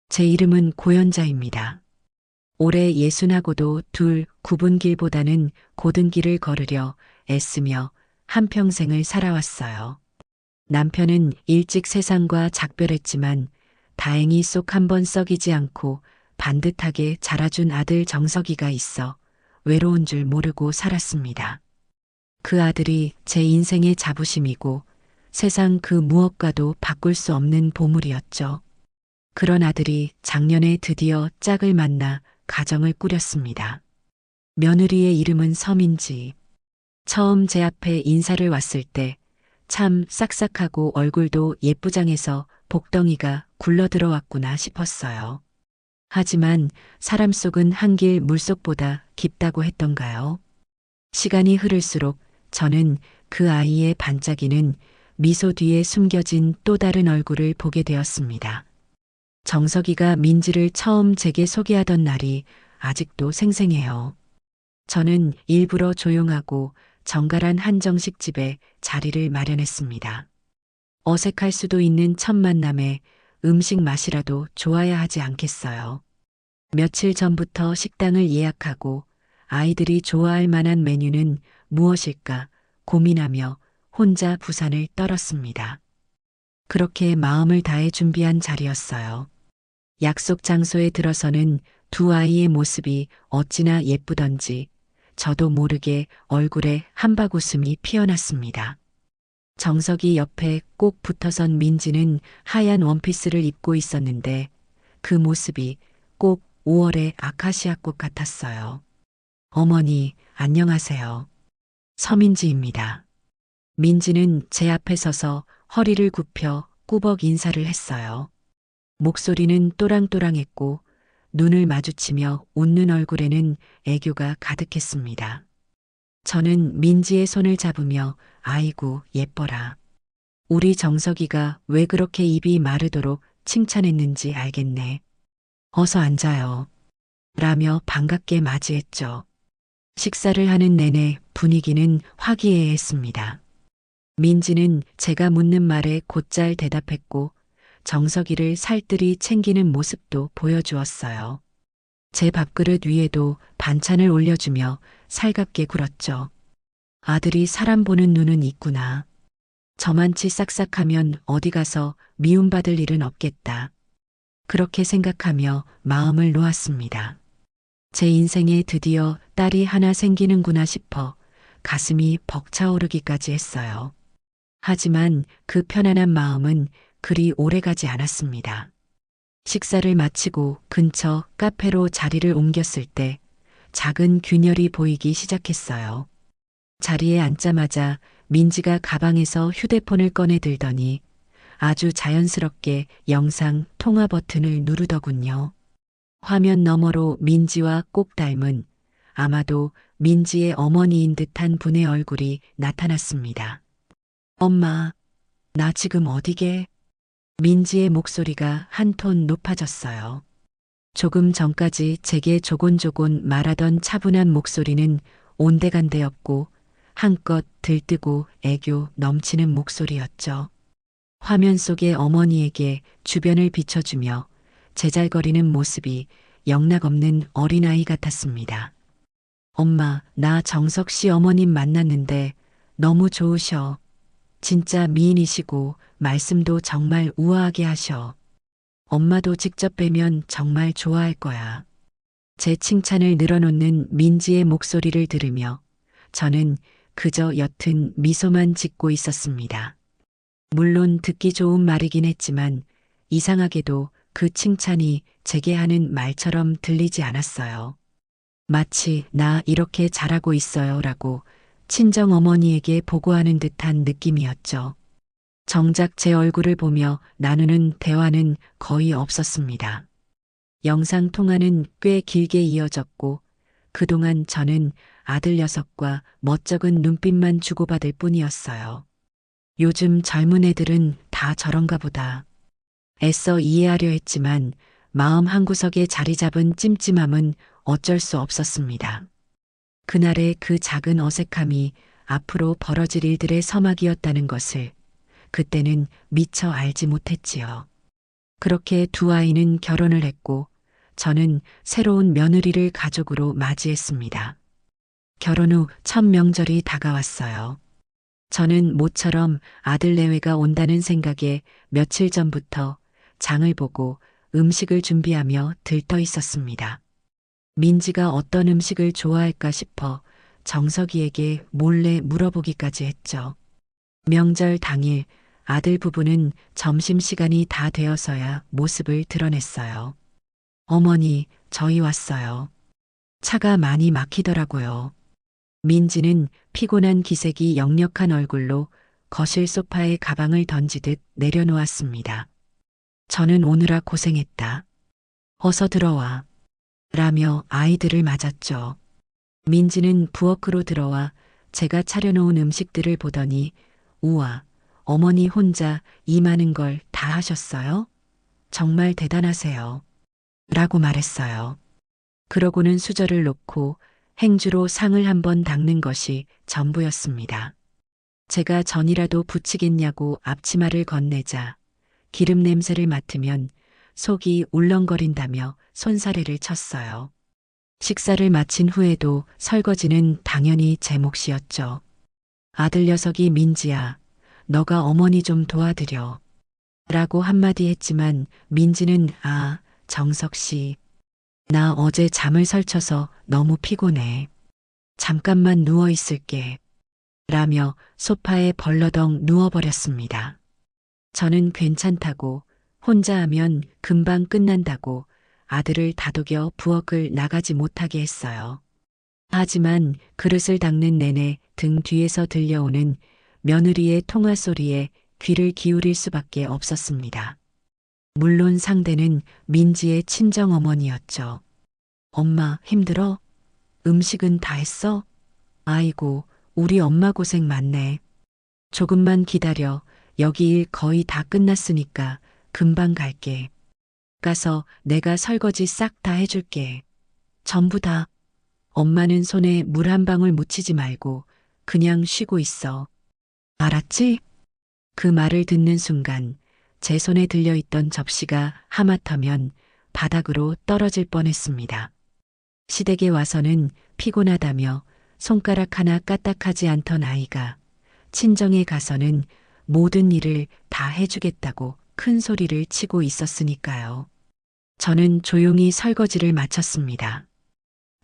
제 이름은 고연자입니다. 올해 예순하고도 둘 굽은 길보다는 곧은 길을 걸으려 애쓰며 한평생을 살아왔어요. 남편은 일찍 세상과 작별했지만 다행히 쏙 한 번 썩이지 않고 반듯하게 자라준 아들 정석이가 있어 외로운 줄 모르고 살았습니다. 그 아들이 제 인생의 자부심이고 세상 그 무엇과도 바꿀 수 없는 보물이었죠. 그런 아들이 작년에 드디어 짝을 만나 가정을 꾸렸습니다. 며느리의 이름은 서민지. 처음 제 앞에 인사를 왔을 때 참 싹싹하고 얼굴도 예쁘장해서 복덩이가 굴러 들어왔구나 싶었어요. 하지만 사람 속은 한길 물속보다 깊다고 했던가요? 시간이 흐를수록 저는 그 아이의 반짝이는 미소 뒤에 숨겨진 또 다른 얼굴을 보게 되었습니다. 정석이가 민지를 처음 제게 소개하던 날이 아직도 생생해요. 저는 일부러 조용하고 정갈한 한정식 집에 자리를 마련했습니다. 어색할 수도 있는 첫 만남에 음식 맛이라도 좋아야 하지 않겠어요. 며칠 전부터 식당을 예약하고 아이들이 좋아할 만한 메뉴는 무엇일까 고민하며 혼자 부산을 떨었습니다. 그렇게 마음을 다해 준비한 자리였어요. 약속 장소에 들어서는 두 아이의 모습이 어찌나 예쁘던지 저도 모르게 얼굴에 한바구음이 피어났습니다. 정석이 옆에 꼭 붙어선 민지는 하얀 원피스를 입고 있었는데 그 모습이 꼭 5월의 아카시아 꽃 같았어요. 어머니, 안녕하세요. 서민지입니다. 민지는 제 앞에 서서 허리를 굽혀 꾸벅 인사를 했어요. 목소리는 또랑또랑했고 눈을 마주치며 웃는 얼굴에는 애교가 가득했습니다. 저는 민지의 손을 잡으며 아이고 예뻐라. 우리 정석이가 왜 그렇게 입이 마르도록 칭찬했는지 알겠네. 어서 앉아요. 라며 반갑게 맞이했죠. 식사를 하는 내내 분위기는 화기애애했습니다. 민지는 제가 묻는 말에 곧잘 대답했고 정석이를 살뜰히 챙기는 모습도 보여주었어요. 제 밥그릇 위에도 반찬을 올려주며 살갑게 굴었죠. 아들이 사람 보는 눈은 있구나. 저만치 싹싹하면 어디 가서 미움받을 일은 없겠다. 그렇게 생각하며 마음을 놓았습니다. 제 인생에 드디어 딸이 하나 생기는구나 싶어 가슴이 벅차오르기까지 했어요. 하지만 그 편안한 마음은 그리 오래가지 않았습니다. 식사를 마치고 근처 카페로 자리를 옮겼을 때 작은 균열이 보이기 시작했어요. 자리에 앉자마자 민지가 가방에서 휴대폰을 꺼내 들더니 아주 자연스럽게 영상 통화 버튼을 누르더군요. 화면 너머로 민지와 꼭 닮은 아마도 민지의 어머니인 듯한 분의 얼굴이 나타났습니다. 엄마, 나 지금 어디게? 민지의 목소리가 한 톤 높아졌어요. 조금 전까지 제게 조곤조곤 말하던 차분한 목소리는 온데간데없고 한껏 들뜨고 애교 넘치는 목소리였죠. 화면 속의 어머니에게 주변을 비춰주며 제잘거리는 모습이 영락없는 어린아이 같았습니다. 엄마, 나 정석 씨 어머님 만났는데 너무 좋으셔. 진짜 미인이시고 말씀도 정말 우아하게 하셔. 엄마도 직접 뵈면 정말 좋아할 거야. 제 칭찬을 늘어놓는 민지의 목소리를 들으며 저는 그저 옅은 미소만 짓고 있었습니다. 물론 듣기 좋은 말이긴 했지만 이상하게도 그 칭찬이 제게 하는 말처럼 들리지 않았어요. 마치 나 이렇게 잘하고 있어요 라고 친정 어머니에게 보고하는 듯한 느낌이었죠. 정작 제 얼굴을 보며 나누는 대화는 거의 없었습니다. 영상 통화는 꽤 길게 이어졌고 그동안 저는 아들 녀석과 멋쩍은 눈빛만 주고받을 뿐이었어요. 요즘 젊은 애들은 다 저런가 보다. 애써 이해하려 했지만 마음 한구석에 자리 잡은 찜찜함은 어쩔 수 없었습니다. 그날의 그 작은 어색함이 앞으로 벌어질 일들의 서막이었다는 것을 그때는 미처 알지 못했지요. 그렇게 두 아이는 결혼을 했고 저는 새로운 며느리를 가족으로 맞이했습니다. 결혼 후 첫 명절이 다가왔어요. 저는 모처럼 아들 내외가 온다는 생각에 며칠 전부터 장을 보고 음식을 준비하며 들떠 있었습니다. 민지가 어떤 음식을 좋아할까 싶어 정석이에게 몰래 물어보기까지 했죠. 명절 당일 아들 부부는 점심시간이 다 되어서야 모습을 드러냈어요. 어머니, 저희 왔어요. 차가 많이 막히더라고요. 민지는 피곤한 기색이 역력한 얼굴로 거실 소파에 가방을 던지듯 내려놓았습니다. 저는 오느라 고생했다. 어서 들어와. 라며 아이들을 맞았죠. 민지는 부엌으로 들어와 제가 차려놓은 음식들을 보더니 우와, 어머니 혼자 이 많은 걸 다 하셨어요? 정말 대단하세요. 라고 말했어요. 그러고는 수저를 놓고 행주로 상을 한번 닦는 것이 전부였습니다. 제가 전이라도 부치겠냐고 앞치마를 건네자 기름 냄새를 맡으면 속이 울렁거린다며 손사래를 쳤어요. 식사를 마친 후에도 설거지는 당연히 제 몫이었죠. 아들 녀석이 민지야, 너가 어머니 좀 도와드려. 라고 한마디 했지만 민지는 정석 씨, 나 어제 잠을 설쳐서 너무 피곤해. 잠깐만 누워 있을게. 라며 소파에 벌러덩 누워버렸습니다. 저는 괜찮다고 혼자 하면 금방 끝난다고 아들을 다독여 부엌을 나가지 못하게 했어요. 하지만 그릇을 닦는 내내 등 뒤에서 들려오는 며느리의 통화 소리에 귀를 기울일 수밖에 없었습니다. 물론 상대는 민지의 친정어머니였죠. 엄마 힘들어? 음식은 다 했어? 아이고, 우리 엄마 고생 많네. 조금만 기다려. 여기 일 거의 다 끝났으니까 금방 갈게. 가서 내가 설거지 싹 다 해줄게. 전부 다. 엄마는 손에 물 한 방울 묻히지 말고 그냥 쉬고 있어. 알았지? 그 말을 듣는 순간 제 손에 들려있던 접시가 하마터면 바닥으로 떨어질 뻔했습니다. 시댁에 와서는 피곤하다며 손가락 하나 까딱하지 않던 아이가 친정에 가서는 모든 일을 다 해주겠다고 큰 소리를 치고 있었으니까요. 저는 조용히 설거지를 마쳤습니다.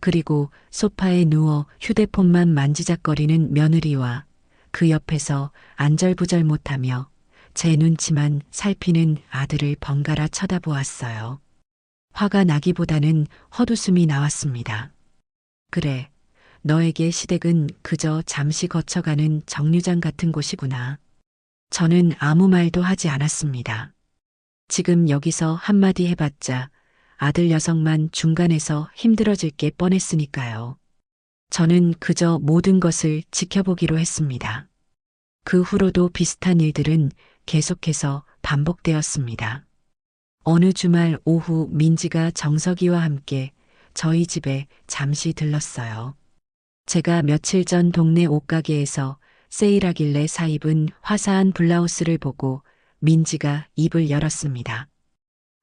그리고 소파에 누워 휴대폰만 만지작거리는 며느리와 그 옆에서 안절부절 못하며 제 눈치만 살피는 아들을 번갈아 쳐다보았어요. 화가 나기보다는 헛웃음이 나왔습니다. 그래, 너에게 시댁은 그저 잠시 거쳐가는 정류장 같은 곳이구나. 저는 아무 말도 하지 않았습니다. 지금 여기서 한마디 해봤자 아들 녀석만 중간에서 힘들어질 게 뻔했으니까요. 저는 그저 모든 것을 지켜보기로 했습니다. 그 후로도 비슷한 일들은 계속해서 반복되었습니다. 어느 주말 오후 민지가 정석이와 함께 저희 집에 잠시 들렀어요. 제가 며칠 전 동네 옷가게에서 세일하길래 사입은 화사한 블라우스를 보고 민지가 입을 열었습니다.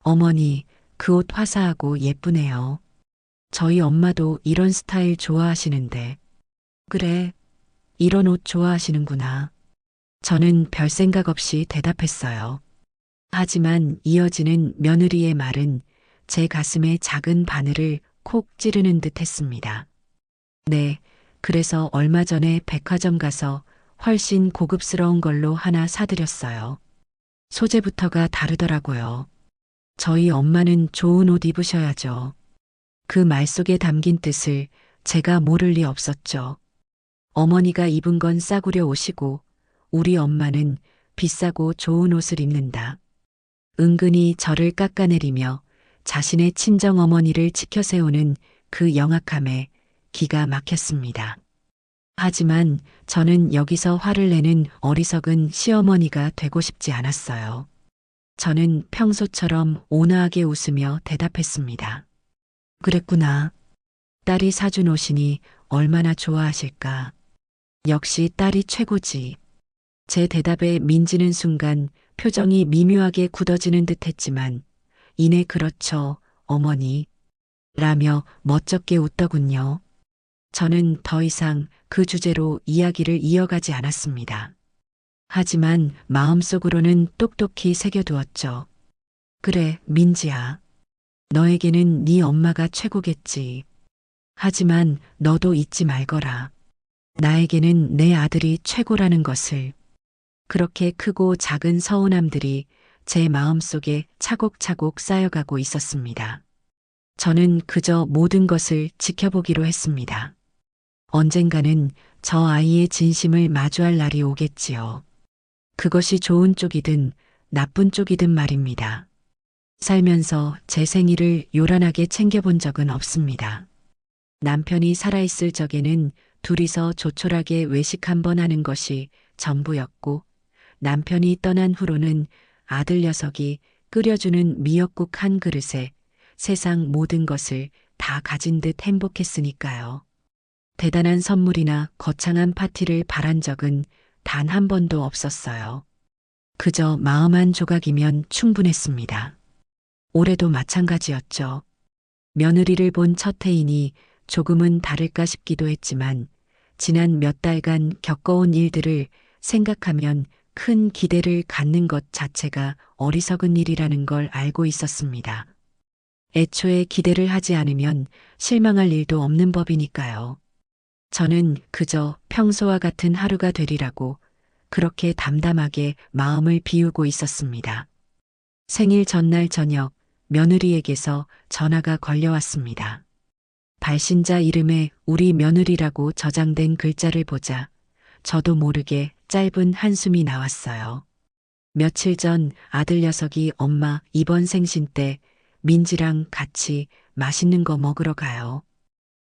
어머니, 그 옷 화사하고 예쁘네요. 저희 엄마도 이런 스타일 좋아하시는데. 그래, 이런 옷 좋아하시는구나. 저는 별 생각 없이 대답했어요. 하지만 이어지는 며느리의 말은 제 가슴에 작은 바늘을 콕 찌르는 듯 했습니다. 네, 그래서 얼마 전에 백화점 가서 훨씬 고급스러운 걸로 하나 사드렸어요. 소재부터가 다르더라고요. 저희 엄마는 좋은 옷 입으셔야죠. 그 말 속에 담긴 뜻을 제가 모를 리 없었죠. 어머니가 입은 건 싸구려 옷이고 우리 엄마는 비싸고 좋은 옷을 입는다. 은근히 저를 깎아내리며 자신의 친정 어머니를 지켜세우는 그 영악함에 기가 막혔습니다. 하지만 저는 여기서 화를 내는 어리석은 시어머니가 되고 싶지 않았어요. 저는 평소처럼 온화하게 웃으며 대답했습니다. 그랬구나. 딸이 사준 옷이니 얼마나 좋아하실까. 역시 딸이 최고지. 제 대답에 민지는 순간 표정이 미묘하게 굳어지는 듯 했지만 이내 그렇죠, 어머니. 라며 멋쩍게 웃더군요. 저는 더 이상 그 주제로 이야기를 이어가지 않았습니다. 하지만 마음속으로는 똑똑히 새겨두었죠. 그래, 민지야. 너에게는 네 엄마가 최고겠지. 하지만 너도 잊지 말거라. 나에게는 내 아들이 최고라는 것을. 그렇게 크고 작은 서운함들이 제 마음속에 차곡차곡 쌓여가고 있었습니다. 저는 그저 모든 것을 지켜보기로 했습니다. 언젠가는 저 아이의 진심을 마주할 날이 오겠지요. 그것이 좋은 쪽이든 나쁜 쪽이든 말입니다. 살면서 제 생일을 요란하게 챙겨본 적은 없습니다. 남편이 살아있을 적에는 둘이서 조촐하게 외식 한번 하는 것이 전부였고, 남편이 떠난 후로는 아들 녀석이 끓여주는 미역국 한 그릇에 세상 모든 것을 다 가진 듯 행복했으니까요. 대단한 선물이나 거창한 파티를 바란 적은 단 한 번도 없었어요. 그저 마음 한 조각이면 충분했습니다. 올해도 마찬가지였죠. 며느리를 본 첫 해이니 조금은 다를까 싶기도 했지만 지난 몇 달간 겪어온 일들을 생각하면 큰 기대를 갖는 것 자체가 어리석은 일이라는 걸 알고 있었습니다. 애초에 기대를 하지 않으면 실망할 일도 없는 법이니까요. 저는 그저 평소와 같은 하루가 되리라고 그렇게 담담하게 마음을 비우고 있었습니다. 생일 전날 저녁 며느리에게서 전화가 걸려왔습니다. 발신자 이름에 우리 며느리라고 저장된 글자를 보자 저도 모르게 짧은 한숨이 나왔어요. 며칠 전 아들 녀석이 엄마 이번 생신 때 민지랑 같이 맛있는 거 먹으러 가요.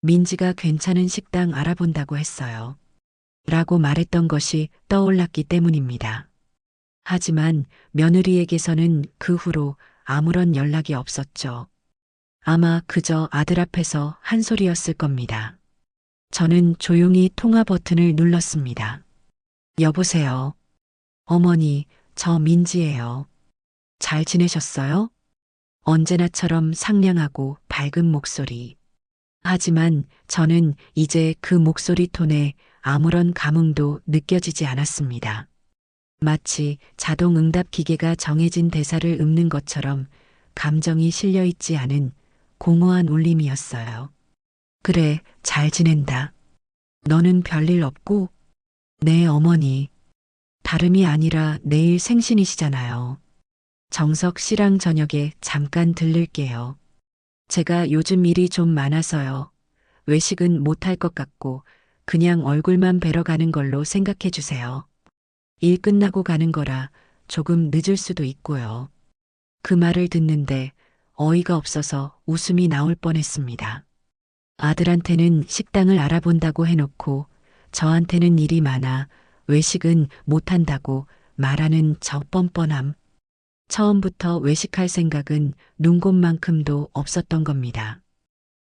민지가 괜찮은 식당 알아본다고 했어요. 라고 말했던 것이 떠올랐기 때문입니다. 하지만 며느리에게서는 그 후로 아무런 연락이 없었죠. 아마 그저 아들 앞에서 한 소리였을 겁니다. 저는 조용히 통화 버튼을 눌렀습니다. 여보세요. 어머니, 저 민지예요. 잘 지내셨어요? 언제나처럼 상냥하고 밝은 목소리. 하지만 저는 이제 그 목소리 톤에 아무런 감흥도 느껴지지 않았습니다. 마치 자동 응답 기계가 정해진 대사를 읊는 것처럼 감정이 실려 있지 않은 공허한 울림이었어요. 그래, 잘 지낸다. 너는 별일 없고? 네, 어머니. 다름이 아니라 내일 생신이시잖아요. 정석 씨랑 저녁에 잠깐 들를게요. 제가 요즘 일이 좀 많아서요. 외식은 못할 것 같고 그냥 얼굴만 뵈러 가는 걸로 생각해 주세요. 일 끝나고 가는 거라 조금 늦을 수도 있고요. 그 말을 듣는데 어이가 없어서 웃음이 나올 뻔했습니다. 아들한테는 식당을 알아본다고 해놓고 저한테는 일이 많아 외식은 못한다고 말하는 저 뻔뻔함. 처음부터 외식할 생각은 눈곱만큼도 없었던 겁니다.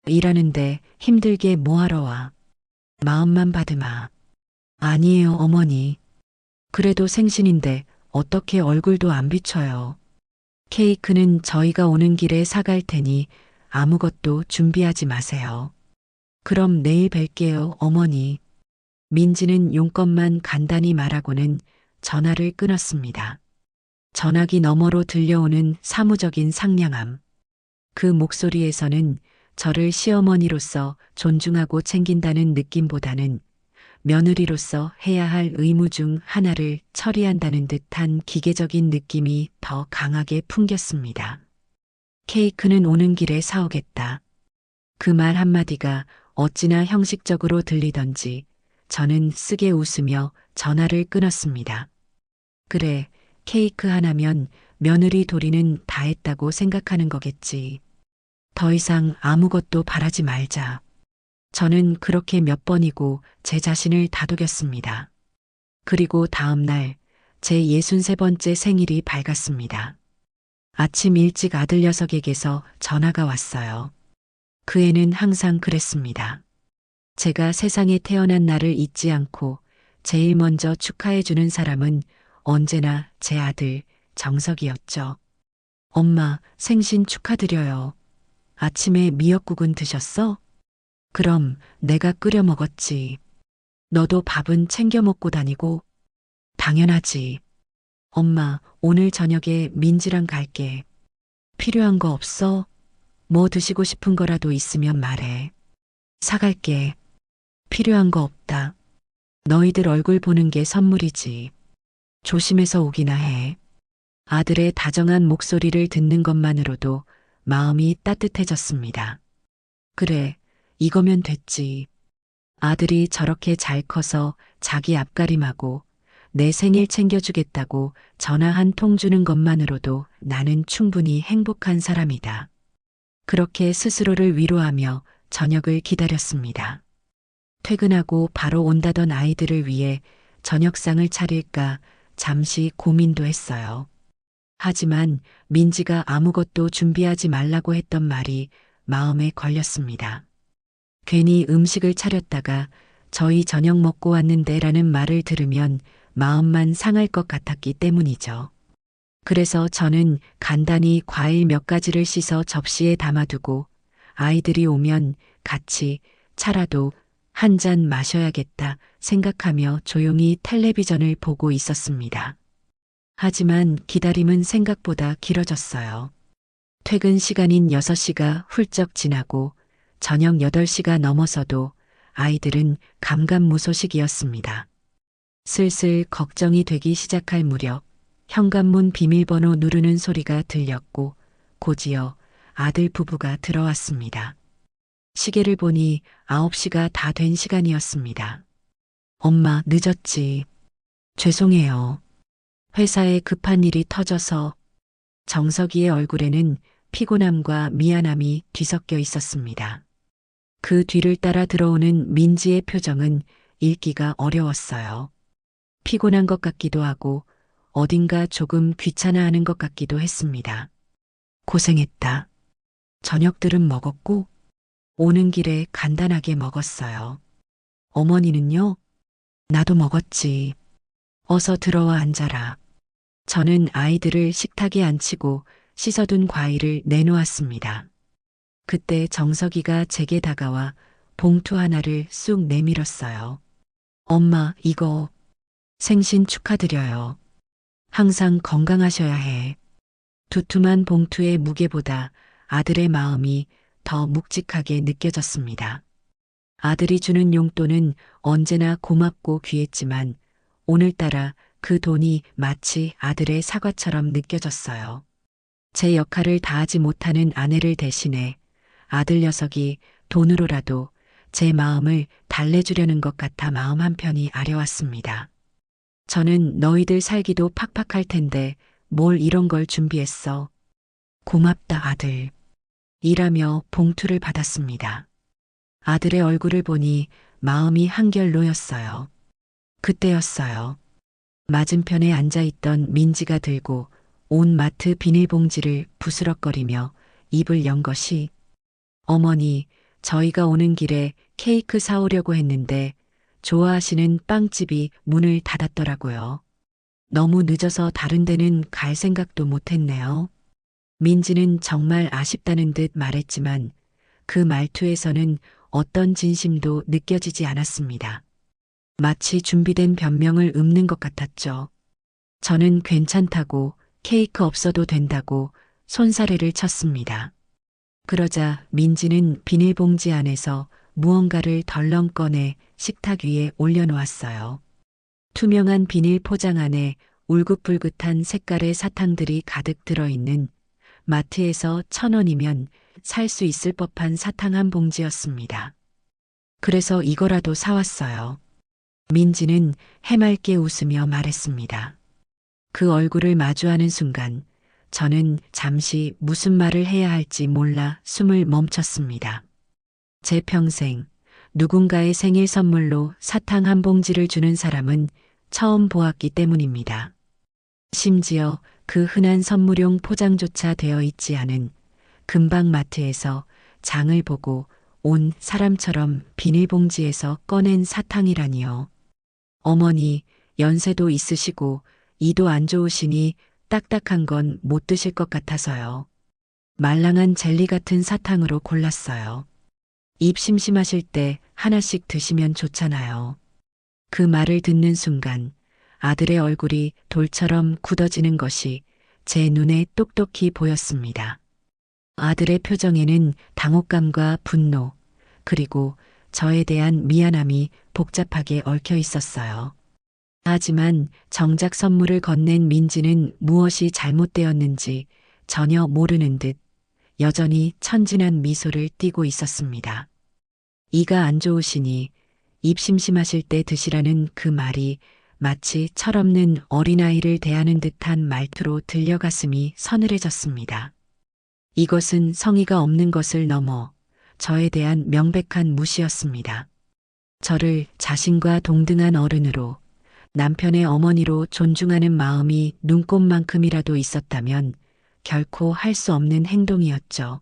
일하는데 힘들게 뭐하러 와. 마음만 받으마. 아니에요, 어머니. 그래도 생신인데 어떻게 얼굴도 안 비춰요. 케이크는 저희가 오는 길에 사갈 테니 아무것도 준비하지 마세요. 그럼 내일 뵐게요, 어머니. 민지는 용건만 간단히 말하고는 전화를 끊었습니다. 전화기 너머로 들려오는 사무적인 상냥함. 그 목소리에서는 저를 시어머니로서 존중하고 챙긴다는 느낌보다는 며느리로서 해야 할 의무 중 하나를 처리한다는 듯한 기계적인 느낌이 더 강하게 풍겼습니다. 케이크는 오는 길에 사오겠다. 그 말 한마디가 어찌나 형식적으로 들리던지 저는 쓰게 웃으며 전화를 끊었습니다. 그래, 케이크 하나면 며느리 도리는 다 했다고 생각하는 거겠지. 더 이상 아무것도 바라지 말자. 저는 그렇게 몇 번이고 제 자신을 다독였습니다. 그리고 다음 날 제 63번째 생일이 밝았습니다. 아침 일찍 아들 녀석에게서 전화가 왔어요. 그 애는 항상 그랬습니다. 제가 세상에 태어난 날을 잊지 않고 제일 먼저 축하해 주는 사람은 언제나 제 아들 정석이었죠. 엄마, 생신 축하드려요. 아침에 미역국은 드셨어? 그럼 내가 끓여 먹었지. 너도 밥은 챙겨 먹고 다니고? 당연하지. 엄마, 오늘 저녁에 민지랑 갈게. 필요한 거 없어? 뭐 드시고 싶은 거라도 있으면 말해. 사갈게. 필요한 거 없다. 너희들 얼굴 보는 게 선물이지. 조심해서 오기나 해. 아들의 다정한 목소리를 듣는 것만으로도 마음이 따뜻해졌습니다. 그래, 이거면 됐지. 아들이 저렇게 잘 커서 자기 앞가림하고 내 생일 챙겨주겠다고 전화 한 통 주는 것만으로도 나는 충분히 행복한 사람이다. 그렇게 스스로를 위로하며 저녁을 기다렸습니다. 퇴근하고 바로 온다던 아이들을 위해 저녁상을 차릴까 잠시 고민도 했어요. 하지만 민지가 아무것도 준비하지 말라고 했던 말이 마음에 걸렸습니다. 괜히 음식을 차렸다가 저희 저녁 먹고 왔는데라는 말을 들으면 마음만 상할 것 같았기 때문이죠. 그래서 저는 간단히 과일 몇 가지를 씻어 접시에 담아두고 아이들이 오면 같이 차라도 한 잔 마셔야겠다 생각하며 조용히 텔레비전을 보고 있었습니다. 하지만 기다림은 생각보다 길어졌어요. 퇴근 시간인 6시가 훌쩍 지나고 저녁 8시가 넘어서도 아이들은 감감무소식이었습니다. 슬슬 걱정이 되기 시작할 무렵 현관문 비밀번호 누르는 소리가 들렸고 곧이어 아들 부부가 들어왔습니다. 시계를 보니 9시가 다 된 시간이었습니다. 엄마, 늦었지. 죄송해요. 회사에 급한 일이 터져서. 정석이의 얼굴에는 피곤함과 미안함이 뒤섞여 있었습니다. 그 뒤를 따라 들어오는 민지의 표정은 읽기가 어려웠어요. 피곤한 것 같기도 하고 어딘가 조금 귀찮아하는 것 같기도 했습니다. 고생했다. 저녁들은 먹었고 오는 길에 간단하게 먹었어요. 어머니는요? 나도 먹었지. 어서 들어와 앉아라. 저는 아이들을 식탁에 앉히고 씻어둔 과일을 내놓았습니다. 그때 정석이가 제게 다가와 봉투 하나를 쑥 내밀었어요. 엄마, 이거 생신 축하드려요. 항상 건강하셔야 해. 두툼한 봉투의 무게보다 아들의 마음이 더 묵직하게 느껴졌습니다. 아들이 주는 용돈은 언제나 고맙고 귀했지만 오늘따라 그 돈이 마치 아들의 사과처럼 느껴졌어요. 제 역할을 다하지 못하는 아내를 대신해 아들 녀석이 돈으로라도 제 마음을 달래주려는 것 같아 마음 한편이 아려왔습니다. 저는 너희들 살기도 팍팍할 텐데 뭘 이런 걸 준비했어. 고맙다 아들. 일하며 봉투를 받았습니다. 아들의 얼굴을 보니 마음이 한결 놓였어요. 그때였어요. 맞은편에 앉아있던 민지가 들고 온 마트 비닐봉지를 부스럭거리며 입을 연 것이 어머니, 저희가 오는 길에 케이크 사오려고 했는데 좋아하시는 빵집이 문을 닫았더라고요. 너무 늦어서 다른 데는 갈 생각도 못했네요. 민지는 정말 아쉽다는 듯 말했지만 그 말투에서는 어떤 진심도 느껴지지 않았습니다. 마치 준비된 변명을 읊는 것 같았죠. 저는 괜찮다고 케이크 없어도 된다고 손사래를 쳤습니다. 그러자 민지는 비닐봉지 안에서 무언가를 덜렁 꺼내 식탁 위에 올려놓았어요. 투명한 비닐 포장 안에 울긋불긋한 색깔의 사탕들이 가득 들어있는 마트에서 1,000원이면 살 수 있을 법한 사탕 한 봉지였습니다. 그래서 이거라도 사왔어요. 민지는 해맑게 웃으며 말했습니다. 그 얼굴을 마주하는 순간 저는 잠시 무슨 말을 해야 할지 몰라 숨을 멈췄습니다. 제 평생 누군가의 생일 선물로 사탕 한 봉지를 주는 사람은 처음 보았기 때문입니다. 심지어 그 흔한 선물용 포장조차 되어 있지 않은 근방 마트에서 장을 보고 온 사람처럼 비닐봉지에서 꺼낸 사탕이라니요. 어머니, 연세도 있으시고 이도 안 좋으시니 딱딱한 건 못 드실 것 같아서요. 말랑한 젤리 같은 사탕으로 골랐어요. 입 심심하실 때 하나씩 드시면 좋잖아요. 그 말을 듣는 순간 아들의 얼굴이 돌처럼 굳어지는 것이 제 눈에 똑똑히 보였습니다. 아들의 표정에는 당혹감과 분노, 그리고 저에 대한 미안함이 복잡하게 얽혀 있었어요. 하지만 정작 선물을 건넨 민지는 무엇이 잘못되었는지 전혀 모르는 듯 여전히 천진한 미소를 띠고 있었습니다. 이가 안 좋으시니 입 심심하실 때 드시라는 그 말이 마치 철없는 어린아이를 대하는 듯한 말투로 들려 가슴이 서늘해졌습니다. 이것은 성의가 없는 것을 넘어 저에 대한 명백한 무시였습니다. 저를 자신과 동등한 어른으로, 남편의 어머니로 존중하는 마음이 눈꼽만큼이라도 있었다면 결코 할 수 없는 행동이었죠.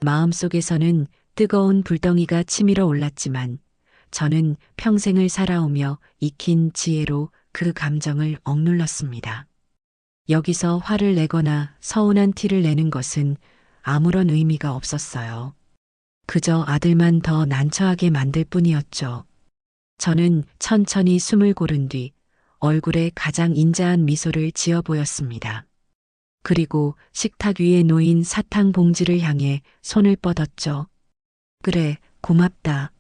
마음속에서는 뜨거운 불덩이가 치밀어 올랐지만 저는 평생을 살아오며 익힌 지혜로 그 감정을 억눌렀습니다. 여기서 화를 내거나 서운한 티를 내는 것은 아무런 의미가 없었어요. 그저 아들만 더 난처하게 만들 뿐이었죠. 저는 천천히 숨을 고른 뒤 얼굴에 가장 인자한 미소를 지어 보였습니다. 그리고 식탁 위에 놓인 사탕 봉지를 향해 손을 뻗었죠. 그래, 고맙다.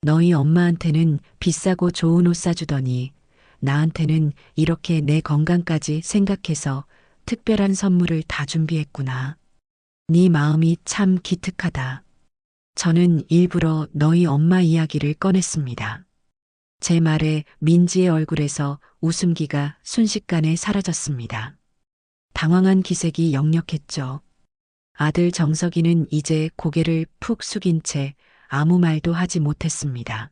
너희 엄마한테는 비싸고 좋은 옷 사주더니 나한테는 이렇게 내 건강까지 생각해서 특별한 선물을 다 준비했구나. 네 마음이 참 기특하다. 저는 일부러 너희 엄마 이야기를 꺼냈습니다. 제 말에 민지의 얼굴에서 웃음기가 순식간에 사라졌습니다. 당황한 기색이 역력했죠. 아들 정석이는 이제 고개를 푹 숙인 채 아무 말도 하지 못했습니다.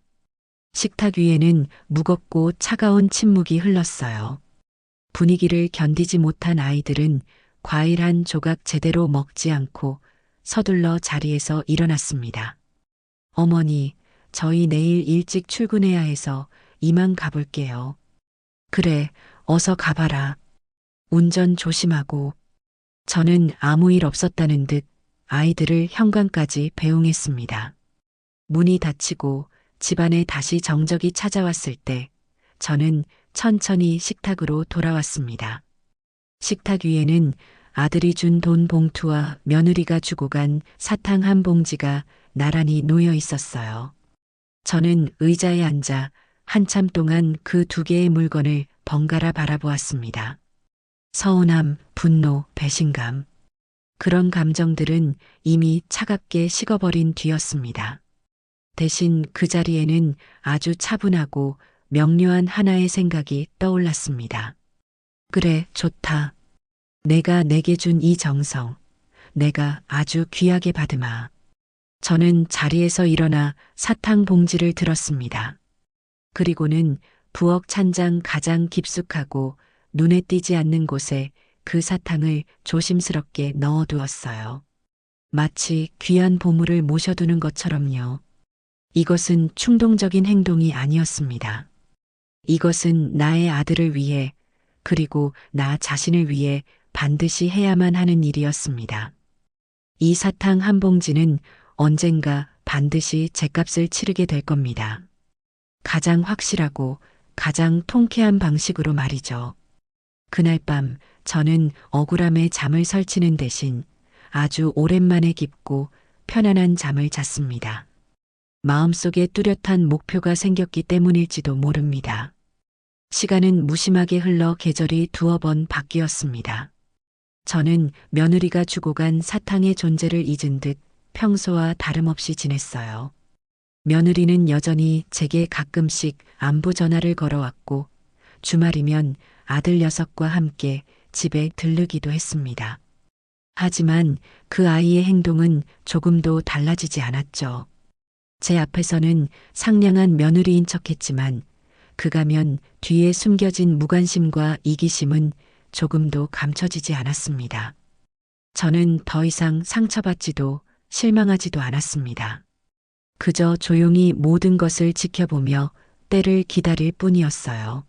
식탁 위에는 무겁고 차가운 침묵이 흘렀어요. 분위기를 견디지 못한 아이들은 과일 한 조각 제대로 먹지 않고 서둘러 자리에서 일어났습니다. 어머니, 저희 내일 일찍 출근해야 해서 이만 가볼게요. 그래, 어서 가봐라. 운전 조심하고. 저는 아무 일 없었다는 듯 아이들을 현관까지 배웅했습니다. 문이 닫히고 집안에 다시 정적이 찾아왔을 때 저는 천천히 식탁으로 돌아왔습니다. 식탁 위에는 아들이 준 돈 봉투와 며느리가 주고 간 사탕 한 봉지가 나란히 놓여 있었어요. 저는 의자에 앉아 한참 동안 그 두 개의 물건을 번갈아 바라보았습니다. 서운함, 분노, 배신감. 그런 감정들은 이미 차갑게 식어버린 뒤였습니다. 대신 그 자리에는 아주 차분하고 명료한 하나의 생각이 떠올랐습니다. 그래, 좋다. 내가 내게 준 이 정성, 내가 아주 귀하게 받으마. 저는 자리에서 일어나 사탕 봉지를 들었습니다. 그리고는 부엌 찬장 가장 깊숙하고 눈에 띄지 않는 곳에 그 사탕을 조심스럽게 넣어두었어요. 마치 귀한 보물을 모셔두는 것처럼요. 이것은 충동적인 행동이 아니었습니다. 이것은 나의 아들을 위해, 그리고 나 자신을 위해 반드시 해야만 하는 일이었습니다. 이 사탕 한 봉지는 언젠가 반드시 죗값을 치르게 될 겁니다. 가장 확실하고 가장 통쾌한 방식으로 말이죠. 그날 밤 저는 억울함에 잠을 설치는 대신 아주 오랜만에 깊고 편안한 잠을 잤습니다. 마음속에 뚜렷한 목표가 생겼기 때문일지도 모릅니다. 시간은 무심하게 흘러 계절이 두어 번 바뀌었습니다. 저는 며느리가 주고 간 사탕의 존재를 잊은 듯 평소와 다름없이 지냈어요. 며느리는 여전히 제게 가끔씩 안부 전화를 걸어왔고 주말이면 아들 녀석과 함께 집에 들르기도 했습니다. 하지만 그 아이의 행동은 조금도 달라지지 않았죠. 제 앞에서는 상냥한 며느리인 척했지만 그가면 뒤에 숨겨진 무관심과 이기심은 조금도 감춰지지 않았습니다. 저는 더 이상 상처받지도 실망하지도 않았습니다. 그저 조용히 모든 것을 지켜보며 때를 기다릴 뿐이었어요.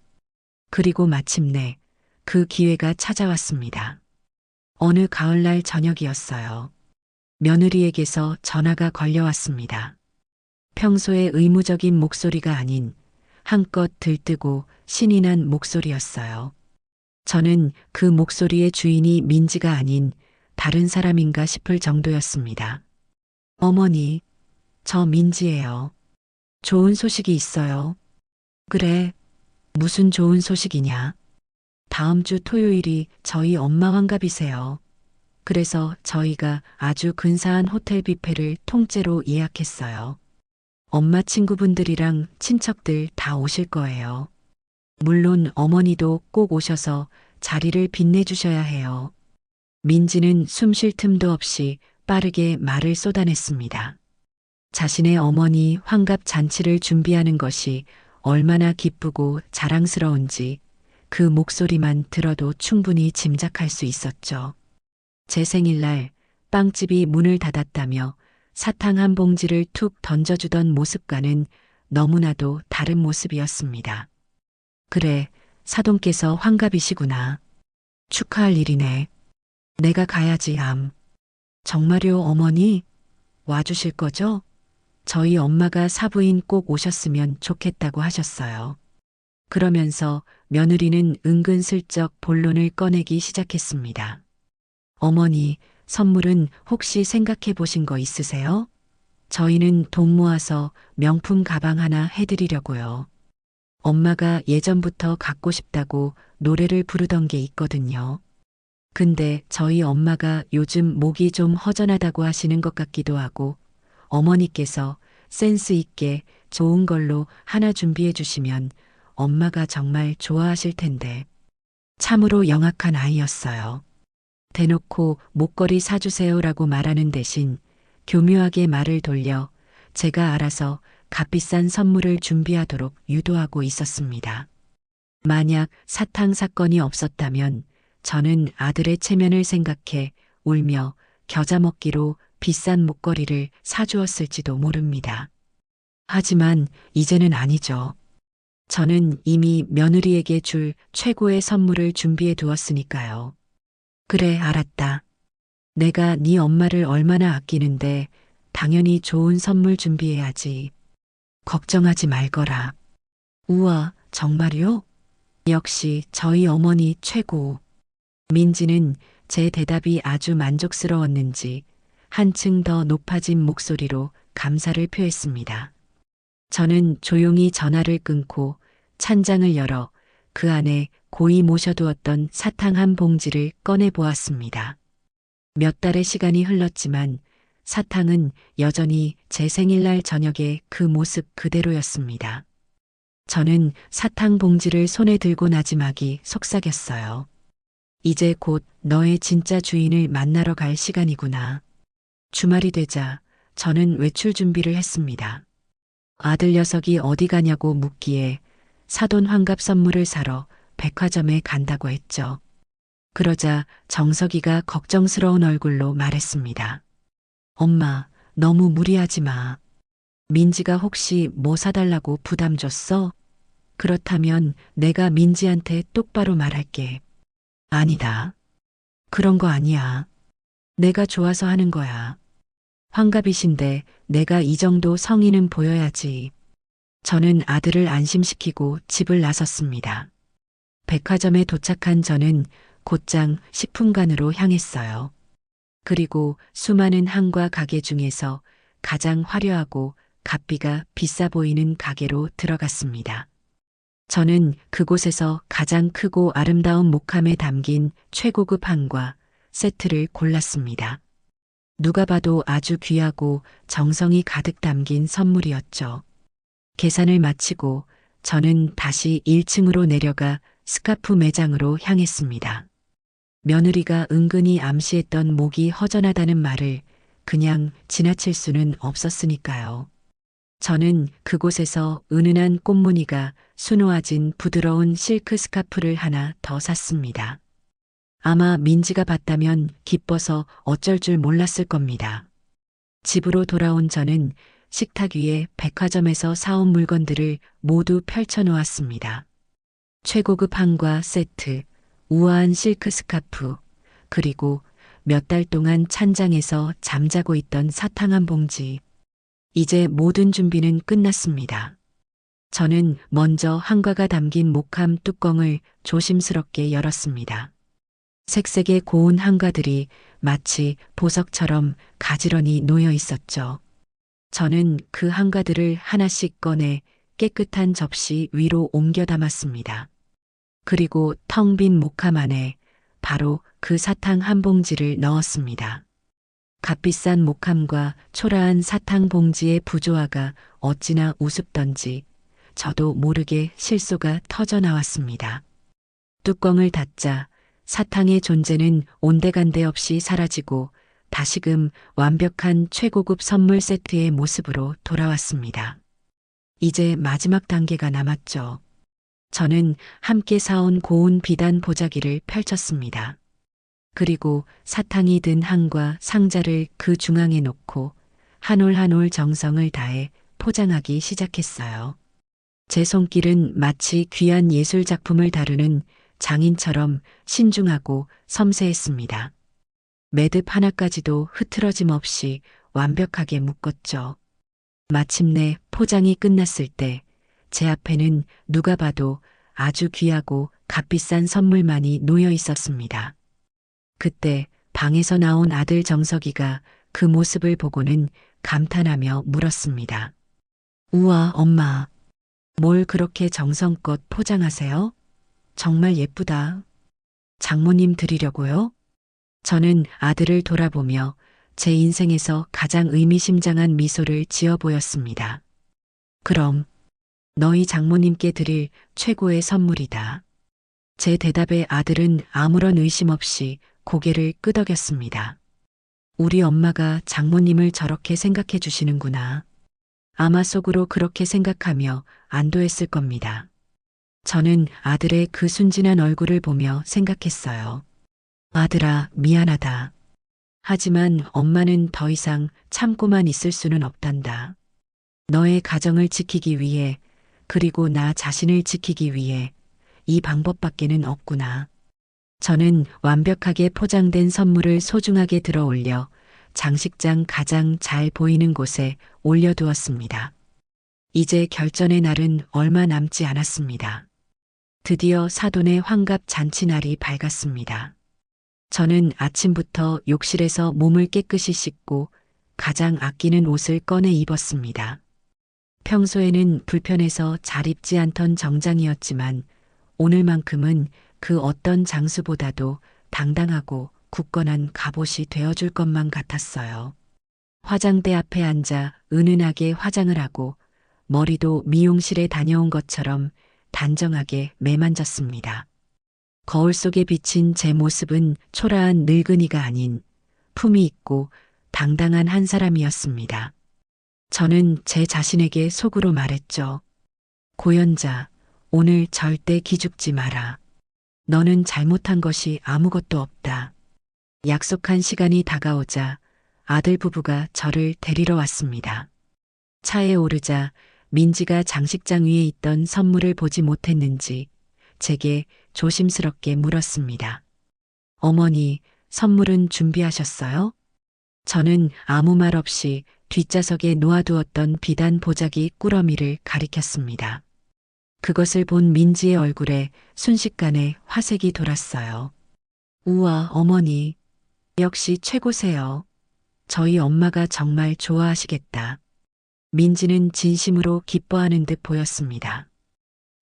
그리고 마침내 그 기회가 찾아왔습니다. 어느 가을날 저녁이었어요. 며느리에게서 전화가 걸려왔습니다. 평소의 의무적인 목소리가 아닌 한껏 들뜨고 신이 난 목소리였어요. 저는 그 목소리의 주인이 민지가 아닌 다른 사람인가 싶을 정도였습니다. 어머니, 저 민지예요. 좋은 소식이 있어요. 그래, 무슨 좋은 소식이냐? 다음 주 토요일이 저희 엄마 환갑이세요. 그래서 저희가 아주 근사한 호텔 뷔페를 통째로 예약했어요. 엄마 친구분들이랑 친척들 다 오실 거예요. 물론 어머니도 꼭 오셔서 자리를 빛내주셔야 해요. 민지는 숨 쉴 틈도 없이 빠르게 말을 쏟아냈습니다. 자신의 어머니 환갑 잔치를 준비하는 것이 얼마나 기쁘고 자랑스러운지 그 목소리만 들어도 충분히 짐작할 수 있었죠. 제 생일날 빵집이 문을 닫았다며 사탕 한 봉지를 툭 던져주던 모습과는 너무나도 다른 모습이었습니다. 그래, 사돈께서 환갑이시구나. 축하할 일이네. 내가 가야지, 정말요, 어머니? 와주실 거죠? 저희 엄마가 사부인 꼭 오셨으면 좋겠다고 하셨어요. 그러면서 며느리는 은근슬쩍 본론을 꺼내기 시작했습니다. 어머니, 선물은 혹시 생각해 보신 거 있으세요? 저희는 돈 모아서 명품 가방 하나 해드리려고요. 엄마가 예전부터 갖고 싶다고 노래를 부르던 게 있거든요. 근데 저희 엄마가 요즘 목이 좀 허전하다고 하시는 것 같기도 하고 어머니께서 센스 있게 좋은 걸로 하나 준비해 주시면 엄마가 정말 좋아하실 텐데. 참으로 영악한 아이였어요. 대놓고 목걸이 사주세요라고 말하는 대신 교묘하게 말을 돌려 제가 알아서 값비싼 선물을 준비하도록 유도하고 있었습니다. 만약 사탕 사건이 없었다면 저는 아들의 체면을 생각해 울며 겨자 먹기로 비싼 목걸이를 사주었을지도 모릅니다. 하지만 이제는 아니죠. 저는 이미 며느리에게 줄 최고의 선물을 준비해 두었으니까요. 그래, 알았다. 내가 네 엄마를 얼마나 아끼는데 당연히 좋은 선물 준비해야지. 걱정하지 말거라. 우와, 정말요? 역시 저희 어머니 최고. 민지는 제 대답이 아주 만족스러웠는지 한층 더 높아진 목소리로 감사를 표했습니다. 저는 조용히 전화를 끊고 찬장을 열어 그 안에 고이 모셔두었던 사탕 한 봉지를 꺼내 보았습니다. 몇 달의 시간이 흘렀지만 사탕은 여전히 제 생일날 저녁에 그 모습 그대로였습니다. 저는 사탕 봉지를 손에 들고 나지막이 속삭였어요. 이제 곧 너의 진짜 주인을 만나러 갈 시간이구나. 주말이 되자 저는 외출 준비를 했습니다. 아들 녀석이 어디 가냐고 묻기에 사돈 환갑 선물을 사러 백화점에 간다고 했죠. 그러자 정석이가 걱정스러운 얼굴로 말했습니다. 엄마, 너무 무리하지 마. 민지가 혹시 뭐 사달라고 부담 줬어? 그렇다면 내가 민지한테 똑바로 말할게. 아니다. 그런 거 아니야. 내가 좋아서 하는 거야. 환갑이신데 내가 이 정도 성의는 보여야지. 저는 아들을 안심시키고 집을 나섰습니다. 백화점에 도착한 저는 곧장 식품관으로 향했어요. 그리고 수많은 한과 가게 중에서 가장 화려하고 값비가 비싸 보이는 가게로 들어갔습니다. 저는 그곳에서 가장 크고 아름다운 목함에 담긴 최고급 한과 세트를 골랐습니다. 누가 봐도 아주 귀하고 정성이 가득 담긴 선물이었죠. 계산을 마치고 저는 다시 1층으로 내려가 스카프 매장으로 향했습니다. 며느리가 은근히 암시했던 목이 허전하다는 말을 그냥 지나칠 수는 없었으니까요. 저는 그곳에서 은은한 꽃무늬가 수놓아진 부드러운 실크 스카프를 하나 더 샀습니다. 아마 민지가 봤다면 기뻐서 어쩔 줄 몰랐을 겁니다. 집으로 돌아온 저는 식탁 위에 백화점에서 사온 물건들을 모두 펼쳐 놓았습니다. 최고급 한과 세트, 우아한 실크 스카프, 그리고 몇 달 동안 찬장에서 잠자고 있던 사탕 한 봉지. 이제 모든 준비는 끝났습니다. 저는 먼저 한과가 담긴 목함 뚜껑을 조심스럽게 열었습니다. 색색의 고운 한과들이 마치 보석처럼 가지런히 놓여 있었죠. 저는 그 한과들을 하나씩 꺼내 깨끗한 접시 위로 옮겨 담았습니다. 그리고 텅 빈 목함 안에 바로 그 사탕 한 봉지를 넣었습니다. 값비싼 목함과 초라한 사탕 봉지의 부조화가 어찌나 우습던지 저도 모르게 실소가 터져 나왔습니다. 뚜껑을 닫자 사탕의 존재는 온데간데 없이 사라지고 다시금 완벽한 최고급 선물 세트의 모습으로 돌아왔습니다. 이제 마지막 단계가 남았죠. 저는 함께 사온 고운 비단 보자기를 펼쳤습니다. 그리고 사탕이 든 한과 상자를 그 중앙에 놓고 한 올 한 올 정성을 다해 포장하기 시작했어요. 제 손길은 마치 귀한 예술 작품을 다루는 장인처럼 신중하고 섬세했습니다. 매듭 하나까지도 흐트러짐 없이 완벽하게 묶었죠. 마침내 포장이 끝났을 때 제 앞에는 누가 봐도 아주 귀하고 값비싼 선물만이 놓여 있었습니다. 그때 방에서 나온 아들 정석이가 그 모습을 보고는 감탄하며 물었습니다. 우와, 엄마. 뭘 그렇게 정성껏 포장하세요? 정말 예쁘다. 장모님 드리려고요? 저는 아들을 돌아보며 제 인생에서 가장 의미심장한 미소를 지어 보였습니다. 그럼 너희 장모님께 드릴 최고의 선물이다. 제 대답에 아들은 아무런 의심 없이 고개를 끄덕였습니다. 우리 엄마가 장모님을 저렇게 생각해 주시는구나. 아마 속으로 그렇게 생각하며 안도했을 겁니다. 저는 아들의 그 순진한 얼굴을 보며 생각했어요. 아들아, 미안하다. 하지만 엄마는 더 이상 참고만 있을 수는 없단다. 너의 가정을 지키기 위해, 그리고 나 자신을 지키기 위해 이 방법밖에는 없구나. 저는 완벽하게 포장된 선물을 소중하게 들어 올려 장식장 가장 잘 보이는 곳에 올려두었습니다. 이제 결전의 날은 얼마 남지 않았습니다. 드디어 사돈의 환갑 잔치날이 밝았습니다. 저는 아침부터 욕실에서 몸을 깨끗이 씻고 가장 아끼는 옷을 꺼내 입었습니다. 평소에는 불편해서 잘 입지 않던 정장이었지만 오늘만큼은 그 어떤 장수보다도 당당하고 굳건한 갑옷이 되어줄 것만 같았어요. 화장대 앞에 앉아 은은하게 화장을 하고 머리도 미용실에 다녀온 것처럼 단정하게 매만졌습니다. 거울 속에 비친 제 모습은 초라한 늙은이가 아닌 품위 있고 당당한 한 사람이었습니다. 저는 제 자신에게 속으로 말했죠. 고연자, 오늘 절대 기죽지 마라. 너는 잘못한 것이 아무것도 없다. 약속한 시간이 다가오자 아들 부부가 저를 데리러 왔습니다. 차에 오르자 민지가 장식장 위에 있던 선물을 보지 못했는지 제게 조심스럽게 물었습니다. 어머니, 선물은 준비하셨어요? 저는 아무 말 없이 뒷좌석에 놓아두었던 비단 보자기 꾸러미를 가리켰습니다. 그것을 본 민지의 얼굴에 순식간에 화색이 돌았어요. 우와, 어머니. 역시 최고세요. 저희 엄마가 정말 좋아하시겠다. 민지는 진심으로 기뻐하는 듯 보였습니다.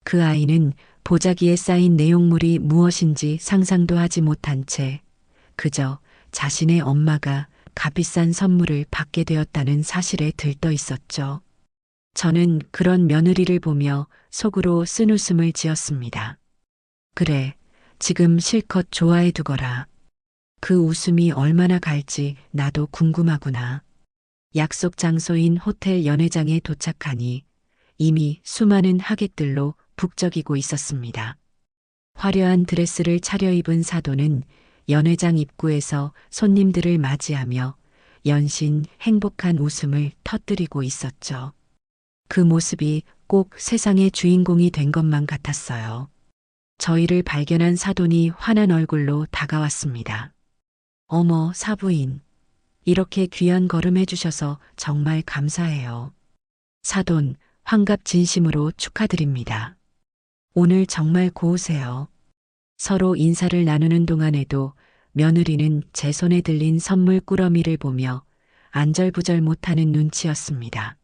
그 아이는 보자기에 쌓인 내용물이 무엇인지 상상도 하지 못한 채 그저 자신의 엄마가 값비싼 선물을 받게 되었다는 사실에 들떠 있었죠. 저는 그런 며느리를 보며 속으로 쓴웃음을 지었습니다. 그래, 지금 실컷 좋아해 두거라. 그 웃음이 얼마나 갈지 나도 궁금하구나. 약속 장소인 호텔 연회장에 도착하니 이미 수많은 하객들로 북적이고 있었습니다. 화려한 드레스를 차려입은 사돈은 연회장 입구에서 손님들을 맞이하며 연신 행복한 웃음을 터뜨리고 있었죠. 그 모습이 꼭 세상의 주인공이 된 것만 같았어요. 저희를 발견한 사돈이 환한 얼굴로 다가왔습니다. 어머, 사부인. 이렇게 귀한 걸음 해주셔서 정말 감사해요. 사돈, 환갑 진심으로 축하드립니다. 오늘 정말 고우세요. 서로 인사를 나누는 동안에도 며느리는 제 손에 들린 선물 꾸러미를 보며 안절부절 못하는 눈치였습니다.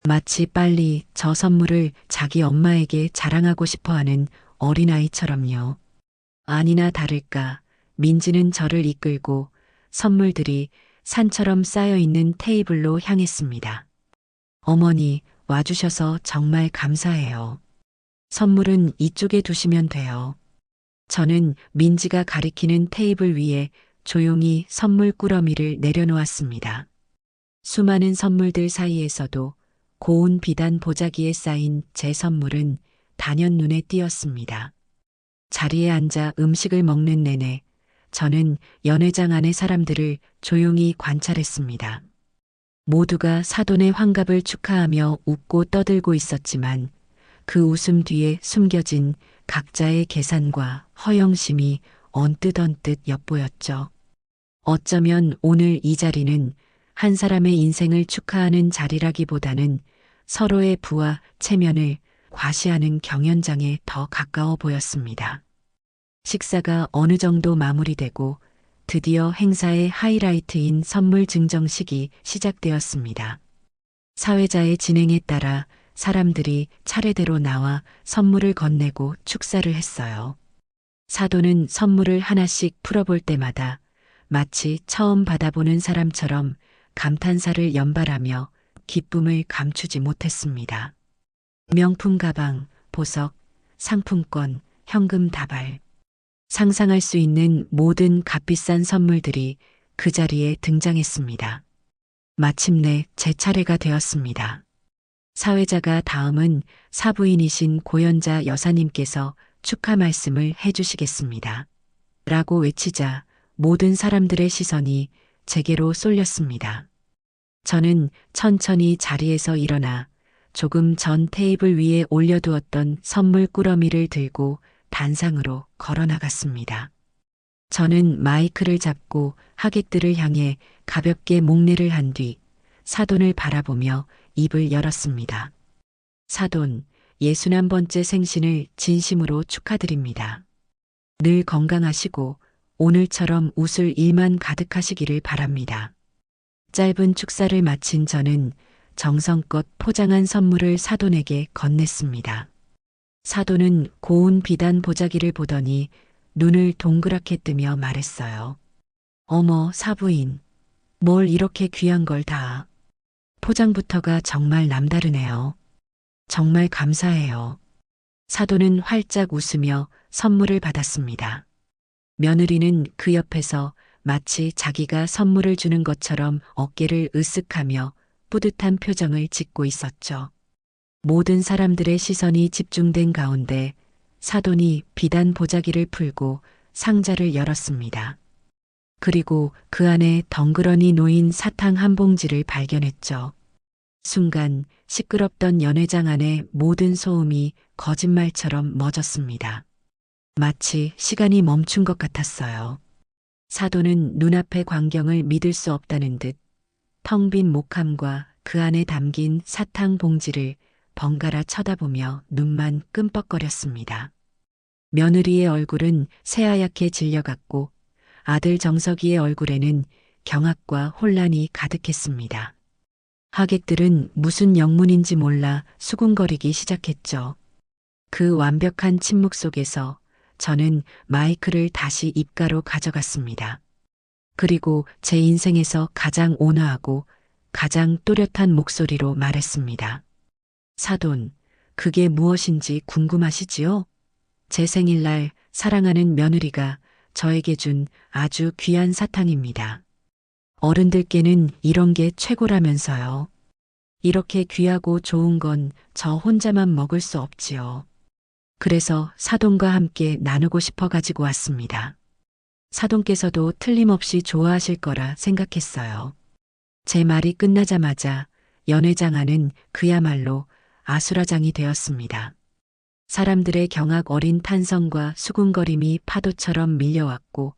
마치 빨리 저 선물을 자기 엄마에게 자랑하고 싶어 하는 어린아이처럼요. 아니나 다를까 민지는 저를 이끌고 선물들이 산처럼 쌓여 있는 테이블로 향했습니다. 어머니, 와주셔서 정말 감사해요. 선물은 이쪽에 두시면 돼요. 저는 민지가 가리키는 테이블 위에 조용히 선물 꾸러미를 내려놓았습니다. 수많은 선물들 사이에서도 고운 비단 보자기에 쌓인 제 선물은 단연 눈에 띄었습니다. 자리에 앉아 음식을 먹는 내내 저는 연회장 안의 사람들을 조용히 관찰했습니다. 모두가 사돈의 환갑을 축하하며 웃고 떠들고 있었지만 그 웃음 뒤에 숨겨진 각자의 계산과 허영심이 언뜻 엿보였죠. 어쩌면 오늘 이 자리는 한 사람의 인생을 축하하는 자리라기보다는 서로의 부와 체면을 과시하는 경연장에 더 가까워 보였습니다. 식사가 어느 정도 마무리되고 드디어 행사의 하이라이트인 선물 증정식이 시작되었습니다. 사회자의 진행에 따라 사람들이 차례대로 나와 선물을 건네고 축사를 했어요. 사돈은 선물을 하나씩 풀어볼 때마다 마치 처음 받아보는 사람처럼 감탄사를 연발하며 기쁨을 감추지 못했습니다. 명품 가방, 보석, 상품권, 현금 다발. 상상할 수 있는 모든 값비싼 선물들이 그 자리에 등장했습니다. 마침내 제 차례가 되었습니다. 사회자가 다음은 사부인이신 고연자 여사님께서 축하 말씀을 해주시겠습니다. 라고 외치자 모든 사람들의 시선이 제게로 쏠렸습니다. 저는 천천히 자리에서 일어나 조금 전 테이블 위에 올려두었던 선물 꾸러미를 들고 단상으로 걸어 나갔습니다. 저는 마이크를 잡고 하객들을 향해 가볍게 목례를 한 뒤 사돈을 바라보며 입을 열었습니다. 사돈, 61번째 생신을 진심으로 축하드립니다. 늘 건강하시고 오늘처럼 웃을 일만 가득하시기를 바랍니다. 짧은 축사를 마친 저는 정성껏 포장한 선물을 사돈에게 건넸습니다. 사돈은 고운 비단 보자기를 보더니 눈을 동그랗게 뜨며 말했어요. 어머, 사부인. 뭘 이렇게 귀한 걸 다. 포장부터가 정말 남다르네요. 정말 감사해요. 사돈은 활짝 웃으며 선물을 받았습니다. 며느리는 그 옆에서 마치 자기가 선물을 주는 것처럼 어깨를 으쓱하며 뿌듯한 표정을 짓고 있었죠. 모든 사람들의 시선이 집중된 가운데 사돈이 비단 보자기를 풀고 상자를 열었습니다. 그리고 그 안에 덩그러니 놓인 사탕 한 봉지를 발견했죠. 순간 시끄럽던 연회장 안의 모든 소음이 거짓말처럼 멎었습니다. 마치 시간이 멈춘 것 같았어요. 사돈은 눈앞의 광경을 믿을 수 없다는 듯 텅 빈 목함과 그 안에 담긴 사탕 봉지를 번갈아 쳐다보며 눈만 끔뻑거렸습니다. 며느리의 얼굴은 새하얗게 질려갔고 아들 정석이의 얼굴에는 경악과 혼란이 가득했습니다. 하객들은 무슨 영문인지 몰라 수군거리기 시작했죠. 그 완벽한 침묵 속에서 저는 마이크를 다시 입가로 가져갔습니다. 그리고 제 인생에서 가장 온화하고 가장 또렷한 목소리로 말했습니다. 사돈, 그게 무엇인지 궁금하시지요? 제 생일날 사랑하는 며느리가 저에게 준 아주 귀한 사탕입니다. 어른들께는 이런 게 최고라면서요. 이렇게 귀하고 좋은 건 저 혼자만 먹을 수 없지요. 그래서 사돈과 함께 나누고 싶어 가지고 왔습니다. 사돈께서도 틀림없이 좋아하실 거라 생각했어요. 제 말이 끝나자마자 연회장 안은 그야말로 아수라장이 되었습니다. 사람들의 경악 어린 탄성과 수군거림이 파도처럼 밀려왔고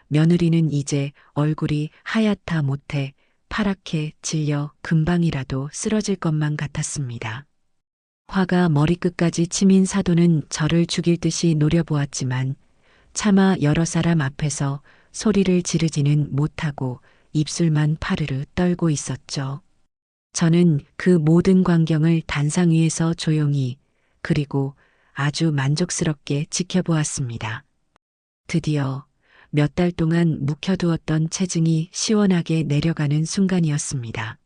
며느리는 이제 얼굴이 하얗다 못해 파랗게 질려 금방이라도 쓰러질 것만 같았습니다. 화가 머리끝까지 치민 사돈은 저를 죽일 듯이 노려보았지만 차마 여러 사람 앞에서 소리를 지르지는 못하고 입술만 파르르 떨고 있었죠. 저는 그 모든 광경을 단상 위에서 조용히 그리고 아주 만족스럽게 지켜보았습니다. 드디어 몇 달 동안 묵혀두었던 체증이 시원하게 내려가는 순간이었습니다.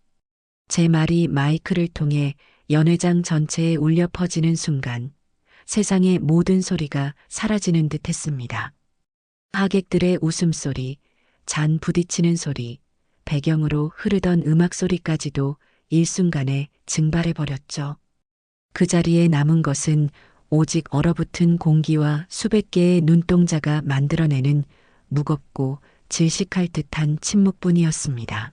제 말이 마이크를 통해 연회장 전체에 울려 퍼지는 순간 세상의 모든 소리가 사라지는 듯 했습니다. 하객들의 웃음소리, 잔 부딪히는 소리, 배경으로 흐르던 음악 소리까지도 일순간에 증발해버렸죠. 그 자리에 남은 것은 오직 얼어붙은 공기와 수백 개의 눈동자가 만들어내는 무겁고 질식할 듯한 침묵뿐이었습니다.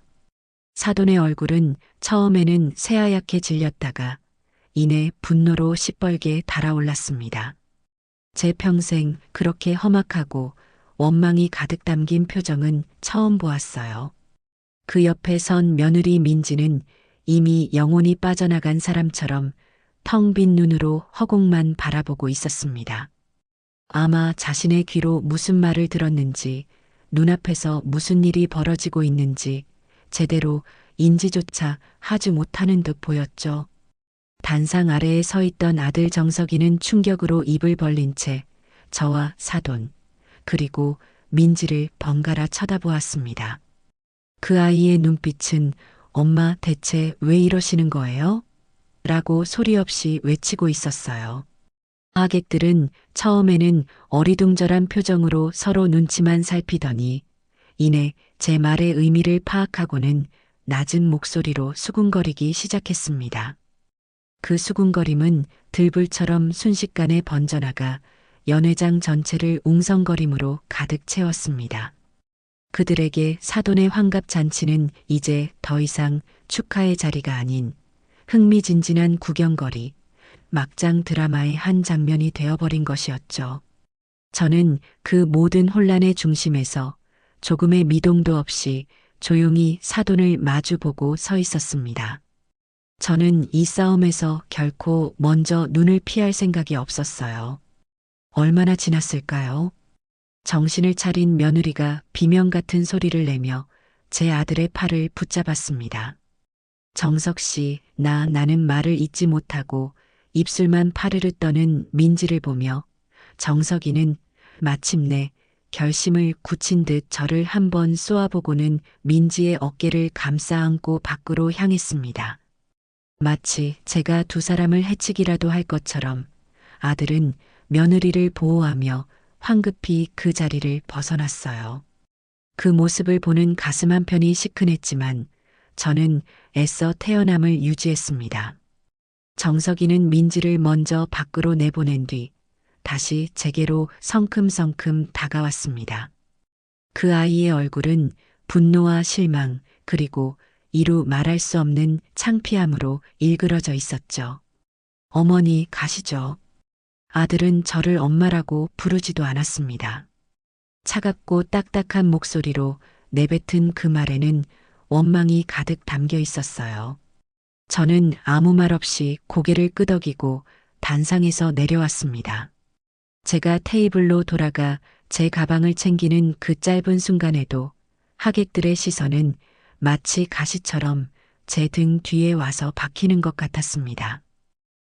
사돈의 얼굴은 처음에는 새하얗게 질렸다가 이내 분노로 시뻘게 달아올랐습니다. 제 평생 그렇게 험악하고 원망이 가득 담긴 표정은 처음 보았어요. 그 옆에 선 며느리 민지는 이미 영혼이 빠져나간 사람처럼 텅 빈 눈으로 허공만 바라보고 있었습니다. 아마 자신의 귀로 무슨 말을 들었는지, 눈앞에서 무슨 일이 벌어지고 있는지 제대로 인지조차 하지 못하는 듯 보였죠. 단상 아래에 서 있던 아들 정석이는 충격으로 입을 벌린 채 저와 사돈, 그리고 민지를 번갈아 쳐다보았습니다. 그 아이의 눈빛은 엄마 대체 왜 이러시는 거예요? 라고 소리 없이 외치고 있었어요. 하객들은 처음에는 어리둥절한 표정으로 서로 눈치만 살피더니 이내 제 말의 의미를 파악하고는 낮은 목소리로 수군거리기 시작했습니다. 그 수군거림은 들불처럼 순식간에 번져나가 연회장 전체를 웅성거림으로 가득 채웠습니다. 그들에게 사돈의 환갑잔치는 이제 더 이상 축하의 자리가 아닌 흥미진진한 구경거리, 막장 드라마의 한 장면이 되어버린 것이었죠. 저는 그 모든 혼란의 중심에서 조금의 미동도 없이 조용히 사돈을 마주보고 서 있었습니다. 저는 이 싸움에서 결코 먼저 눈을 피할 생각이 없었어요. 얼마나 지났을까요? 정신을 차린 며느리가 비명 같은 소리를 내며 제 아들의 팔을 붙잡았습니다. 정석 씨, 나는 말을 잇지 못하고 입술만 파르르 떠는 민지를 보며 정석이는 마침내 결심을 굳힌 듯 저를 한번 쏘아보고는 민지의 어깨를 감싸 안고 밖으로 향했습니다. 마치 제가 두 사람을 해치기라도 할 것처럼 아들은 며느리를 보호하며 황급히 그 자리를 벗어났어요. 그 모습을 보는 가슴 한편이 시큰했지만 저는 애써 태연함을 유지했습니다. 정석이는 민지를 먼저 밖으로 내보낸 뒤 다시 제게로 성큼성큼 다가왔습니다. 그 아이의 얼굴은 분노와 실망 그리고 이루 말할 수 없는 창피함으로 일그러져 있었죠. 어머니 가시죠. 아들은 저를 엄마라고 부르지도 않았습니다. 차갑고 딱딱한 목소리로 내뱉은 그 말에는 원망이 가득 담겨 있었어요. 저는 아무 말 없이 고개를 끄덕이고 단상에서 내려왔습니다. 제가 테이블로 돌아가 제 가방을 챙기는 그 짧은 순간에도 하객들의 시선은 마치 가시처럼 제 등 뒤에 와서 박히는 것 같았습니다.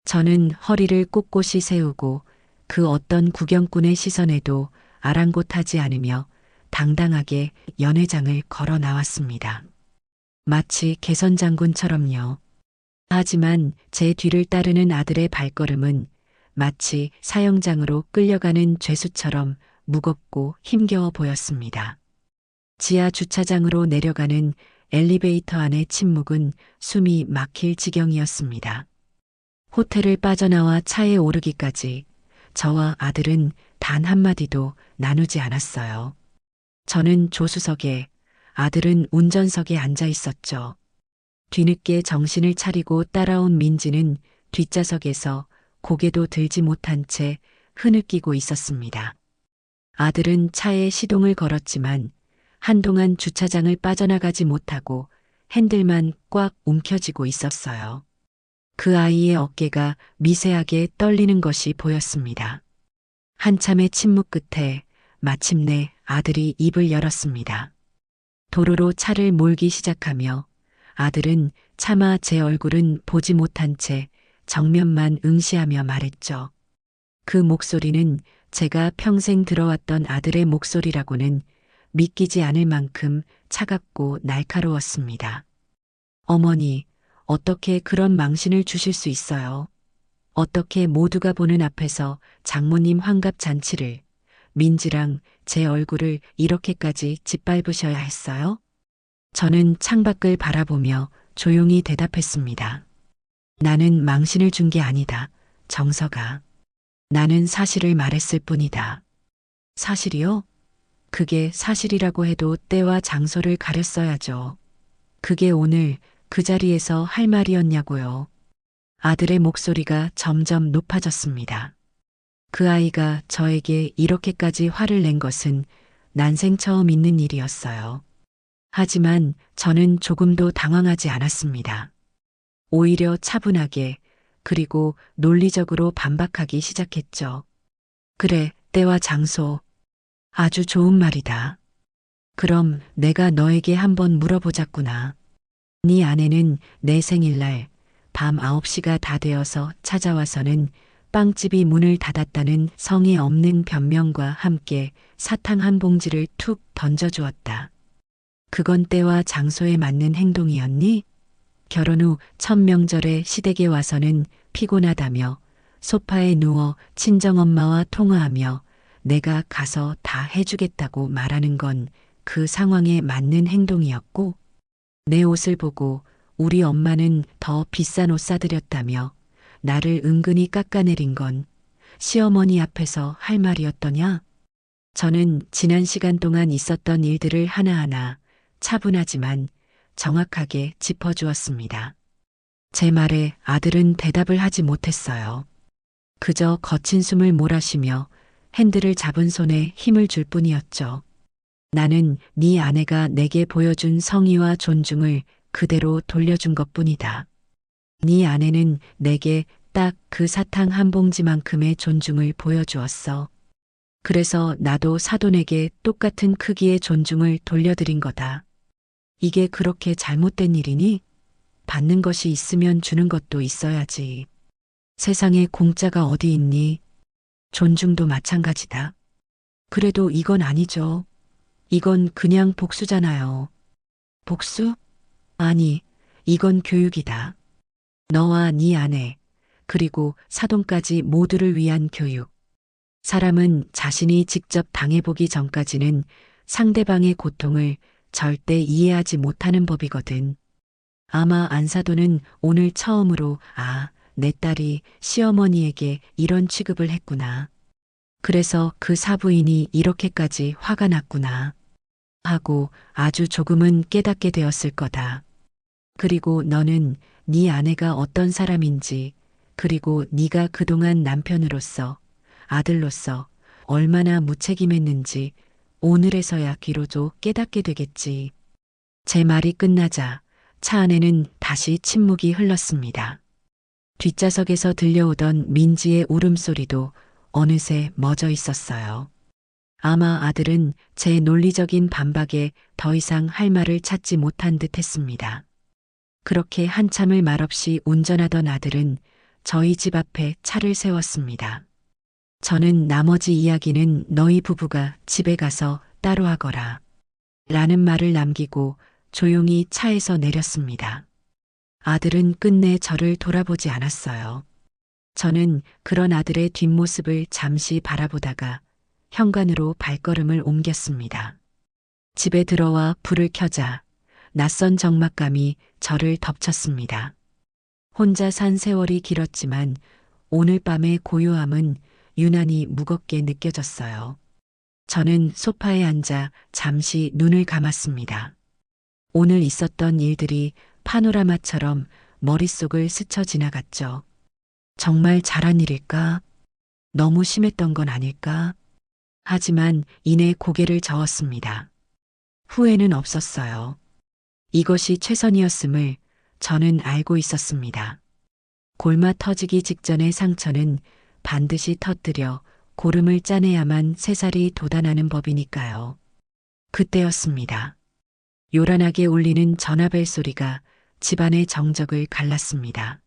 저는 허리를 꼿꼿이 세우고 그 어떤 구경꾼의 시선에도 아랑곳하지 않으며 당당하게 연회장을 걸어 나왔습니다. 마치 개선장군처럼요. 하지만 제 뒤를 따르는 아들의 발걸음은 마치 사형장으로 끌려가는 죄수처럼 무겁고 힘겨워 보였습니다. 지하 주차장으로 내려가는 엘리베이터 안의 침묵은 숨이 막힐 지경이었습니다. 호텔을 빠져나와 차에 오르기까지 저와 아들은 단 한마디도 나누지 않았어요. 저는 조수석에, 아들은 운전석에 앉아 있었죠. 뒤늦게 정신을 차리고 따라온 민지는 뒷좌석에서 고개도 들지 못한 채 흐느끼고 있었습니다. 아들은 차에 시동을 걸었지만 한동안 주차장을 빠져나가지 못하고 핸들만 꽉 움켜쥐고 있었어요. 그 아이의 어깨가 미세하게 떨리는 것이 보였습니다. 한참의 침묵 끝에 마침내 아들이 입을 열었습니다. 도로로 차를 몰기 시작하며 아들은 차마 제 얼굴은 보지 못한 채 정면만 응시하며 말했죠. 그 목소리는 제가 평생 들어왔던 아들의 목소리라고는 믿기지 않을 만큼 차갑고 날카로웠습니다. 어머니, 어떻게 그런 망신을 주실 수 있어요? 어떻게 모두가 보는 앞에서 장모님 환갑 잔치를, 민지랑 제 얼굴을 이렇게까지 짓밟으셔야 했어요? 저는 창밖을 바라보며 조용히 대답했습니다. 나는 망신을 준 게 아니다, 정서가. 나는 사실을 말했을 뿐이다. 사실이요? 그게 사실이라고 해도 때와 장소를 가렸어야죠. 그게 오늘 그 자리에서 할 말이었냐고요. 아들의 목소리가 점점 높아졌습니다. 그 아이가 저에게 이렇게까지 화를 낸 것은 난생 처음 있는 일이었어요. 하지만 저는 조금도 당황하지 않았습니다. 오히려 차분하게 그리고 논리적으로 반박하기 시작했죠. 그래, 때와 장소. 아주 좋은 말이다. 그럼 내가 너에게 한번 물어보자꾸나. 네 아내는 내 생일날 밤 9시가 다 되어서 찾아와서는 빵집이 문을 닫았다는 성의 없는 변명과 함께 사탕 한 봉지를 툭 던져주었다. 그건 때와 장소에 맞는 행동이었니? 결혼 후 첫 명절에 시댁에 와서는 피곤하다며 소파에 누워 친정엄마와 통화하며 내가 가서 다 해주겠다고 말하는 건 그 상황에 맞는 행동이었고, 내 옷을 보고 우리 엄마는 더 비싼 옷 사드렸다며 나를 은근히 깎아내린 건 시어머니 앞에서 할 말이었더냐? 저는 지난 시간 동안 있었던 일들을 하나하나 차분하지만 정확하게 짚어주었습니다. 제 말에 아들은 대답을 하지 못했어요. 그저 거친 숨을 몰아쉬며 핸들을 잡은 손에 힘을 줄 뿐이었죠. 나는 네 아내가 내게 보여준 성의와 존중을 그대로 돌려준 것뿐이다. 네 아내는 내게 딱 그 사탕 한 봉지만큼의 존중을 보여주었어. 그래서 나도 사돈에게 똑같은 크기의 존중을 돌려드린 거다. 이게 그렇게 잘못된 일이니? 받는 것이 있으면 주는 것도 있어야지. 세상에 공짜가 어디 있니? 존중도 마찬가지다. 그래도 이건 아니죠. 이건 그냥 복수잖아요. 복수? 아니, 이건 교육이다. 너와 네 아내, 그리고 사돈까지 모두를 위한 교육. 사람은 자신이 직접 당해보기 전까지는 상대방의 고통을 절대 이해하지 못하는 법이거든. 아마 안사돈은 오늘 처음으로 내 딸이 시어머니에게 이런 취급을 했구나. 그래서 그 사부인이 이렇게까지 화가 났구나. 하고 아주 조금은 깨닫게 되었을 거다. 그리고 너는 네 아내가 어떤 사람인지, 그리고 네가 그동안 남편으로서, 아들로서 얼마나 무책임했는지 오늘에서야 비로소 깨닫게 되겠지. 제 말이 끝나자 차 안에는 다시 침묵이 흘렀습니다. 뒷좌석에서 들려오던 민지의 울음소리도 어느새 멎어 있었어요. 아마 아들은 제 논리적인 반박에 더 이상 할 말을 찾지 못한 듯 했습니다. 그렇게 한참을 말없이 운전하던 아들은 저희 집 앞에 차를 세웠습니다. 저는 나머지 이야기는 너희 부부가 집에 가서 따로 하거라. 라는 말을 남기고 조용히 차에서 내렸습니다. 아들은 끝내 저를 돌아보지 않았어요. 저는 그런 아들의 뒷모습을 잠시 바라보다가 현관으로 발걸음을 옮겼습니다. 집에 들어와 불을 켜자 낯선 적막감이 저를 덮쳤습니다. 혼자 산 세월이 길었지만 오늘 밤의 고요함은 유난히 무겁게 느껴졌어요. 저는 소파에 앉아 잠시 눈을 감았습니다. 오늘 있었던 일들이 파노라마처럼 머릿속을 스쳐 지나갔죠. 정말 잘한 일일까? 너무 심했던 건 아닐까? 하지만 이내 고개를 저었습니다. 후회는 없었어요. 이것이 최선이었음을 저는 알고 있었습니다. 골마 터지기 직전의 상처는 반드시 터뜨려 고름을 짜내야만 새살이 돋아나는 법이니까요. 그때였습니다. 요란하게 울리는 전화벨 소리가 집안의 정적을 갈랐습니다.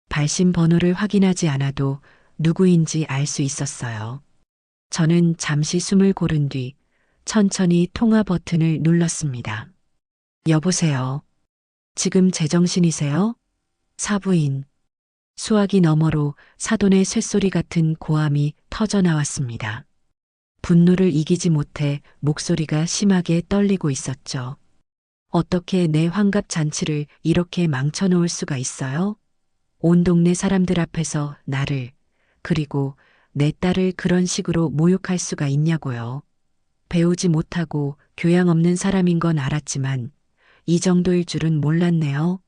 발신 번호를 확인하지 않아도 누구인지 알 수 있었어요. 저는 잠시 숨을 고른 뒤 천천히 통화 버튼을 눌렀습니다. 여보세요. 지금 제정신이세요? 사부인. 수화기 너머로 사돈의 쇳소리 같은 고함이 터져 나왔습니다. 분노를 이기지 못해 목소리가 심하게 떨리고 있었죠. 어떻게 내 환갑 잔치를 이렇게 망쳐놓을 수가 있어요? 온 동네 사람들 앞에서 나를, 그리고 내 딸을 그런 식으로 모욕할 수가 있냐고요. 배우지 못하고 교양 없는 사람인 건 알았지만 이 정도일 줄은 몰랐네요.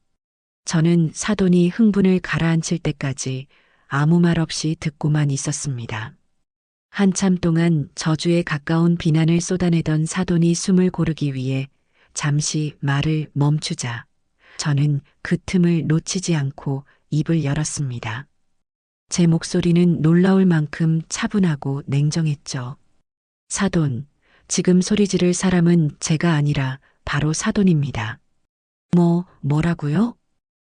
저는 사돈이 흥분을 가라앉힐 때까지 아무 말 없이 듣고만 있었습니다. 한참 동안 저주에 가까운 비난을 쏟아내던 사돈이 숨을 고르기 위해 잠시 말을 멈추자 저는 그 틈을 놓치지 않고 입을 열었습니다. 제 목소리는 놀라울 만큼 차분하고 냉정했죠. 사돈, 지금 소리 지를 사람은 제가 아니라 바로 사돈입니다. 뭐라고요?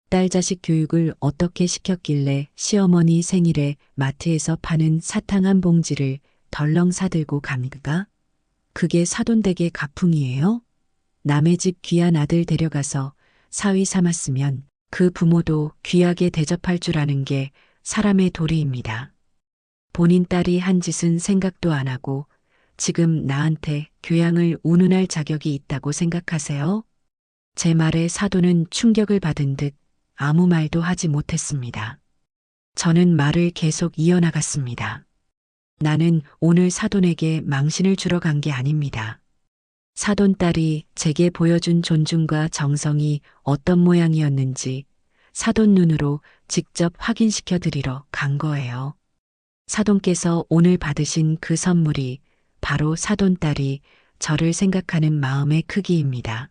딸 자식 교육을 어떻게 시켰길래 시어머니 생일에 마트에서 파는 사탕 한 봉지를 덜렁 사들고 갑니까? 그게 사돈댁의 가풍이에요? 남의 집 귀한 아들 데려가서 사위 삼았으면 그 부모도 귀하게 대접할 줄 아는 게 사람의 도리입니다. 본인 딸이 한 짓은 생각도 안 하고 지금 나한테 교양을 운운할 자격이 있다고 생각하세요? 제 말에 사돈은 충격을 받은 듯 아무 말도 하지 못했습니다. 저는 말을 계속 이어나갔습니다. 나는 오늘 사돈에게 망신을 주러 간 게 아닙니다. 사돈 딸이 제게 보여준 존중과 정성이 어떤 모양이었는지 사돈 눈으로 직접 확인시켜 드리러 간 거예요. 사돈께서 오늘 받으신 그 선물이 바로 사돈 딸이 저를 생각하는 마음의 크기입니다.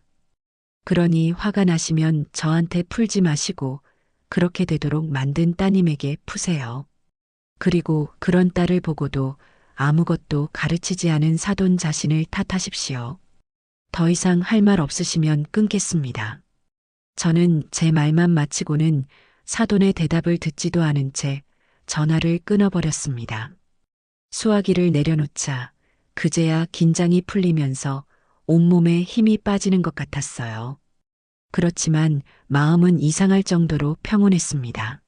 그러니 화가 나시면 저한테 풀지 마시고 그렇게 되도록 만든 따님에게 푸세요. 그리고 그런 딸을 보고도 아무것도 가르치지 않은 사돈 자신을 탓하십시오. 더 이상 할 말 없으시면 끊겠습니다. 저는 제 말만 마치고는 사돈의 대답을 듣지도 않은 채 전화를 끊어버렸습니다. 수화기를 내려놓자 그제야 긴장이 풀리면서 온몸에 힘이 빠지는 것 같았어요. 그렇지만 마음은 이상할 정도로 평온했습니다.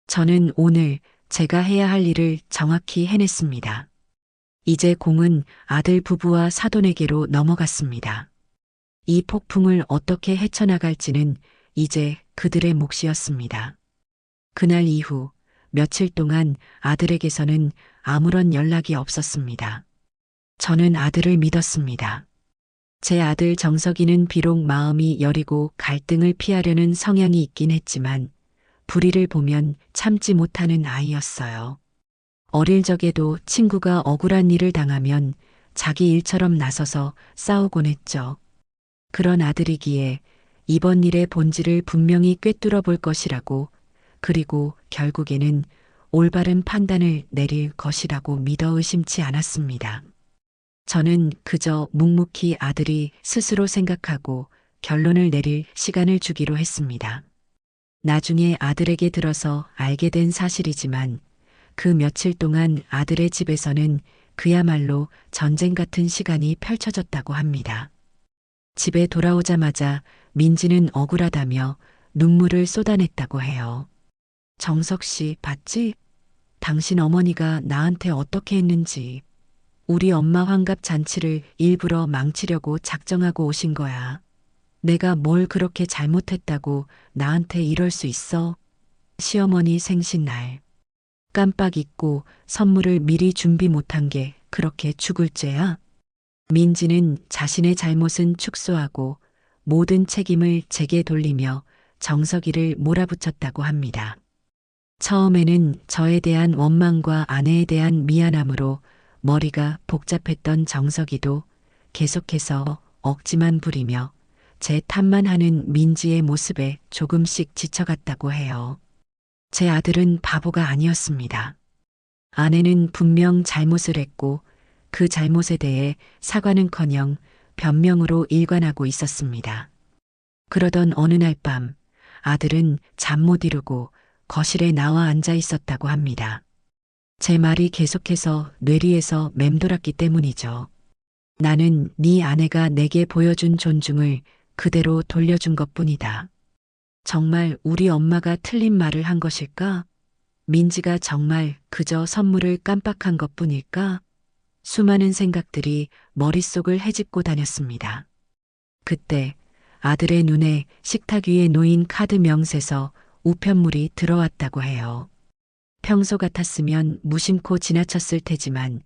저는 오늘 제가 해야 할 일을 정확히 해냈습니다. 이제 공은 아들 부부와 사돈에게로 넘어갔습니다. 이 폭풍을 어떻게 헤쳐나갈지는 이제 그들의 몫이었습니다. 그날 이후 며칠 동안 아들에게서는 아무런 연락이 없었습니다. 저는 아들을 믿었습니다. 제 아들 정석이는 비록 마음이 여리고 갈등을 피하려는 성향이 있긴 했지만 불의를 보면 참지 못하는 아이였어요. 어릴 적에도 친구가 억울한 일을 당하면 자기 일처럼 나서서 싸우곤 했죠. 그런 아들이기에 이번 일의 본질을 분명히 꿰뚫어 볼 것이라고, 그리고 결국에는 올바른 판단을 내릴 것이라고 믿어 의심치 않았습니다. 저는 그저 묵묵히 아들이 스스로 생각하고 결론을 내릴 시간을 주기로 했습니다. 나중에 아들에게 들어서 알게 된 사실이지만 그 며칠 동안 아들의 집에서는 그야말로 전쟁 같은 시간이 펼쳐졌다고 합니다. 집에 돌아오자마자 민지는 억울하다며 눈물을 쏟아냈다고 해요. 정석 씨 봤지? 당신 어머니가 나한테 어떻게 했는지. 우리 엄마 환갑 잔치를 일부러 망치려고 작정하고 오신 거야. 내가 뭘 그렇게 잘못했다고 나한테 이럴 수 있어? 시어머니 생신날. 깜빡 잊고 선물을 미리 준비 못한 게 그렇게 죽을 죄야? 민지는 자신의 잘못은 축소하고 모든 책임을 제게 돌리며 정석이를 몰아붙였다고 합니다. 처음에는 저에 대한 원망과 아내에 대한 미안함으로 머리가 복잡했던 정석이도 계속해서 억지만 부리며 제 탓만 하는 민지의 모습에 조금씩 지쳐갔다고 해요. 제 아들은 바보가 아니었습니다. 아내는 분명 잘못을 했고 그 잘못에 대해 사과는커녕 변명으로 일관하고 있었습니다. 그러던 어느 날 밤 아들은 잠 못 이루고 거실에 나와 앉아 있었다고 합니다. 제 말이 계속해서 뇌리에서 맴돌았기 때문이죠. 나는 네 아내가 내게 보여준 존중을 그대로 돌려준 것뿐이다. 정말 우리 엄마가 틀린 말을 한 것일까? 민지가 정말 그저 선물을 깜빡한 것뿐일까? 수많은 생각들이 머릿속을 헤집고 다녔습니다. 그때 아들의 눈에 식탁 위에 놓인 카드 명세서 우편물이 들어왔다고 해요. 평소 같았으면 무심코 지나쳤을 테지만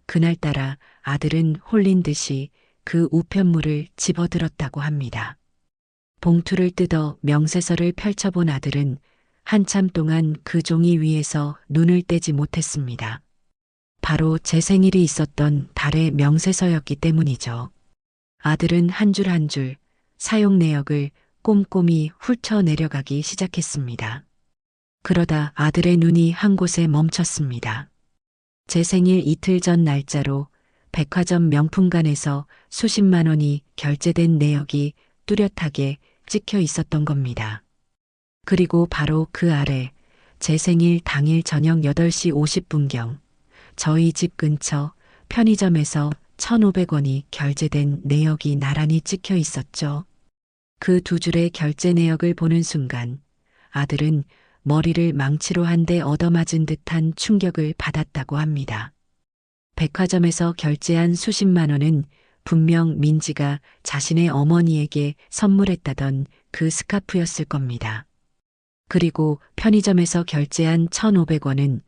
그날따라 아들은 홀린 듯이 그 우편물을 집어들었다고 합니다. 봉투를 뜯어 명세서를 펼쳐본 아들은 한참 동안 그 종이 위에서 눈을 떼지 못했습니다. 바로 제 생일이 있었던 달의 명세서였기 때문이죠. 아들은 한 줄 한 줄 사용 내역을 꼼꼼히 훑어 내려가기 시작했습니다. 그러다 아들의 눈이 한 곳에 멈췄습니다. 제 생일 이틀 전 날짜로 백화점 명품관에서 수십만 원이 결제된 내역이 뚜렷하게 찍혀 있었던 겁니다. 그리고 바로 그 아래 제 생일 당일 저녁 8시 50분경 저희 집 근처 편의점에서 1,500원이 결제된 내역이 나란히 찍혀 있었죠. 그 두 줄의 결제 내역을 보는 순간 아들은 머리를 망치로 한 대 얻어맞은 듯한 충격을 받았다고 합니다. 백화점에서 결제한 수십만 원은 분명 민지가 자신의 어머니에게 선물했다던 그 스카프였을 겁니다. 그리고 편의점에서 결제한 1,500원은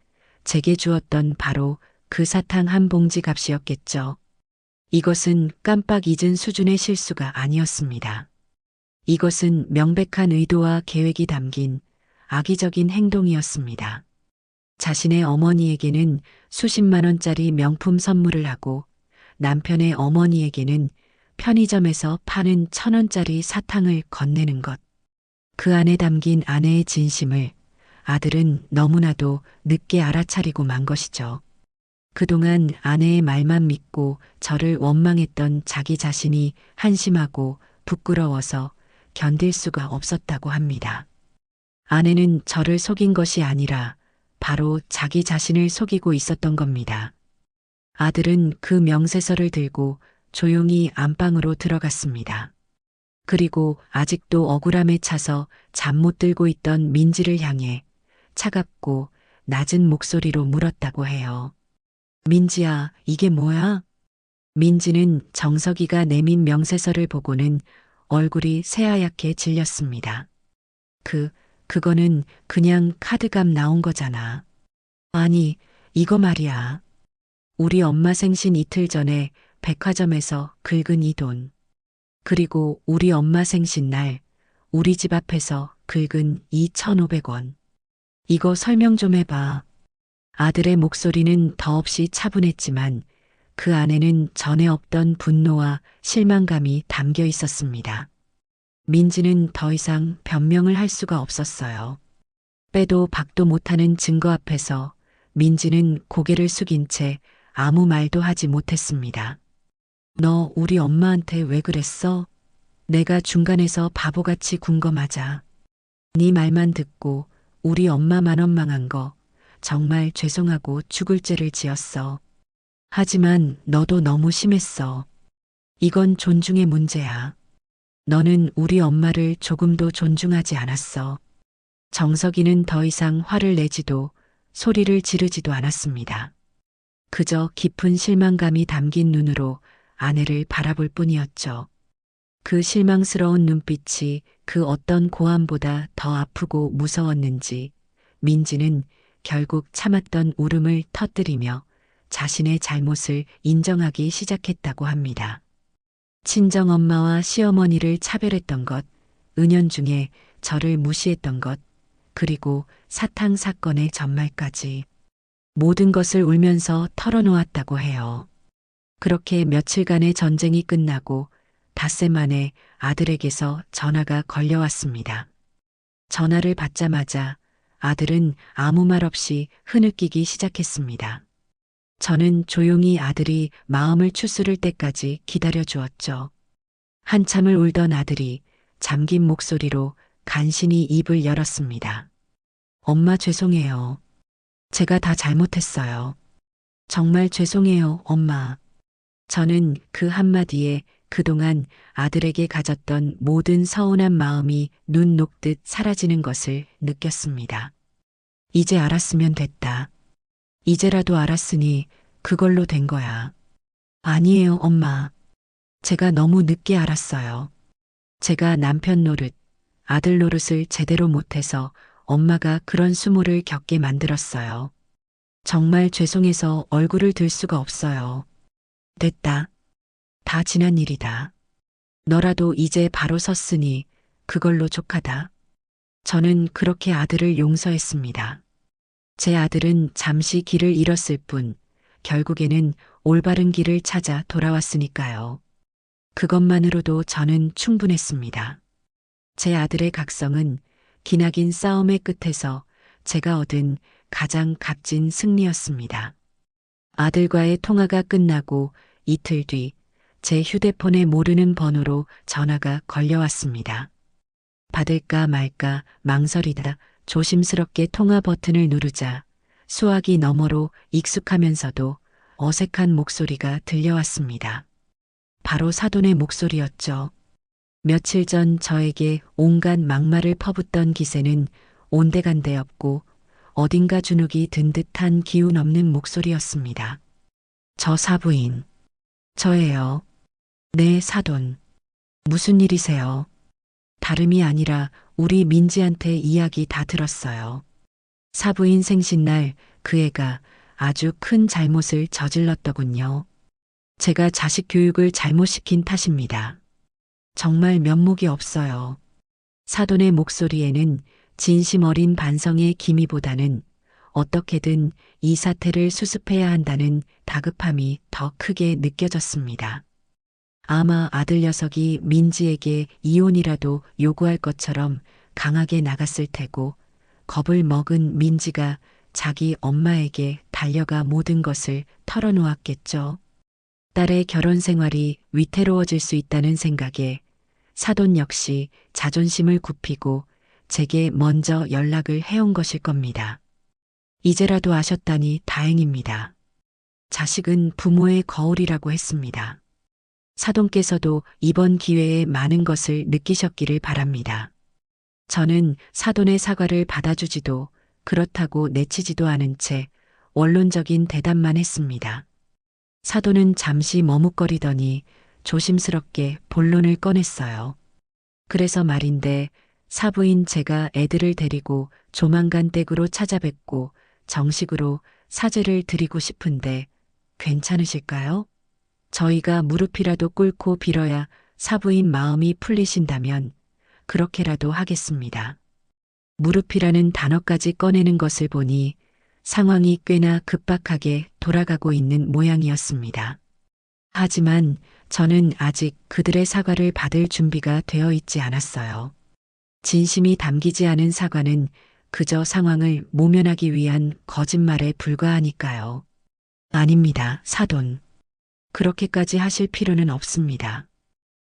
제게 주었던 바로 그 사탕 한 봉지 값이었겠죠. 이것은 깜빡 잊은 수준의 실수가 아니었습니다. 이것은 명백한 의도와 계획이 담긴 악의적인 행동이었습니다. 자신의 어머니에게는 수십만 원짜리 명품 선물을 하고 남편의 어머니에게는 편의점에서 파는 1,000원짜리 사탕을 건네는 것. 그 안에 담긴 아내의 진심을 아들은 너무나도 늦게 알아차리고 만 것이죠. 그동안 아내의 말만 믿고 저를 원망했던 자기 자신이 한심하고 부끄러워서 견딜 수가 없었다고 합니다. 아내는 저를 속인 것이 아니라 바로 자기 자신을 속이고 있었던 겁니다. 아들은 그 명세서를 들고 조용히 안방으로 들어갔습니다. 그리고 아직도 억울함에 차서 잠 못 들고 있던 민지를 향해 차갑고 낮은 목소리로 물었다고 해요. 민지야, 이게 뭐야? 민지는 정석이가 내민 명세서를 보고는 얼굴이 새하얗게 질렸습니다. 그거는 그냥 카드값 나온 거잖아. 아니, 이거 말이야. 우리 엄마 생신 이틀 전에 백화점에서 긁은 이 돈. 그리고 우리 엄마 생신날 우리 집 앞에서 긁은 2,500원. 이거 설명 좀 해봐. 아들의 목소리는 더없이 차분했지만 그 안에는 전에 없던 분노와 실망감이 담겨 있었습니다. 민지는 더 이상 변명을 할 수가 없었어요. 빼도 박도 못하는 증거 앞에서 민지는 고개를 숙인 채 아무 말도 하지 못했습니다. 너 우리 엄마한테 왜 그랬어? 내가 중간에서 바보같이 군 거 맞아. 네 말만 듣고 우리 엄마만 원망한 거 정말 죄송하고 죽을 죄를 지었어. 하지만 너도 너무 심했어. 이건 존중의 문제야. 너는 우리 엄마를 조금도 존중하지 않았어. 정석이는 더 이상 화를 내지도 소리를 지르지도 않았습니다. 그저 깊은 실망감이 담긴 눈으로 아내를 바라볼 뿐이었죠. 그 실망스러운 눈빛이 그 어떤 고함보다 더 아프고 무서웠는지 민지는 결국 참았던 울음을 터뜨리며 자신의 잘못을 인정하기 시작했다고 합니다. 친정엄마와 시어머니를 차별했던 것, 은연중에 저를 무시했던 것, 그리고 사탕 사건의 전말까지 모든 것을 울면서 털어놓았다고 해요. 그렇게 며칠간의 전쟁이 끝나고 닷새 만에 아들에게서 전화가 걸려왔습니다. 전화를 받자마자 아들은 아무 말 없이 흐느끼기 시작했습니다. 저는 조용히 아들이 마음을 추스를 때까지 기다려 주었죠. 한참을 울던 아들이 잠긴 목소리로 간신히 입을 열었습니다. 엄마 죄송해요. 제가 다 잘못했어요. 정말 죄송해요, 엄마. 저는 그 한마디에 그동안 아들에게 가졌던 모든 서운한 마음이 눈 녹듯 사라지는 것을 느꼈습니다. 이제 알았으면 됐다. 이제라도 알았으니 그걸로 된 거야. 아니에요, 엄마. 제가 너무 늦게 알았어요. 제가 남편 노릇, 아들 노릇을 제대로 못해서 엄마가 그런 수모를 겪게 만들었어요. 정말 죄송해서 얼굴을 들 수가 없어요. 됐다. 다 지난 일이다. 너라도 이제 바로 섰으니 그걸로 족하다. 저는 그렇게 아들을 용서했습니다. 제 아들은 잠시 길을 잃었을 뿐 결국에는 올바른 길을 찾아 돌아왔으니까요. 그것만으로도 저는 충분했습니다. 제 아들의 각성은 기나긴 싸움의 끝에서 제가 얻은 가장 값진 승리였습니다. 아들과의 통화가 끝나고 이틀 뒤 제 휴대폰에 모르는 번호로 전화가 걸려왔습니다. 받을까 말까 망설이다 조심스럽게 통화 버튼을 누르자 수화기 너머로 익숙하면서도 어색한 목소리가 들려왔습니다. 바로 사돈의 목소리였죠. 며칠 전 저에게 온갖 막말을 퍼붓던 기세는 온데간데 없고 어딘가 주눅이 든 듯한 기운 없는 목소리였습니다. 저 사부인. 저예요. 네, 사돈. 무슨 일이세요? 다름이 아니라 우리 민지한테 이야기 다 들었어요. 사부인 생신날 그 애가 아주 큰 잘못을 저질렀더군요. 제가 자식 교육을 잘못 시킨 탓입니다. 정말 면목이 없어요. 사돈의 목소리에는 진심 어린 반성의 기미보다는 어떻게든 이 사태를 수습해야 한다는 다급함이 더 크게 느껴졌습니다. 아마 아들 녀석이 민지에게 이혼이라도 요구할 것처럼 강하게 나갔을 테고 겁을 먹은 민지가 자기 엄마에게 달려가 모든 것을 털어놓았겠죠. 딸의 결혼 생활이 위태로워질 수 있다는 생각에 사돈 역시 자존심을 굽히고 제게 먼저 연락을 해온 것일 겁니다. 이제라도 아셨다니 다행입니다. 자식은 부모의 거울이라고 했습니다. 사돈께서도 이번 기회에 많은 것을 느끼셨기를 바랍니다. 저는 사돈의 사과를 받아주지도 그렇다고 내치지도 않은 채 원론적인 대답만 했습니다. 사돈은 잠시 머뭇거리더니 조심스럽게 본론을 꺼냈어요. 그래서 말인데 사부인 제가 애들을 데리고 조만간 댁으로 찾아뵙고 정식으로 사죄를 드리고 싶은데 괜찮으실까요? 저희가 무릎이라도 꿇고 빌어야 사부인 마음이 풀리신다면 그렇게라도 하겠습니다. 무릎이라는 단어까지 꺼내는 것을 보니 상황이 꽤나 급박하게 돌아가고 있는 모양이었습니다. 하지만 저는 아직 그들의 사과를 받을 준비가 되어 있지 않았어요. 진심이 담기지 않은 사과는 그저 상황을 모면하기 위한 거짓말에 불과하니까요. 아닙니다, 사돈. 그렇게까지 하실 필요는 없습니다.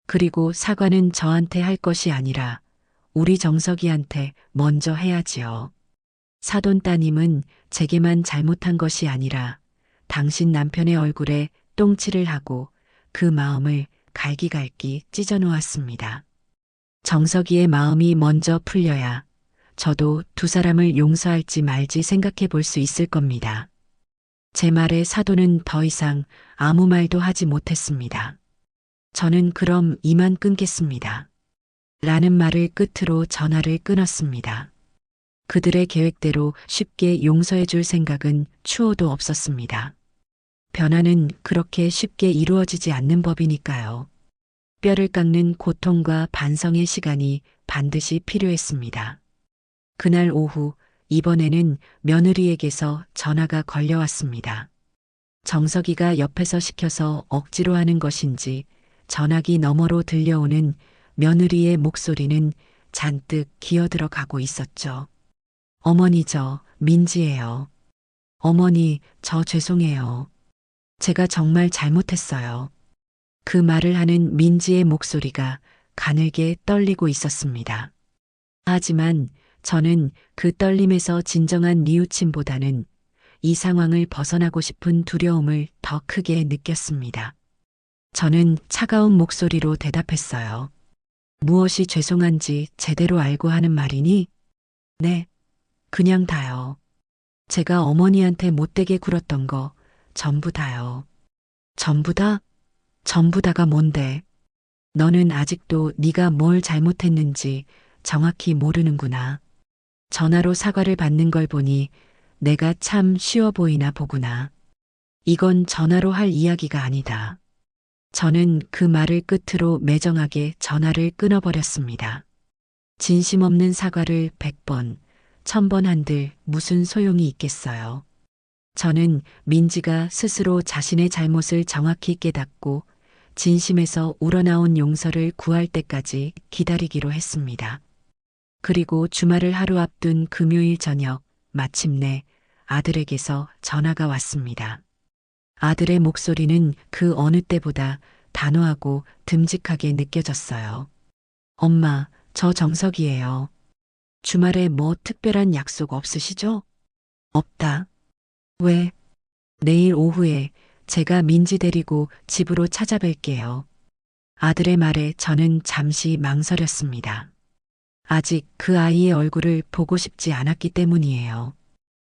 그리고 사과는 저한테 할 것이 아니라 우리 정석이한테 먼저 해야지요. 사돈 따님은 제게만 잘못한 것이 아니라 당신 남편의 얼굴에 똥칠을 하고 그 마음을 갈기갈기 찢어놓았습니다. 정석이의 마음이 먼저 풀려야 저도 두 사람을 용서할지 말지 생각해 볼 수 있을 겁니다. 제 말에 사돈은 더 이상 아무 말도 하지 못했습니다. 저는 그럼 이만 끊겠습니다. 라는 말을 끝으로 전화를 끊었습니다. 그들의 계획대로 쉽게 용서해 줄 생각은 추호도 없었습니다. 변화는 그렇게 쉽게 이루어지지 않는 법이니까요. 뼈를 깎는 고통과 반성의 시간이 반드시 필요했습니다. 그날 오후 이번에는 며느리에게서 전화가 걸려왔습니다. 정석이가 옆에서 시켜서 억지로 하는 것인지 전화기 너머로 들려오는 며느리의 목소리는 잔뜩 기어들어 가고 있었죠. 어머니 저 민지예요. 어머니 저 죄송해요. 제가 정말 잘못했어요. 그 말을 하는 민지의 목소리가 가늘게 떨리고 있었습니다. 하지만 저는 그 떨림에서 진정한 뉘우침보다는 이 상황을 벗어나고 싶은 두려움을 더 크게 느꼈습니다. 저는 차가운 목소리로 대답했어요. 무엇이 죄송한지 제대로 알고 하는 말이니? 네, 그냥 다요. 제가 어머니한테 못되게 굴었던 거 전부 다요. 전부 다? 전부 다가 뭔데? 너는 아직도 네가 뭘 잘못했는지 정확히 모르는구나. 전화로 사과를 받는 걸 보니 내가 참 쉬워 보이나 보구나. 이건 전화로 할 이야기가 아니다. 저는 그 말을 끝으로 매정하게 전화를 끊어버렸습니다. 진심 없는 사과를 100번, 1000번 한들 무슨 소용이 있겠어요. 저는 민지가 스스로 자신의 잘못을 정확히 깨닫고 진심에서 우러나온 용서를 구할 때까지 기다리기로 했습니다. 그리고 주말을 하루 앞둔 금요일 저녁, 마침내 아들에게서 전화가 왔습니다. 아들의 목소리는 그 어느 때보다 단호하고 듬직하게 느껴졌어요. 엄마, 저 정석이에요. 주말에 뭐 특별한 약속 없으시죠? 없다. 왜? 내일 오후에 제가 민지 데리고 집으로 찾아뵐게요. 아들의 말에 저는 잠시 망설였습니다. 아직 그 아이의 얼굴을 보고 싶지 않았기 때문이에요.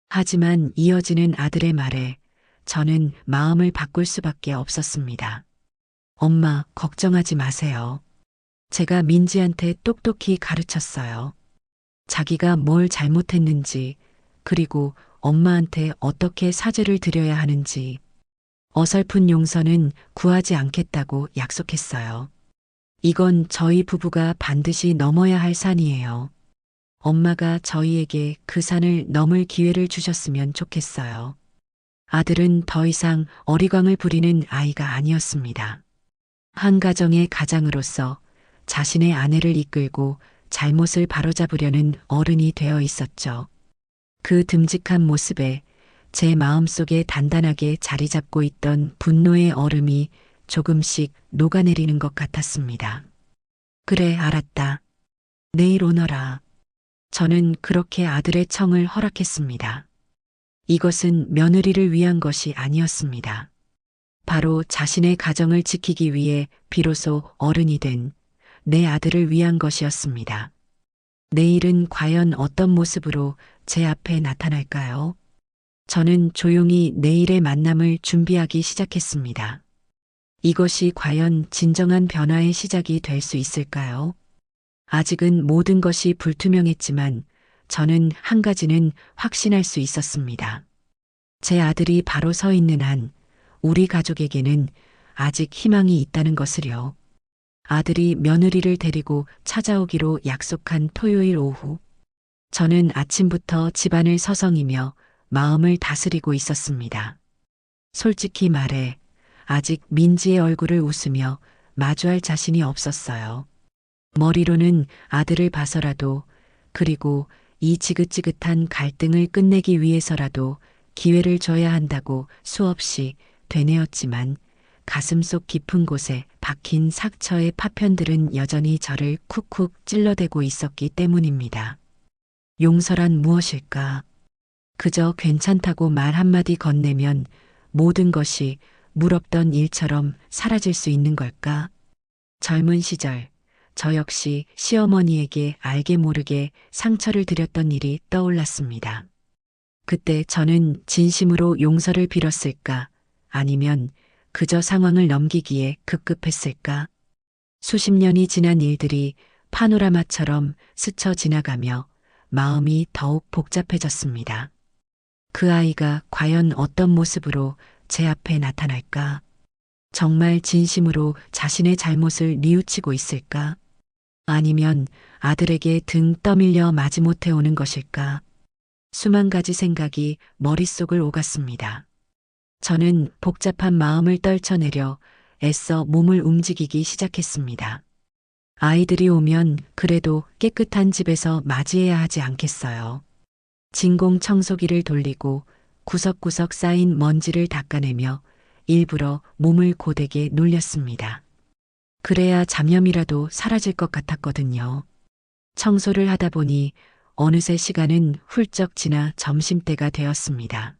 하지만 이어지는 아들의 말에 저는 마음을 바꿀 수밖에 없었습니다. 엄마, 걱정하지 마세요. 제가 민지한테 똑똑히 가르쳤어요. 자기가 뭘 잘못했는지, 그리고 엄마한테 어떻게 사죄를 드려야 하는지, 어설픈 용서는 구하지 않겠다고 약속했어요. 이건 저희 부부가 반드시 넘어야 할 산이에요. 엄마가 저희에게 그 산을 넘을 기회를 주셨으면 좋겠어요. 아들은 더 이상 어리광을 부리는 아이가 아니었습니다. 한 가정의 가장으로서 자신의 아내를 이끌고 잘못을 바로잡으려는 어른이 되어 있었죠. 그 듬직한 모습에 제 마음속에 단단하게 자리 잡고 있던 분노의 얼음이 조금씩 녹아내리는 것 같았습니다. 그래, 알았다. 내일 오너라. 저는 그렇게 아들의 청을 허락했습니다. 이것은 며느리를 위한 것이 아니었습니다. 바로 자신의 가정을 지키기 위해 비로소 어른이 된 내 아들을 위한 것이었습니다. 내일은 과연 어떤 모습으로 제 앞에 나타날까요? 저는 조용히 내일의 만남을 준비하기 시작했습니다. 이것이 과연 진정한 변화의 시작이 될 수 있을까요? 아직은 모든 것이 불투명했지만 저는 한 가지는 확신할 수 있었습니다. 제 아들이 바로 서 있는 한 우리 가족에게는 아직 희망이 있다는 것을요. 아들이 며느리를 데리고 찾아오기로 약속한 토요일 오후. 저는 아침부터 집안을 서성이며 마음을 다스리고 있었습니다. 솔직히 말해 아직 민지의 얼굴을 웃으며 마주할 자신이 없었어요. 머리로는 아들을 봐서라도, 그리고 이 지긋지긋한 갈등을 끝내기 위해서라도 기회를 줘야 한다고 수없이 되뇌었지만 가슴속 깊은 곳에 박힌 상처의 파편들은 여전히 저를 쿡쿡 찔러대고 있었기 때문입니다. 용서란 무엇일까? 그저 괜찮다고 말 한마디 건네면 모든 것이 물 없던 일처럼 사라질 수 있는 걸까? 젊은 시절 저 역시 시어머니에게 알게 모르게 상처를 드렸던 일이 떠올랐습니다. 그때 저는 진심으로 용서를 빌었을까? 아니면 그저 상황을 넘기기에 급급했을까? 수십 년이 지난 일들이 파노라마처럼 스쳐 지나가며 마음이 더욱 복잡해졌습니다. 그 아이가 과연 어떤 모습으로 제 앞에 나타날까? 정말 진심으로 자신의 잘못을 뉘우치고 있을까? 아니면 아들에게 등 떠밀려 마지못해 오는 것일까? 수만 가지 생각이 머릿속을 오갔습니다. 저는 복잡한 마음을 떨쳐내려 애써 몸을 움직이기 시작했습니다. 아이들이 오면 그래도 깨끗한 집에서 맞이해야 하지 않겠어요. 진공 청소기를 돌리고 구석구석 쌓인 먼지를 닦아내며 일부러 몸을 고되게 놀렸습니다. 그래야 잡념이라도 사라질 것 같았거든요. 청소를 하다 보니 어느새 시간은 훌쩍 지나 점심때가 되었습니다.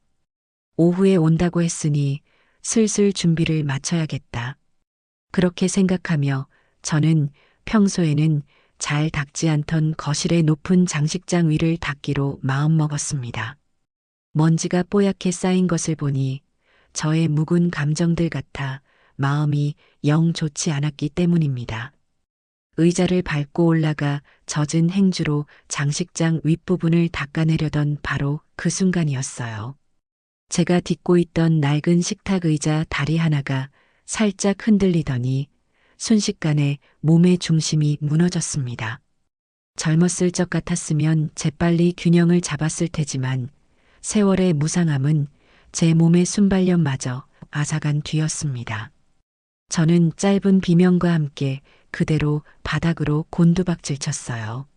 오후에 온다고 했으니 슬슬 준비를 마쳐야겠다. 그렇게 생각하며 저는 평소에는 잘 닦지 않던 거실의 높은 장식장 위를 닦기로 마음먹었습니다. 먼지가 뽀얗게 쌓인 것을 보니 저의 묵은 감정들 같아 마음이 영 좋지 않았기 때문입니다. 의자를 밟고 올라가 젖은 행주로 장식장 윗부분을 닦아내려던 바로 그 순간이었어요. 제가 딛고 있던 낡은 식탁 의자 다리 하나가 살짝 흔들리더니 순식간에 몸의 중심이 무너졌습니다. 젊었을 적 같았으면 재빨리 균형을 잡았을 테지만 세월의 무상함은 제 몸의 순발력마저 앗아간 뒤였습니다. 저는 짧은 비명과 함께 그대로 바닥으로 곤두박질 쳤어요.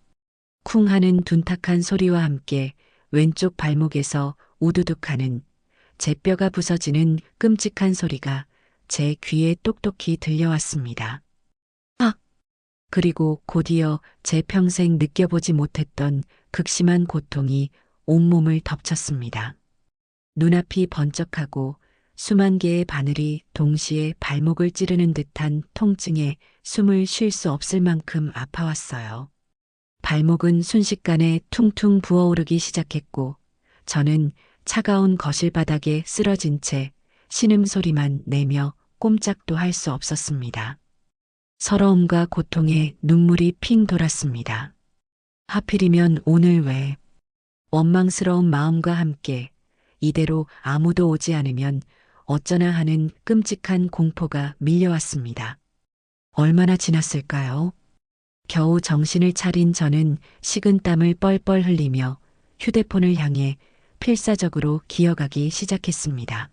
쿵 하는 둔탁한 소리와 함께 왼쪽 발목에서 우두둑하는 제 뼈가 부서지는 끔찍한 소리가 제 귀에 똑똑히 들려왔습니다. 아! 그리고 곧이어 제 평생 느껴보지 못했던 극심한 고통이 온몸을 덮쳤습니다. 눈앞이 번쩍하고 수만 개의 바늘이 동시에 발목을 찌르는 듯한 통증에 숨을 쉴 수 없을 만큼 아파왔어요. 발목은 순식간에 퉁퉁 부어오르기 시작했고 저는 차가운 거실 바닥에 쓰러진 채 신음소리만 내며 꼼짝도 할 수 없었습니다. 서러움과 고통에 눈물이 핑 돌았습니다. 하필이면 오늘 왜? 원망스러운 마음과 함께 이대로 아무도 오지 않으면 어쩌나 하는 끔찍한 공포가 밀려왔습니다. 얼마나 지났을까요? 겨우 정신을 차린 저는 식은땀을 뻘뻘 흘리며 휴대폰을 향해 필사적으로 기어가기 시작했습니다.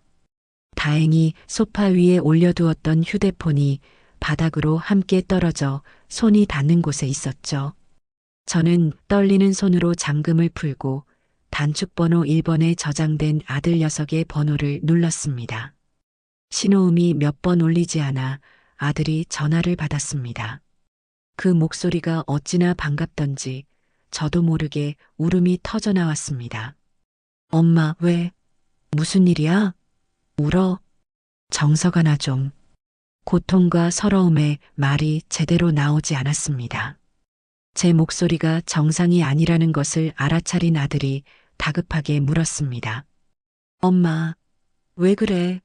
다행히 소파 위에 올려두었던 휴대폰이 바닥으로 함께 떨어져 손이 닿는 곳에 있었죠. 저는 떨리는 손으로 잠금을 풀고 단축번호 1번에 저장된 아들 녀석의 번호를 눌렀습니다. 신호음이 몇 번 울리지 않아 아들이 전화를 받았습니다. 그 목소리가 어찌나 반갑던지 저도 모르게 울음이 터져 나왔습니다. 엄마, 왜? 무슨 일이야? 울어? 정서가 나 좀. 고통과 서러움에 말이 제대로 나오지 않았습니다. 제 목소리가 정상이 아니라는 것을 알아차린 아들이 다급하게 물었습니다. 엄마, 왜 그래?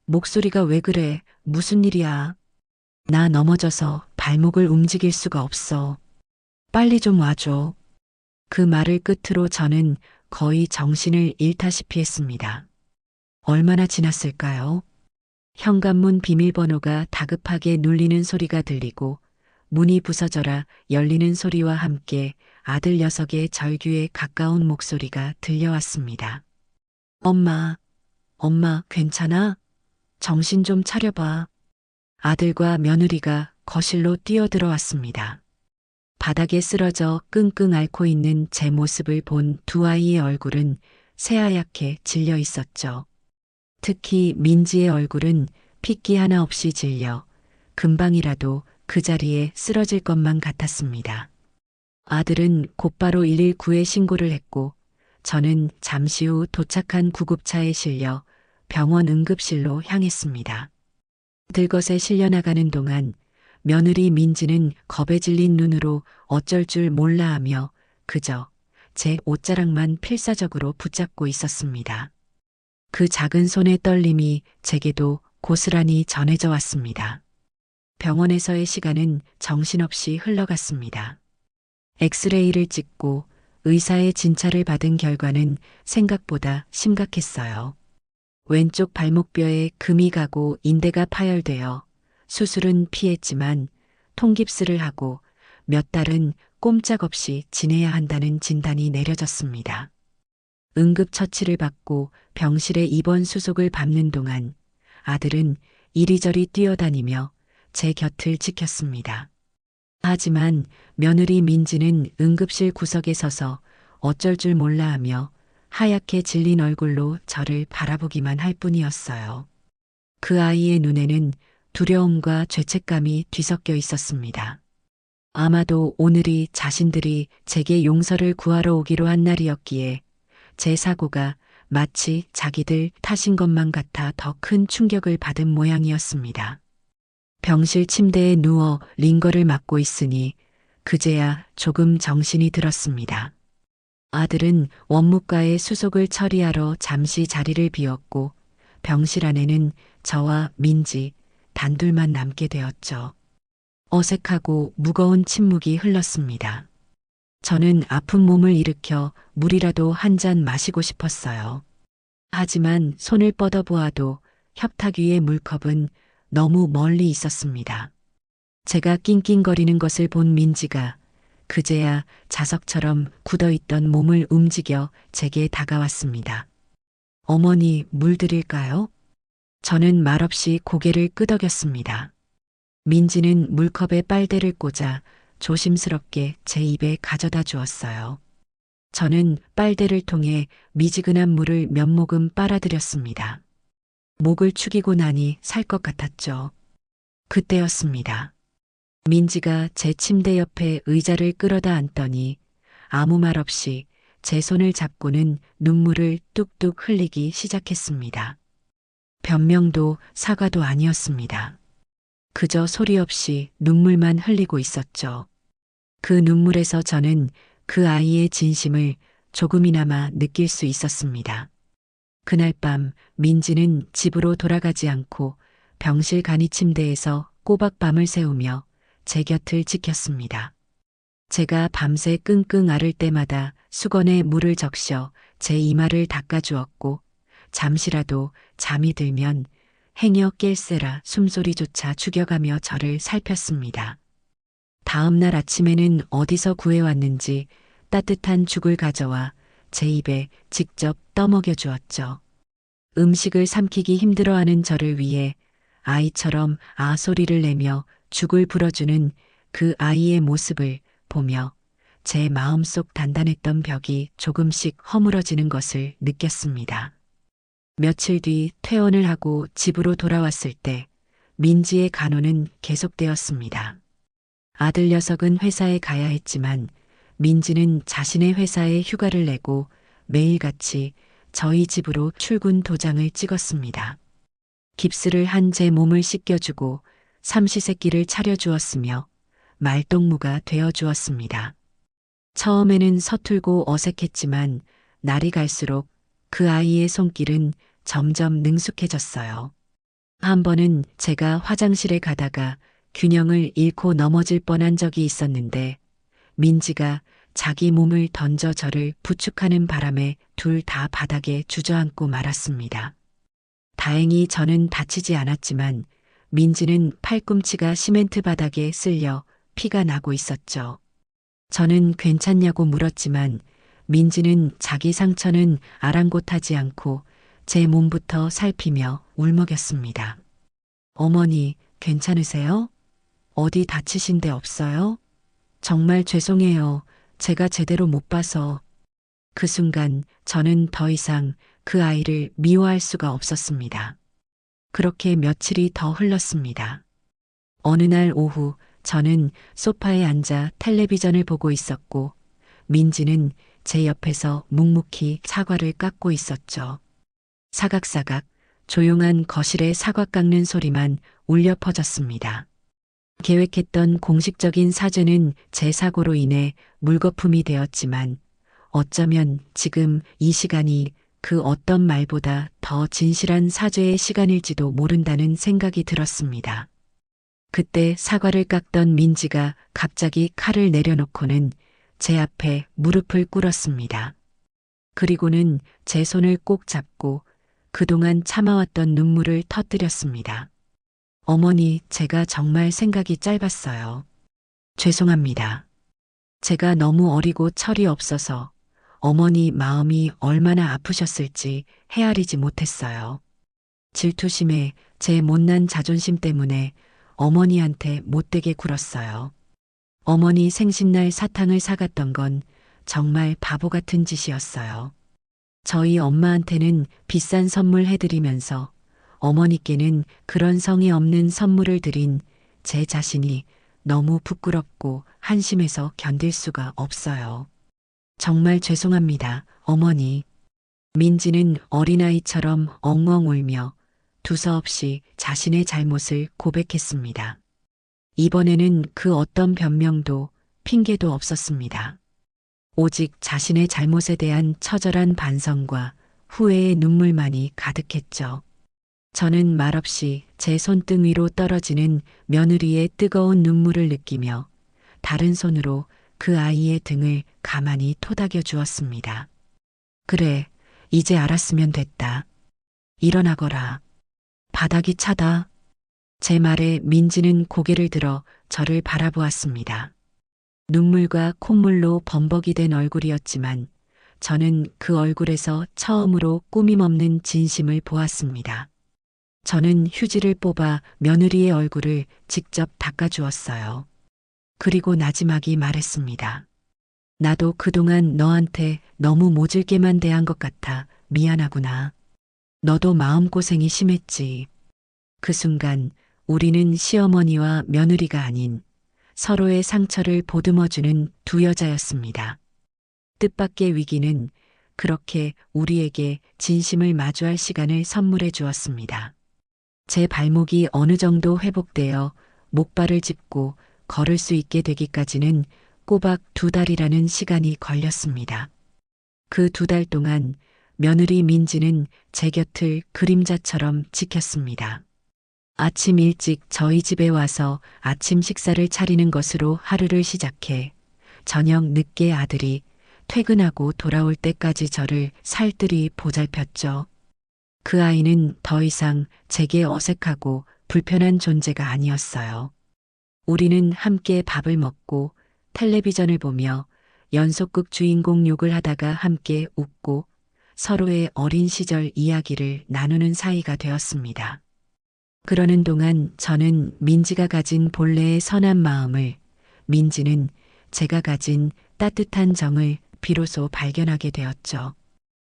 목소리가 왜 그래? 무슨 일이야? 나 넘어져서 발목을 움직일 수가 없어. 빨리 좀 와줘. 그 말을 끝으로 저는 거의 정신을 잃다시피 했습니다. 얼마나 지났을까요? 현관문 비밀번호가 다급하게 눌리는 소리가 들리고 문이 부서져라 열리는 소리와 함께 아들 녀석의 절규에 가까운 목소리가 들려왔습니다. 엄마, 엄마 괜찮아? 정신 좀 차려봐. 아들과 며느리가 거실로 뛰어들어왔습니다. 바닥에 쓰러져 끙끙 앓고 있는 제 모습을 본 두 아이의 얼굴은 새하얗게 질려 있었죠. 특히 민지의 얼굴은 핏기 하나 없이 질려 금방이라도 그 자리에 쓰러질 것만 같았습니다. 아들은 곧바로 119에 신고를 했고 저는 잠시 후 도착한 구급차에 실려 병원 응급실로 향했습니다. 들것에 실려나가는 동안 며느리 민지는 겁에 질린 눈으로 어쩔 줄 몰라 하며 그저 제 옷자락만 필사적으로 붙잡고 있었습니다. 그 작은 손의 떨림이 제게도 고스란히 전해져 왔습니다. 병원에서의 시간은 정신없이 흘러갔습니다. 엑스레이를 찍고 의사의 진찰을 받은 결과는 생각보다 심각했어요. 왼쪽 발목뼈에 금이 가고 인대가 파열되어 수술은 피했지만 통깁스를 하고 몇 달은 꼼짝없이 지내야 한다는 진단이 내려졌습니다. 응급처치를 받고 병실에 입원 수속을 밟는 동안 아들은 이리저리 뛰어다니며 제 곁을 지켰습니다. 하지만 며느리 민지는 응급실 구석에 서서 어쩔 줄 몰라 하며 하얗게 질린 얼굴로 저를 바라보기만 할 뿐이었어요. 그 아이의 눈에는 두려움과 죄책감이 뒤섞여 있었습니다. 아마도 오늘이 자신들이 제게 용서를 구하러 오기로 한 날이었기에 제 사고가 마치 자기들 탓인 것만 같아 더 큰 충격을 받은 모양이었습니다. 병실 침대에 누워 링거를 맞고 있으니 그제야 조금 정신이 들었습니다. 아들은 원무과에 수속을 처리하러 잠시 자리를 비웠고 병실 안에는 저와 민지 단둘만 남게 되었죠. 어색하고 무거운 침묵이 흘렀습니다. 저는 아픈 몸을 일으켜 물이라도 한 잔 마시고 싶었어요. 하지만 손을 뻗어보아도 협탁 위의 물컵은 너무 멀리 있었습니다. 제가 낑낑거리는 것을 본 민지가 그제야 자석처럼 굳어있던 몸을 움직여 제게 다가왔습니다. 어머니, 물 드릴까요? 저는 말없이 고개를 끄덕였습니다. 민지는 물컵에 빨대를 꽂아 조심스럽게 제 입에 가져다 주었어요. 저는 빨대를 통해 미지근한 물을 몇 모금 빨아들였습니다. 목을 축이고 나니 살 것 같았죠. 그때였습니다. 민지가 제 침대 옆에 의자를 끌어다 앉더니 아무 말 없이 제 손을 잡고는 눈물을 뚝뚝 흘리기 시작했습니다. 변명도 사과도 아니었습니다. 그저 소리 없이 눈물만 흘리고 있었죠. 그 눈물에서 저는 그 아이의 진심을 조금이나마 느낄 수 있었습니다. 그날 밤 민지는 집으로 돌아가지 않고 병실 간이 침대에서 꼬박 밤을 새우며 제 곁을 지켰습니다. 제가 밤새 끙끙 앓을 때마다 수건에 물을 적셔 제 이마를 닦아주었고 잠시라도 잠이 들면 행여 깰세라 숨소리조차 죽여가며 저를 살폈습니다. 다음 날 아침에는 어디서 구해왔는지 따뜻한 죽을 가져와 제 입에 직접 떠먹여 주었죠. 음식을 삼키기 힘들어하는 저를 위해 아이처럼 아 소리를 내며 죽을 불어주는 그 아이의 모습을 보며 제 마음속 단단했던 벽이 조금씩 허물어지는 것을 느꼈습니다. 며칠 뒤 퇴원을 하고 집으로 돌아왔을 때 민지의 간호는 계속되었습니다. 아들 녀석은 회사에 가야 했지만 민지는 자신의 회사에 휴가를 내고 매일같이 저희 집으로 출근 도장을 찍었습니다. 깁스를 한 제 몸을 씻겨주고 삼시세끼를 차려주었으며 말동무가 되어주었습니다. 처음에는 서툴고 어색했지만 날이 갈수록 그 아이의 손길은 점점 능숙해졌어요. 한 번은 제가 화장실에 가다가 균형을 잃고 넘어질 뻔한 적이 있었는데 민지가 자기 몸을 던져 저를 부축하는 바람에 둘 다 바닥에 주저앉고 말았습니다. 다행히 저는 다치지 않았지만 민지는 팔꿈치가 시멘트 바닥에 쓸려 피가 나고 있었죠. 저는 괜찮냐고 물었지만 민지는 자기 상처는 아랑곳하지 않고 제 몸부터 살피며 울먹였습니다. 어머니, 괜찮으세요? 어디 다치신 데 없어요? 정말 죄송해요. 제가 제대로 못 봐서. 그 순간 저는 더 이상 그 아이를 미워할 수가 없었습니다. 그렇게 며칠이 더 흘렀습니다. 어느 날 오후 저는 소파에 앉아 텔레비전을 보고 있었고 민지는 제 옆에서 묵묵히 사과를 깎고 있었죠. 사각사각 조용한 거실의 사과 깎는 소리만 울려 퍼졌습니다. 계획했던 공식적인 사죄는 제 사고로 인해 물거품이 되었지만 어쩌면 지금 이 시간이 그 어떤 말보다 더 진실한 사죄의 시간일지도 모른다는 생각이 들었습니다. 그때 사과를 깎던 민지가 갑자기 칼을 내려놓고는 제 앞에 무릎을 꿇었습니다. 그리고는 제 손을 꼭 잡고 그동안 참아왔던 눈물을 터뜨렸습니다. 어머니, 제가 정말 생각이 짧았어요. 죄송합니다. 제가 너무 어리고 철이 없어서 어머니 마음이 얼마나 아프셨을지 헤아리지 못했어요. 질투심에 제 못난 자존심 때문에 어머니한테 못되게 굴었어요. 어머니 생신날 사탕을 사갔던 건 정말 바보 같은 짓이었어요. 저희 엄마한테는 비싼 선물 해드리면서 어머니께는 그런 성의 없는 선물을 드린 제 자신이 너무 부끄럽고 한심해서 견딜 수가 없어요. 정말 죄송합니다, 어머니. 민지는 어린아이처럼 엉엉 울며 두서없이 자신의 잘못을 고백했습니다. 이번에는 그 어떤 변명도 핑계도 없었습니다. 오직 자신의 잘못에 대한 처절한 반성과 후회의 눈물만이 가득했죠. 저는 말없이 제 손등 위로 떨어지는 며느리의 뜨거운 눈물을 느끼며 다른 손으로 그 아이의 등을 가만히 토닥여 주었습니다. 그래, 이제 알았으면 됐다. 일어나거라. 바닥이 차다. 제 말에 민지는 고개를 들어 저를 바라보았습니다. 눈물과 콧물로 범벅이 된 얼굴이었지만 저는 그 얼굴에서 처음으로 꾸밈없는 진심을 보았습니다. 저는 휴지를 뽑아 며느리의 얼굴을 직접 닦아주었어요. 그리고 나지막이 말했습니다. 나도 그동안 너한테 너무 모질게만 대한 것 같아 미안하구나. 너도 마음고생이 심했지. 그 순간 우리는 시어머니와 며느리가 아닌 서로의 상처를 보듬어주는 두 여자였습니다. 뜻밖의 위기는 그렇게 우리에게 진심을 마주할 시간을 선물해 주었습니다. 제 발목이 어느 정도 회복되어 목발을 짚고 걸을 수 있게 되기까지는 꼬박 2달이라는 시간이 걸렸습니다. 그 2달 동안 며느리 민지는 제 곁을 그림자처럼 지켰습니다. 아침 일찍 저희 집에 와서 아침 식사를 차리는 것으로 하루를 시작해 저녁 늦게 아들이 퇴근하고 돌아올 때까지 저를 살뜰히 보살폈죠. 그 아이는 더 이상 제게 어색하고 불편한 존재가 아니었어요. 우리는 함께 밥을 먹고 텔레비전을 보며 연속극 주인공 욕을 하다가 함께 웃고 서로의 어린 시절 이야기를 나누는 사이가 되었습니다. 그러는 동안 저는 민지가 가진 본래의 선한 마음을, 민지는 제가 가진 따뜻한 정을 비로소 발견하게 되었죠.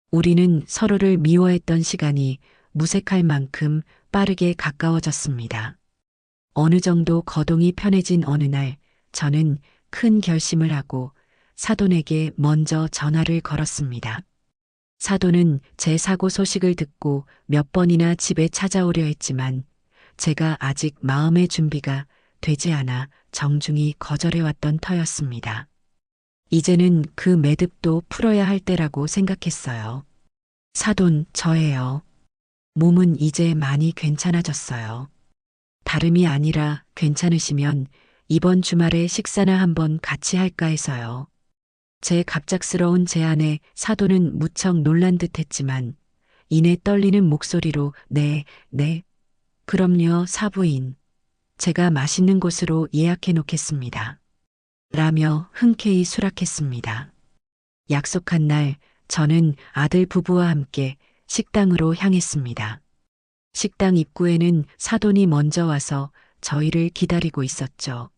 우리는 서로를 미워했던 시간이 무색할 만큼 빠르게 가까워졌습니다. 어느 정도 거동이 편해진 어느 날 저는 큰 결심을 하고 사돈에게 먼저 전화를 걸었습니다. 사돈은 제 사고 소식을 듣고 몇 번이나 집에 찾아오려 했지만 제가 아직 마음의 준비가 되지 않아 정중히 거절해왔던 터였습니다. 이제는 그 매듭도 풀어야 할 때라고 생각했어요. 사돈, 저예요. 몸은 이제 많이 괜찮아졌어요. 다름이 아니라 괜찮으시면 이번 주말에 식사나 한번 같이 할까 해서요. 제 갑작스러운 제안에 사돈은 무척 놀란 듯 했지만 이내 떨리는 목소리로 네, 그럼요, 사부인. 제가 맛있는 곳으로 예약해 놓겠습니다. 라며 흔쾌히 수락했습니다. 약속한 날 저는 아들 부부와 함께 식당으로 향했습니다. 식당 입구에는 사돈이 먼저 와서 저희를 기다리고 있었죠.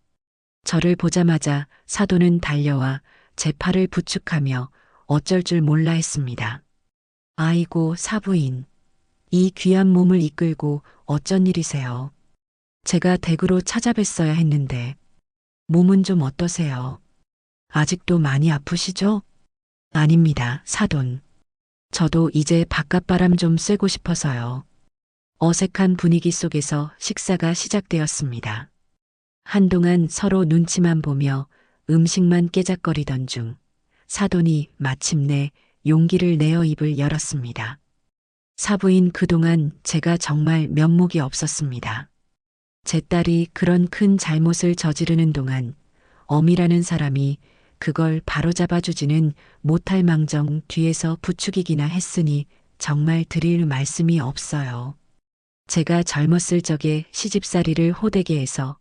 저를 보자마자 사돈은 달려와 제 팔을 부축하며 어쩔 줄 몰라 했습니다. 아이고, 사부인. 이 귀한 몸을 이끌고 어쩐 일이세요? 제가 댁으로 찾아뵀어야 했는데 몸은 좀 어떠세요? 아직도 많이 아프시죠? 아닙니다, 사돈. 저도 이제 바깥바람 좀 쐬고 싶어서요. 어색한 분위기 속에서 식사가 시작되었습니다. 한동안 서로 눈치만 보며 음식만 깨작거리던 중 사돈이 마침내 용기를 내어 입을 열었습니다. 사부인, 그동안 제가 정말 면목이 없었습니다. 제 딸이 그런 큰 잘못을 저지르는 동안 어미라는 사람이 그걸 바로잡아주지는 못할 망정 뒤에서 부추기기나 했으니 정말 드릴 말씀이 없어요. 제가 젊었을 적에 시집살이를 호되게 해서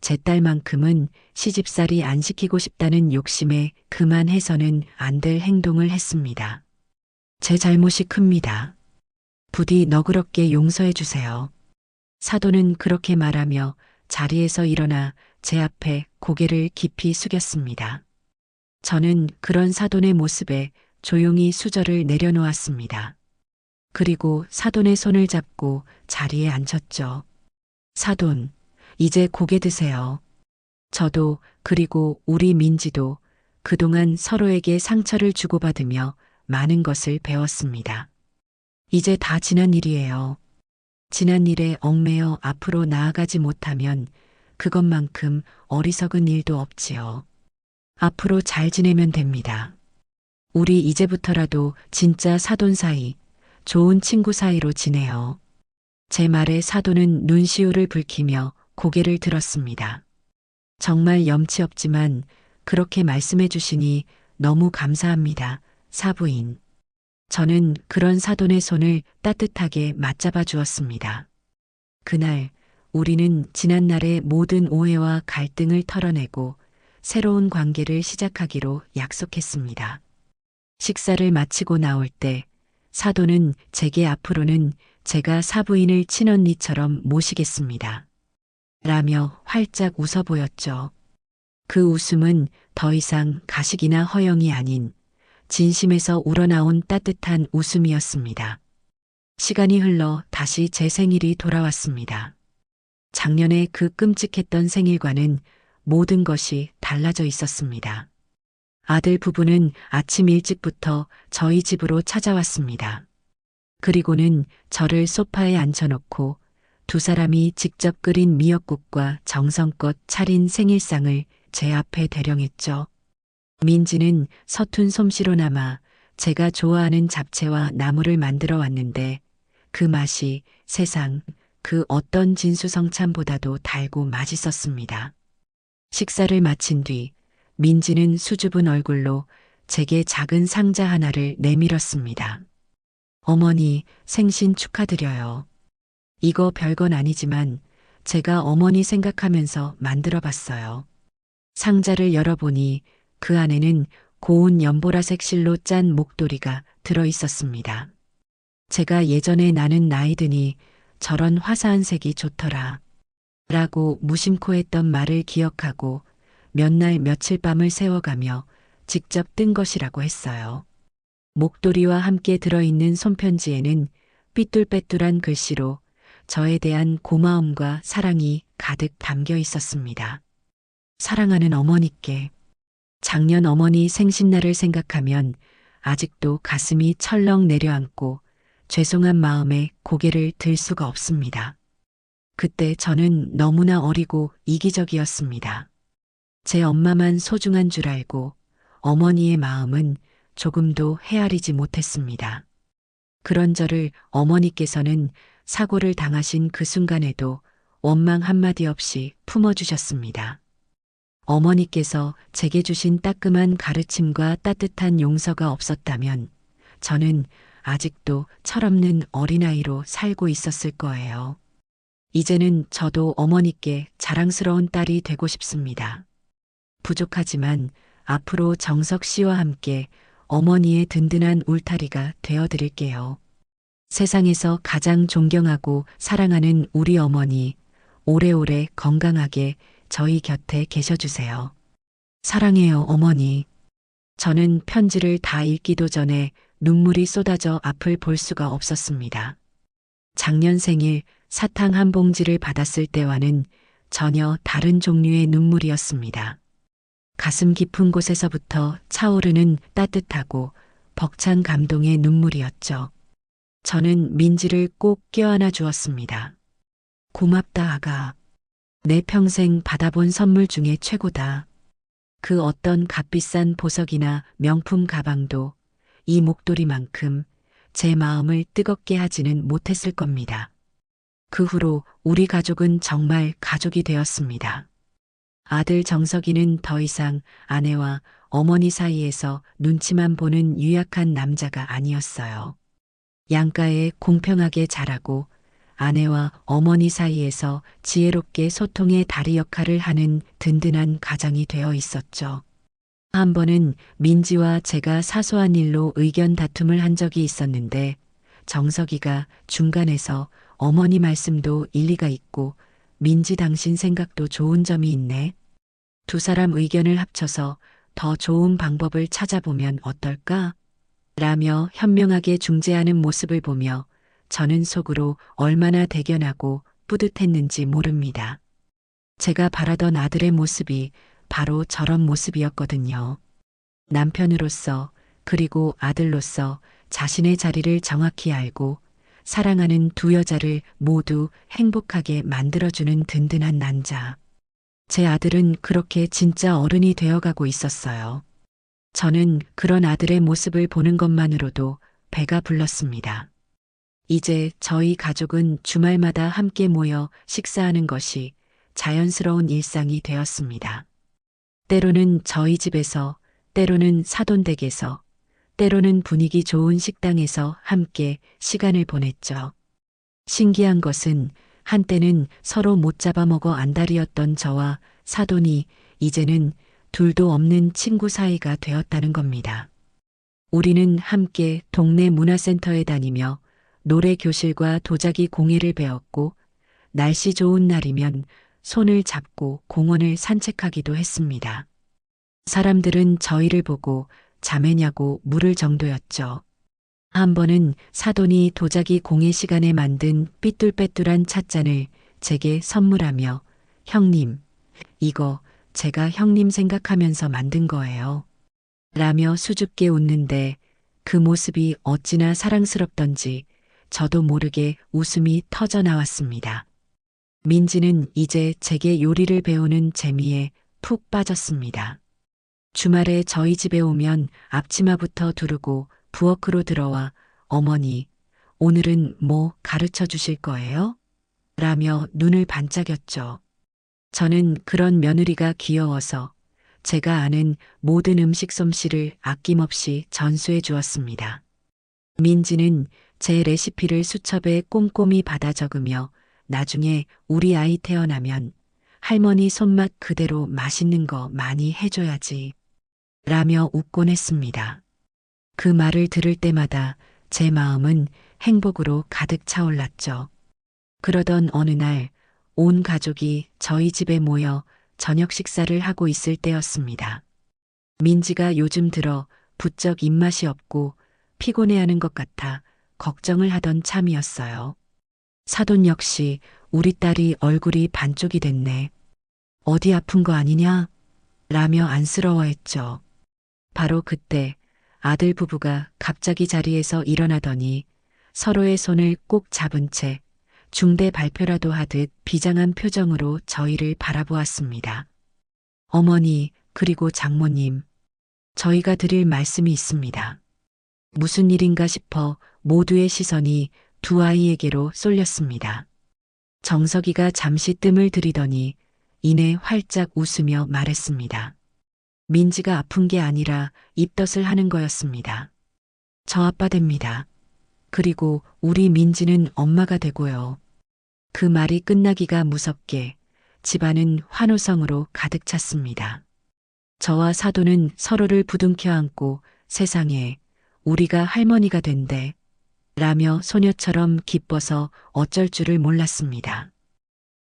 제 딸만큼은 시집살이 안 시키고 싶다는 욕심에 그만해서는 안 될 행동을 했습니다. 제 잘못이 큽니다. 부디 너그럽게 용서해 주세요. 사돈은 그렇게 말하며 자리에서 일어나 제 앞에 고개를 깊이 숙였습니다. 저는 그런 사돈의 모습에 조용히 수저를 내려놓았습니다. 그리고 사돈의 손을 잡고 자리에 앉혔죠. 사돈, 이제 고개 드세요. 저도 그리고 우리 민지도 그동안 서로에게 상처를 주고받으며 많은 것을 배웠습니다. 이제 다 지난 일이에요. 지난 일에 얽매여 앞으로 나아가지 못하면 그것만큼 어리석은 일도 없지요. 앞으로 잘 지내면 됩니다. 우리 이제부터라도 진짜 사돈 사이, 좋은 친구 사이로 지내요. 제 말에 사돈은 눈시울을 붉히며 고개를 들었습니다. 정말 염치 없지만 그렇게 말씀해 주시니 너무 감사합니다, 사부인. 저는 그런 사돈의 손을 따뜻하게 맞잡아 주었습니다. 그날 우리는 지난날의 모든 오해와 갈등을 털어내고 새로운 관계를 시작하기로 약속했습니다. 식사를 마치고 나올 때 사돈은 제게 앞으로는 제가 사부인을 친언니처럼 모시겠습니다. 라며 활짝 웃어 보였죠. 그 웃음은 더 이상 가식이나 허영이 아닌 진심에서 우러나온 따뜻한 웃음이었습니다. 시간이 흘러 다시 제 생일이 돌아왔습니다. 작년에 그 끔찍했던 생일과는 모든 것이 달라져 있었습니다. 아들 부부는 아침 일찍부터 저희 집으로 찾아왔습니다. 그리고는 저를 소파에 앉혀놓고 두 사람이 직접 끓인 미역국과 정성껏 차린 생일상을 제 앞에 대령했죠. 민지는 서툰 솜씨로나마 제가 좋아하는 잡채와 나물을 만들어 왔는데 그 맛이 세상 그 어떤 진수성찬보다도 달고 맛있었습니다. 식사를 마친 뒤 민지는 수줍은 얼굴로 제게 작은 상자 하나를 내밀었습니다. 어머니, 생신 축하드려요. 이거 별건 아니지만 제가 어머니 생각하면서 만들어 봤어요. 상자를 열어보니 그 안에는 고운 연보라색 실로 짠 목도리가 들어 있었습니다. 제가 예전에 나는 나이 드니 저런 화사한 색이 좋더라. 라고 무심코 했던 말을 기억하고 몇 날 며칠 밤을 새워가며 직접 뜬 것이라고 했어요. 목도리와 함께 들어있는 손편지에는 삐뚤빼뚤한 글씨로 저에 대한 고마움과 사랑이 가득 담겨 있었습니다. 사랑하는 어머니께 작년 어머니 생신날을 생각하면 아직도 가슴이 철렁 내려앉고 죄송한 마음에 고개를 들 수가 없습니다. 그때 저는 너무나 어리고 이기적이었습니다. 제 엄마만 소중한 줄 알고 어머니의 마음은 조금도 헤아리지 못했습니다. 그런 저를 어머니께서는 사고를 당하신 그 순간에도 원망 한마디 없이 품어주셨습니다. 어머니께서 제게 주신 따끔한 가르침과 따뜻한 용서가 없었다면 저는 아직도 철없는 어린아이로 살고 있었을 거예요. 이제는 저도 어머니께 자랑스러운 딸이 되고 싶습니다. 부족하지만 앞으로 정석 씨와 함께 어머니의 든든한 울타리가 되어드릴게요. 세상에서 가장 존경하고 사랑하는 우리 어머니, 오래오래 건강하게 저희 곁에 계셔주세요. 사랑해요, 어머니. 저는 편지를 다 읽기도 전에 눈물이 쏟아져 앞을 볼 수가 없었습니다. 작년 생일 사탕 한 봉지를 받았을 때와는 전혀 다른 종류의 눈물이었습니다. 가슴 깊은 곳에서부터 차오르는 따뜻하고 벅찬 감동의 눈물이었죠. 저는 민지를 꼭 껴안아 주었습니다. 고맙다, 아가. 내 평생 받아본 선물 중에 최고다. 그 어떤 값비싼 보석이나 명품 가방도 이 목도리만큼 제 마음을 뜨겁게 하지는 못했을 겁니다. 그 후로 우리 가족은 정말 가족이 되었습니다. 아들 정석이는 더 이상 아내와 어머니 사이에서 눈치만 보는 유약한 남자가 아니었어요. 양가에 공평하게 자라고 아내와 어머니 사이에서 지혜롭게 소통의 다리 역할을 하는 든든한 가장이 되어 있었죠. 한 번은 민지와 제가 사소한 일로 의견 다툼을 한 적이 있었는데 정석이가 중간에서 어머니 말씀도 일리가 있고 민지 당신 생각도 좋은 점이 있네. 두 사람 의견을 합쳐서 더 좋은 방법을 찾아보면 어떨까? 라며 현명하게 중재하는 모습을 보며 저는 속으로 얼마나 대견하고 뿌듯했는지 모릅니다. 제가 바라던 아들의 모습이 바로 저런 모습이었거든요. 남편으로서 그리고 아들로서 자신의 자리를 정확히 알고 사랑하는 두 여자를 모두 행복하게 만들어주는 든든한 남자. 제 아들은 그렇게 진짜 어른이 되어가고 있었어요. 저는 그런 아들의 모습을 보는 것만으로도 배가 불렀습니다. 이제 저희 가족은 주말마다 함께 모여 식사하는 것이 자연스러운 일상이 되었습니다. 때로는 저희 집에서, 때로는 사돈댁에서, 때로는 분위기 좋은 식당에서 함께 시간을 보냈죠. 신기한 것은 한때는 서로 못 잡아먹어 안달이었던 저와 사돈이 이제는 둘도 없는 친구 사이가 되었다는 겁니다. 우리는 함께 동네 문화센터에 다니며 노래 교실과 도자기 공예를 배웠고 날씨 좋은 날이면 손을 잡고 공원을 산책하기도 했습니다. 사람들은 저희를 보고 자매냐고 물을 정도였죠. 한 번은 사돈이 도자기 공예 시간에 만든 삐뚤빼뚤한 찻잔을 제게 선물하며 형님, 이거 제가 형님 생각하면서 만든 거예요. 라며 수줍게 웃는데 그 모습이 어찌나 사랑스럽던지 저도 모르게 웃음이 터져 나왔습니다. 민지는 이제 제게 요리를 배우는 재미에 푹 빠졌습니다. 주말에 저희 집에 오면 앞치마부터 두르고 부엌으로 들어와 어머니, 오늘은 뭐 가르쳐 주실 거예요? 라며 눈을 반짝였죠. 저는 그런 며느리가 귀여워서 제가 아는 모든 음식 솜씨를 아낌없이 전수해 주었습니다. 민지는 제 레시피를 수첩에 꼼꼼히 받아 적으며 나중에 우리 아이 태어나면 할머니 손맛 그대로 맛있는 거 많이 해줘야지. 라며 웃곤 했습니다. 그 말을 들을 때마다 제 마음은 행복으로 가득 차올랐죠. 그러던 어느 날 온 가족이 저희 집에 모여 저녁 식사를 하고 있을 때였습니다. 민지가 요즘 들어 부쩍 입맛이 없고 피곤해하는 것 같아 걱정을 하던 참이었어요. 사돈 역시 우리 딸이 얼굴이 반쪽이 됐네. 어디 아픈 거 아니냐? 라며 안쓰러워했죠. 바로 그때 아들 부부가 갑자기 자리에서 일어나더니 서로의 손을 꼭 잡은 채 중대 발표라도 하듯 비장한 표정으로 저희를 바라보았습니다. 어머니, 그리고 장모님, 저희가 드릴 말씀이 있습니다. 무슨 일인가 싶어 모두의 시선이 두 아이에게로 쏠렸습니다. 정석이가 잠시 뜸을 들이더니 이내 활짝 웃으며 말했습니다. 민지가 아픈 게 아니라 입덧을 하는 거였습니다. 저 아빠 됩니다. 그리고 우리 민지는 엄마가 되고요. 그 말이 끝나기가 무섭게 집안은 환호성으로 가득 찼습니다. 저와 사돈은 서로를 부둥켜 안고 세상에 우리가 할머니가 된대 라며 소녀처럼 기뻐서 어쩔 줄을 몰랐습니다.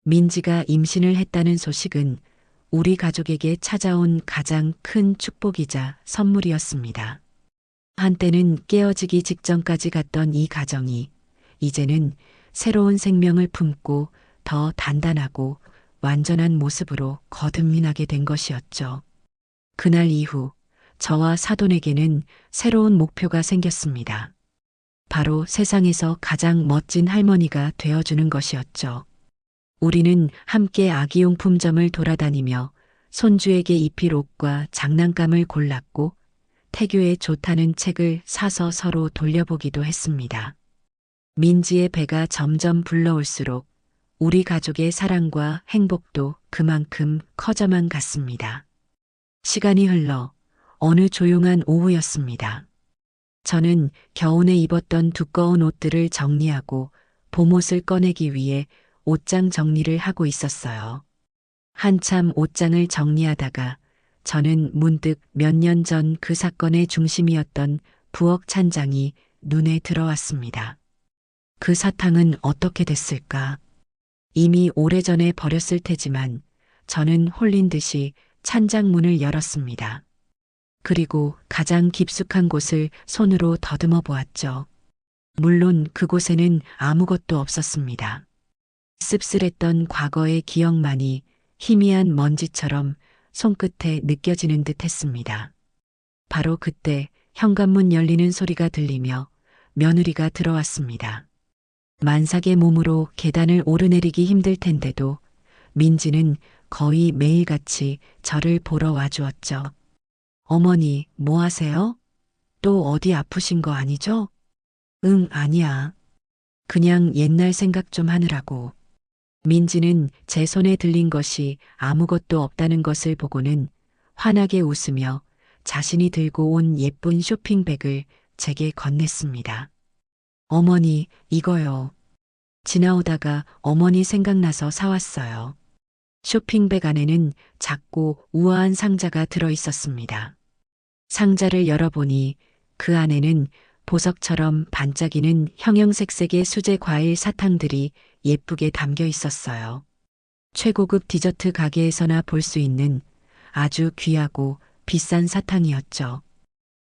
민지가 임신을 했다는 소식은 우리 가족에게 찾아온 가장 큰 축복이자 선물이었습니다. 한때는 깨어지기 직전까지 갔던 이 가정이 이제는 새로운 생명을 품고 더 단단하고 완전한 모습으로 거듭나게 된 것이었죠. 그날 이후 저와 사돈에게는 새로운 목표가 생겼습니다. 바로 세상에서 가장 멋진 할머니가 되어주는 것이었죠. 우리는 함께 아기용품점을 돌아다니며 손주에게 입힐 옷과 장난감을 골랐고 태교에 좋다는 책을 사서 서로 돌려보기도 했습니다. 민지의 배가 점점 불러올수록 우리 가족의 사랑과 행복도 그만큼 커져만 갔습니다. 시간이 흘러 어느 조용한 오후였습니다. 저는 겨우내 입었던 두꺼운 옷들을 정리하고 봄옷을 꺼내기 위해 옷장 정리를 하고 있었어요. 한참 옷장을 정리하다가 저는 문득 몇 년 전 그 사건의 중심이었던 부엌 찬장이 눈에 들어왔습니다. 그 사탕은 어떻게 됐을까? 이미 오래전에 버렸을 테지만 저는 홀린 듯이 찬장 문을 열었습니다. 그리고 가장 깊숙한 곳을 손으로 더듬어 보았죠. 물론 그곳에는 아무것도 없었습니다. 씁쓸했던 과거의 기억만이 희미한 먼지처럼 손끝에 느껴지는 듯 했습니다. 바로 그때 현관문 열리는 소리가 들리며 며느리가 들어왔습니다. 만삭의 몸으로 계단을 오르내리기 힘들 텐데도 민지는 거의 매일같이 저를 보러 와주었죠. 어머니, 뭐 하세요? 또 어디 아프신 거 아니죠? 응, 아니야. 그냥 옛날 생각 좀 하느라고. 민지는 제 손에 들린 것이 아무것도 없다는 것을 보고는 환하게 웃으며 자신이 들고 온 예쁜 쇼핑백을 제게 건넸습니다. 어머니, 이거요. 지나오다가 어머니 생각나서 사왔어요. 쇼핑백 안에는 작고 우아한 상자가 들어 있었습니다. 상자를 열어보니 그 안에는 보석처럼 반짝이는 형형색색의 수제 과일 사탕들이 예쁘게 담겨 있었어요. 최고급 디저트 가게에서나 볼 수 있는 아주 귀하고 비싼 사탕이었죠.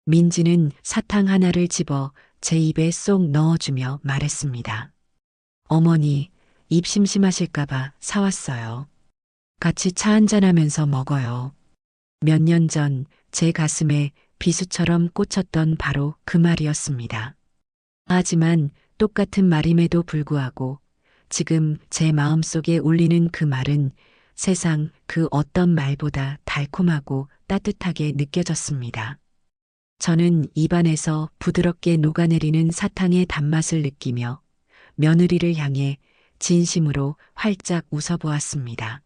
민지는 사탕 하나를 집어 제 입에 쏙 넣어주며 말했습니다. 어머니, 입 심심하실까봐 사왔어요. 같이 차 한잔하면서 먹어요. 몇 년 전 제 가슴에 비수처럼 꽂혔던 바로 그 말이었습니다. 하지만 똑같은 말임에도 불구하고 지금 제 마음속에 울리는 그 말은 세상 그 어떤 말보다 달콤하고 따뜻하게 느껴졌습니다. 저는 입안에서 부드럽게 녹아내리는 사탕의 단맛을 느끼며 며느리를 향해 진심으로 활짝 웃어보았습니다.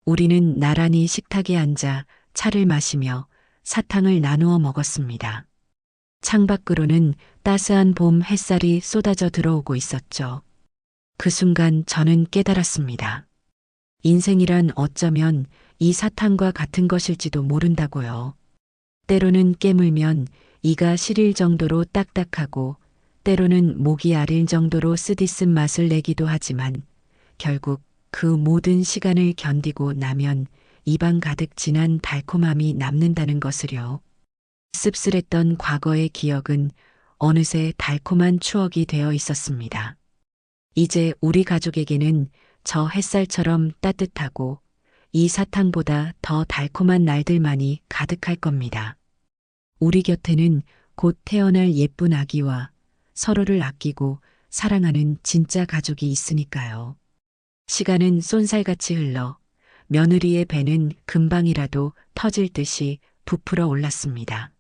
우리는 나란히 식탁에 앉아 차를 마시며 사탕을 나누어 먹었습니다. 창밖으로는 따스한 봄 햇살이 쏟아져 들어오고 있었죠. 그 순간 저는 깨달았습니다. 인생이란 어쩌면 이 사탕과 같은 것일지도 모른다고요. 때로는 깨물면 이가 시릴 정도로 딱딱하고 때로는 목이 아릴 정도로 쓰디쓴 맛을 내기도 하지만 결국 그 모든 시간을 견디고 나면 입안 가득 진한 달콤함이 남는다는 것을요. 씁쓸했던 과거의 기억은 어느새 달콤한 추억이 되어 있었습니다. 이제 우리 가족에게는 저 햇살처럼 따뜻하고 이 사탕보다 더 달콤한 날들만이 가득할 겁니다. 우리 곁에는 곧 태어날 예쁜 아기와 서로를 아끼고 사랑하는 진짜 가족이 있으니까요. 시간은 쏜살같이 흘러 며느리의 배는 금방이라도 터질 듯이 부풀어 올랐습니다.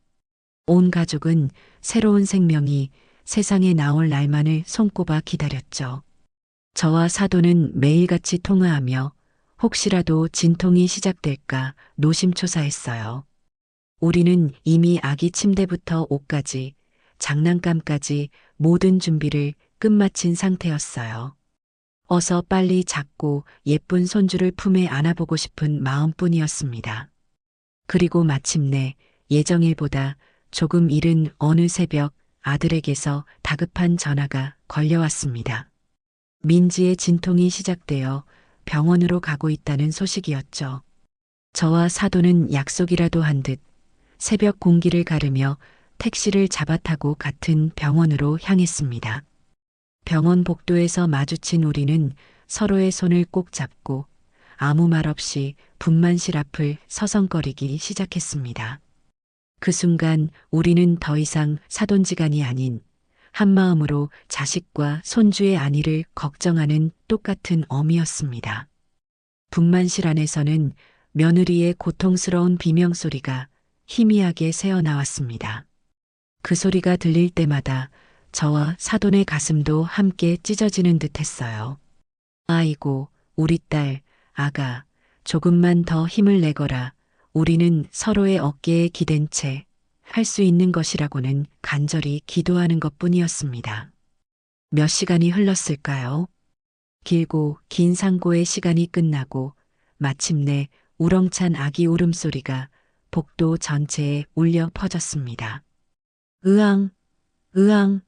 온 가족은 새로운 생명이 세상에 나올 날만을 손꼽아 기다렸죠. 저와 사돈은 매일같이 통화하며 혹시라도 진통이 시작될까 노심초사했어요. 우리는 이미 아기 침대부터 옷까지, 장난감까지 모든 준비를 끝마친 상태였어요. 어서 빨리 작고 예쁜 손주를 품에 안아보고 싶은 마음뿐이었습니다. 그리고 마침내 예정일보다 조금 이른 어느 새벽 아들에게서 다급한 전화가 걸려왔습니다. 민지의 진통이 시작되어 병원으로 가고 있다는 소식이었죠. 저와 사돈은 약속이라도 한 듯 새벽 공기를 가르며 택시를 잡아 타고 같은 병원으로 향했습니다. 병원 복도에서 마주친 우리는 서로의 손을 꼭 잡고 아무 말 없이 분만실 앞을 서성거리기 시작했습니다. 그 순간 우리는 더 이상 사돈지간이 아닌 한마음으로 자식과 손주의 안위를 걱정하는 똑같은 어미였습니다. 분만실 안에서는 며느리의 고통스러운 비명소리가 희미하게 새어나왔습니다. 그 소리가 들릴 때마다 저와 사돈의 가슴도 함께 찢어지는 듯 했어요. 아이고, 우리 딸, 아가, 조금만 더 힘을 내거라. 우리는 서로의 어깨에 기댄 채 할 수 있는 것이라고는 간절히 기도하는 것뿐이었습니다. 몇 시간이 흘렀을까요? 길고 긴 상고의 시간이 끝나고 마침내 우렁찬 아기 울음소리가 복도 전체에 울려 퍼졌습니다. 으앙, 으앙.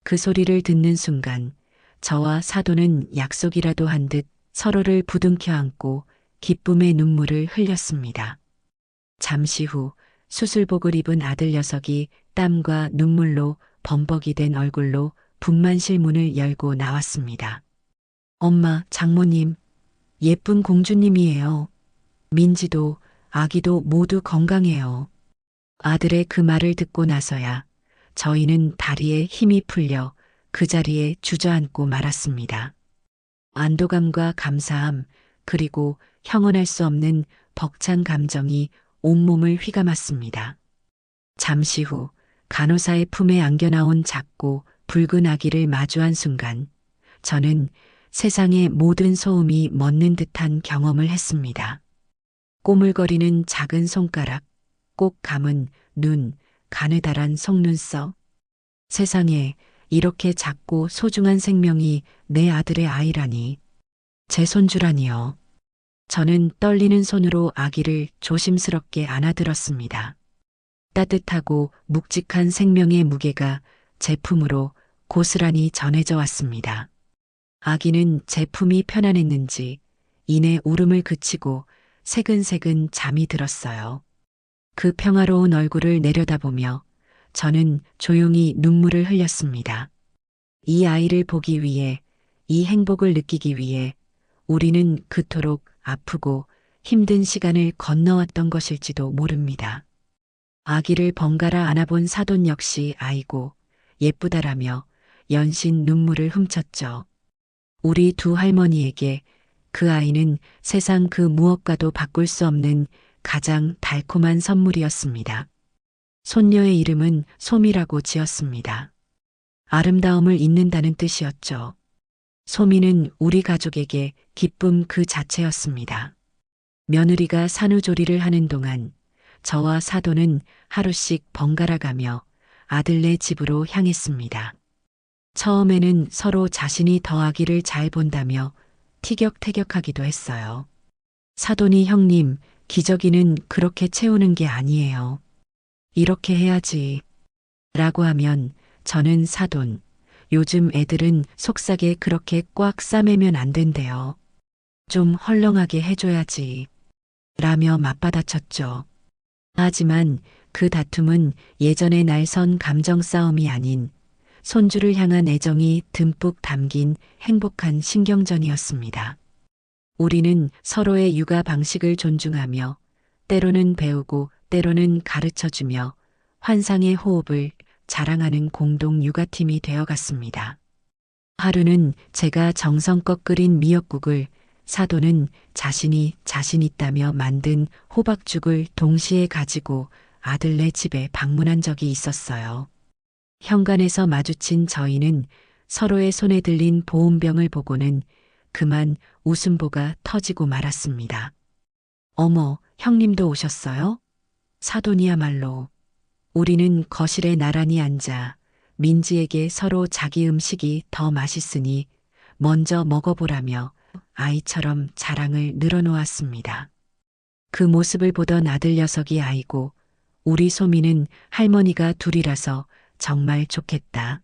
그 소리를 듣는 순간 저와 사돈은 약속이라도 한 듯 서로를 부둥켜 안고 기쁨의 눈물을 흘렸습니다. 잠시 후 수술복을 입은 아들 녀석이 땀과 눈물로 범벅이 된 얼굴로 분만실 문을 열고 나왔습니다. 엄마, 장모님, 예쁜 공주님이에요. 민지도 아기도 모두 건강해요. 아들의 그 말을 듣고 나서야 저희는 다리에 힘이 풀려 그 자리에 주저앉고 말았습니다. 안도감과 감사함, 그리고 형언할 수 없는 벅찬 감정이 온몸을 휘감았습니다. 잠시 후 간호사의 품에 안겨 나온 작고 붉은 아기를 마주한 순간 저는 세상의 모든 소음이 멎는 듯한 경험을 했습니다. 꼬물거리는 작은 손가락, 꼭 감은 눈, 가느다란 속눈썹. 세상에 이렇게 작고 소중한 생명이 내 아들의 아이라니. 제 손주라니요. 저는 떨리는 손으로 아기를 조심스럽게 안아들었습니다. 따뜻하고 묵직한 생명의 무게가 제 품으로 고스란히 전해져 왔습니다. 아기는 제 품이 편안했는지 이내 울음을 그치고 새근새근 잠이 들었어요. 그 평화로운 얼굴을 내려다보며 저는 조용히 눈물을 흘렸습니다. 이 아이를 보기 위해, 이 행복을 느끼기 위해 우리는 그토록 아프고 힘든 시간을 건너왔던 것일지도 모릅니다. 아기를 번갈아 안아본 사돈 역시 아이고 예쁘다라며 연신 눈물을 훔쳤죠. 우리 두 할머니에게 그 아이는 세상 그 무엇과도 바꿀 수 없는 가장 달콤한 선물이었습니다. 손녀의 이름은 소미라고 지었습니다. 아름다움을 잇는다는 뜻이었죠. 소미는 우리 가족에게 기쁨 그 자체였습니다. 며느리가 산후조리를 하는 동안 저와 사돈은 하루씩 번갈아 가며 아들네 집으로 향했습니다. 처음에는 서로 자신이 더 아기를 잘 본다며 티격태격하기도 했어요. 사돈이 형님, 기저귀는 그렇게 채우는 게 아니에요. 이렇게 해야지. 라고 하면 저는 사돈, 요즘 애들은 속삭에 그렇게 꽉 싸매면 안 된대요. 좀 헐렁하게 해줘야지. 라며 맞받아쳤죠. 하지만 그 다툼은 예전의 날선 감정 싸움이 아닌 손주를 향한 애정이 듬뿍 담긴 행복한 신경전이었습니다. 우리는 서로의 육아 방식을 존중하며 때로는 배우고 때로는 가르쳐주며 환상의 호흡을 자랑하는 공동 육아팀이 되어갔습니다. 하루는 제가 정성껏 끓인 미역국을, 사돈은 자신이 자신 있다며 만든 호박죽을 동시에 가지고 아들네 집에 방문한 적이 있었어요. 현관에서 마주친 저희는 서로의 손에 들린 보온병을 보고는 그만 웃음보가 터지고 말았습니다. 어머, 형님도 오셨어요? 사돈이야말로. 우리는 거실에 나란히 앉아 민지에게 서로 자기 음식이 더 맛있으니 먼저 먹어보라며 아이처럼 자랑을 늘어놓았습니다. 그 모습을 보던 아들 녀석이 아이고 우리 소미는 할머니가 둘이라서 정말 좋겠다.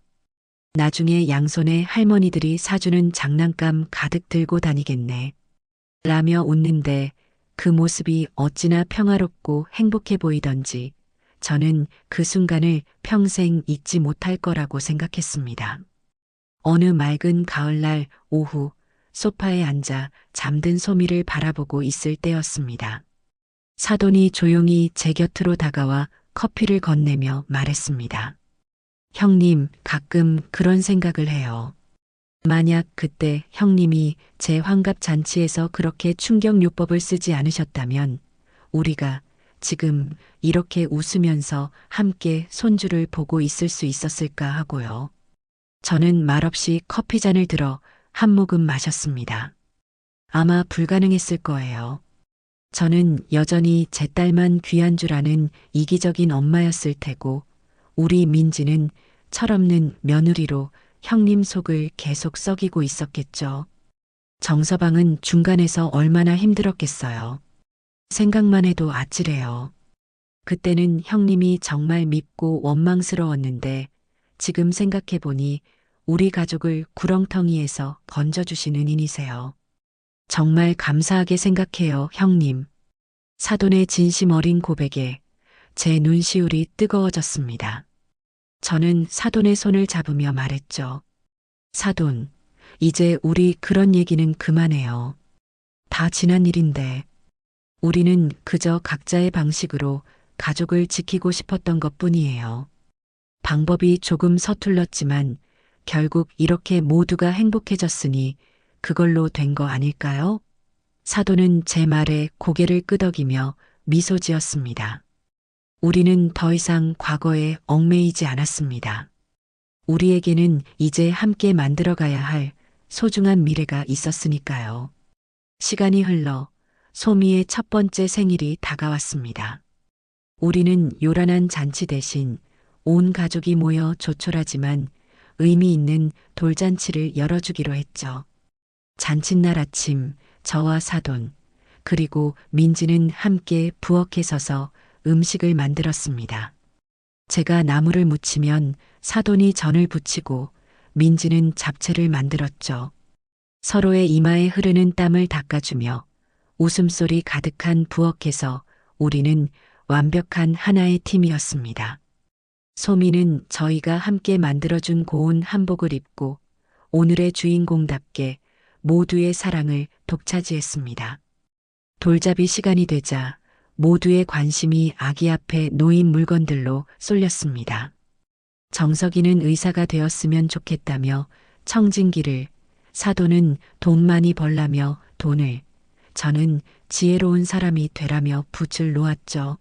나중에 양손에 할머니들이 사주는 장난감 가득 들고 다니겠네. 라며 웃는데 그 모습이 어찌나 평화롭고 행복해 보이던지 저는 그 순간을 평생 잊지 못할 거라고 생각했습니다. 어느 맑은 가을날 오후 소파에 앉아 잠든 소미를 바라보고 있을 때였습니다. 사돈이 조용히 제 곁으로 다가와 커피를 건네며 말했습니다. 형님, 가끔 그런 생각을 해요. 만약 그때 형님이 제 환갑 잔치에서 그렇게 충격요법을 쓰지 않으셨다면 우리가 지금 이렇게 웃으면서 함께 손주를 보고 있을 수 있었을까 하고요. 저는 말없이 커피잔을 들어 한 모금 마셨습니다. 아마 불가능했을 거예요. 저는 여전히 제 딸만 귀한 줄 아는 이기적인 엄마였을 테고 우리 민지는 철없는 며느리로 형님 속을 계속 썩이고 있었겠죠. 정서방은 중간에서 얼마나 힘들었겠어요. 생각만 해도 아찔해요. 그때는 형님이 정말 밉고 원망스러웠는데 지금 생각해보니 우리 가족을 구렁텅이에서 건져주신 은인이세요. 정말 감사하게 생각해요, 형님. 사돈의 진심 어린 고백에 제 눈시울이 뜨거워졌습니다. 저는 사돈의 손을 잡으며 말했죠. 사돈, 이제 우리 그런 얘기는 그만해요. 다 지난 일인데 우리는 그저 각자의 방식으로 가족을 지키고 싶었던 것 뿐이에요. 방법이 조금 서툴렀지만 결국 이렇게 모두가 행복해졌으니 그걸로 된 거 아닐까요? 사돈은 제 말에 고개를 끄덕이며 미소 지었습니다. 우리는 더 이상 과거에 얽매이지 않았습니다. 우리에게는 이제 함께 만들어가야 할 소중한 미래가 있었으니까요. 시간이 흘러 소미의 첫 번째 생일이 다가왔습니다. 우리는 요란한 잔치 대신 온 가족이 모여 조촐하지만 의미 있는 돌잔치를 열어주기로 했죠. 잔칫날 아침 저와 사돈 그리고 민지는 함께 부엌에 서서 음식을 만들었습니다. 제가 나물을 무치면 사돈이 전을 부치고 민지는 잡채를 만들었죠. 서로의 이마에 흐르는 땀을 닦아주며 웃음소리 가득한 부엌에서 우리는 완벽한 하나의 팀이었습니다. 소미는 저희가 함께 만들어준 고운 한복을 입고 오늘의 주인공답게 모두의 사랑을 독차지했습니다. 돌잡이 시간이 되자 모두의 관심이 아기 앞에 놓인 물건들로 쏠렸습니다. 정석이는 의사가 되었으면 좋겠다며 청진기를, 사돈은 돈 많이 벌라며 돈을, 저는 지혜로운 사람이 되라며 붓을 놓았죠.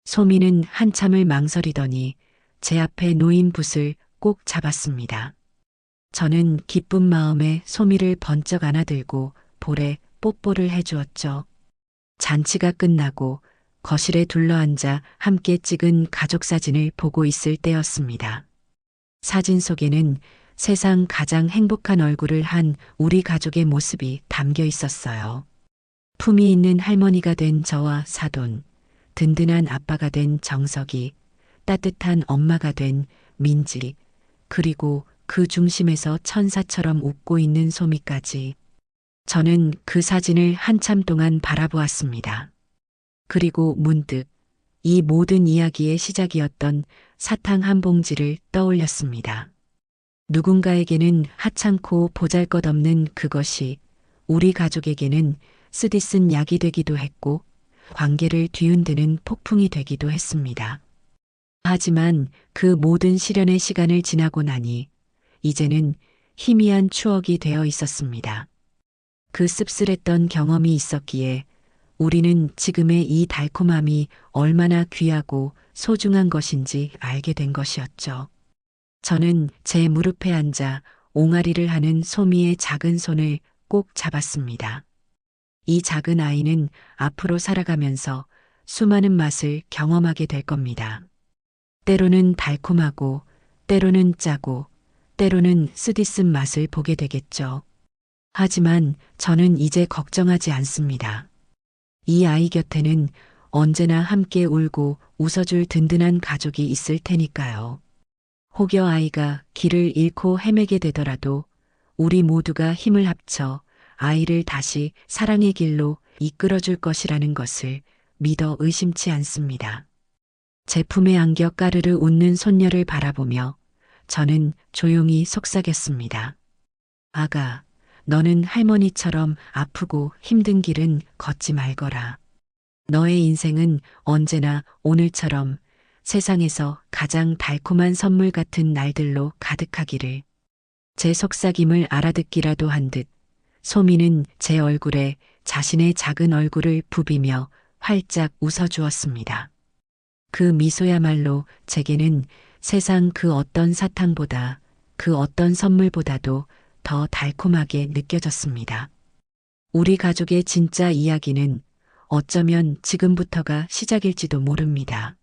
소미는 한참을 망설이더니 제 앞에 놓인 붓을 꼭 잡았습니다. 저는 기쁜 마음에 소미를 번쩍 안아들고 볼에 뽀뽀를 해주었죠. 잔치가 끝나고 거실에 둘러앉아 함께 찍은 가족 사진을 보고 있을 때였습니다. 사진 속에는 세상 가장 행복한 얼굴을 한 우리 가족의 모습이 담겨 있었어요. 품이 있는 할머니가 된 저와 사돈, 든든한 아빠가 된 정석이, 따뜻한 엄마가 된 민지, 그리고 그 중심에서 천사처럼 웃고 있는 소미까지. 저는 그 사진을 한참 동안 바라보았습니다. 그리고 문득 이 모든 이야기의 시작이었던 사탕 한 봉지를 떠올렸습니다. 누군가에게는 하찮고 보잘것없는 그것이 우리 가족에게는 쓰디쓴 약이 되기도 했고 관계를 뒤흔드는 폭풍이 되기도 했습니다. 하지만 그 모든 시련의 시간을 지나고 나니 이제는 희미한 추억이 되어 있었습니다. 그 씁쓸했던 경험이 있었기에 우리는 지금의 이 달콤함이 얼마나 귀하고 소중한 것인지 알게 된 것이었죠. 저는 제 무릎에 앉아 옹알이를 하는 소미의 작은 손을 꼭 잡았습니다. 이 작은 아이는 앞으로 살아가면서 수많은 맛을 경험하게 될 겁니다. 때로는 달콤하고, 때로는 짜고, 때로는 쓰디쓴 맛을 보게 되겠죠. 하지만 저는 이제 걱정하지 않습니다. 이 아이 곁에는 언제나 함께 울고 웃어줄 든든한 가족이 있을 테니까요. 혹여 아이가 길을 잃고 헤매게 되더라도 우리 모두가 힘을 합쳐 아이를 다시 사랑의 길로 이끌어줄 것이라는 것을 믿어 의심치 않습니다. 제 품에 안겨 까르르 웃는 손녀를 바라보며 저는 조용히 속삭였습니다. 아가, 너는 할머니처럼 아프고 힘든 길은 걷지 말거라. 너의 인생은 언제나 오늘처럼 세상에서 가장 달콤한 선물 같은 날들로 가득하기를. 제 속삭임을 알아듣기라도 한 듯 소미는 제 얼굴에 자신의 작은 얼굴을 부비며 활짝 웃어주었습니다. 그 미소야말로 제게는 세상 그 어떤 사탕보다 그 어떤 선물보다도 더 달콤하게 느껴졌습니다. 우리 가족의 진짜 이야기는 어쩌면 지금부터가 시작일지도 모릅니다.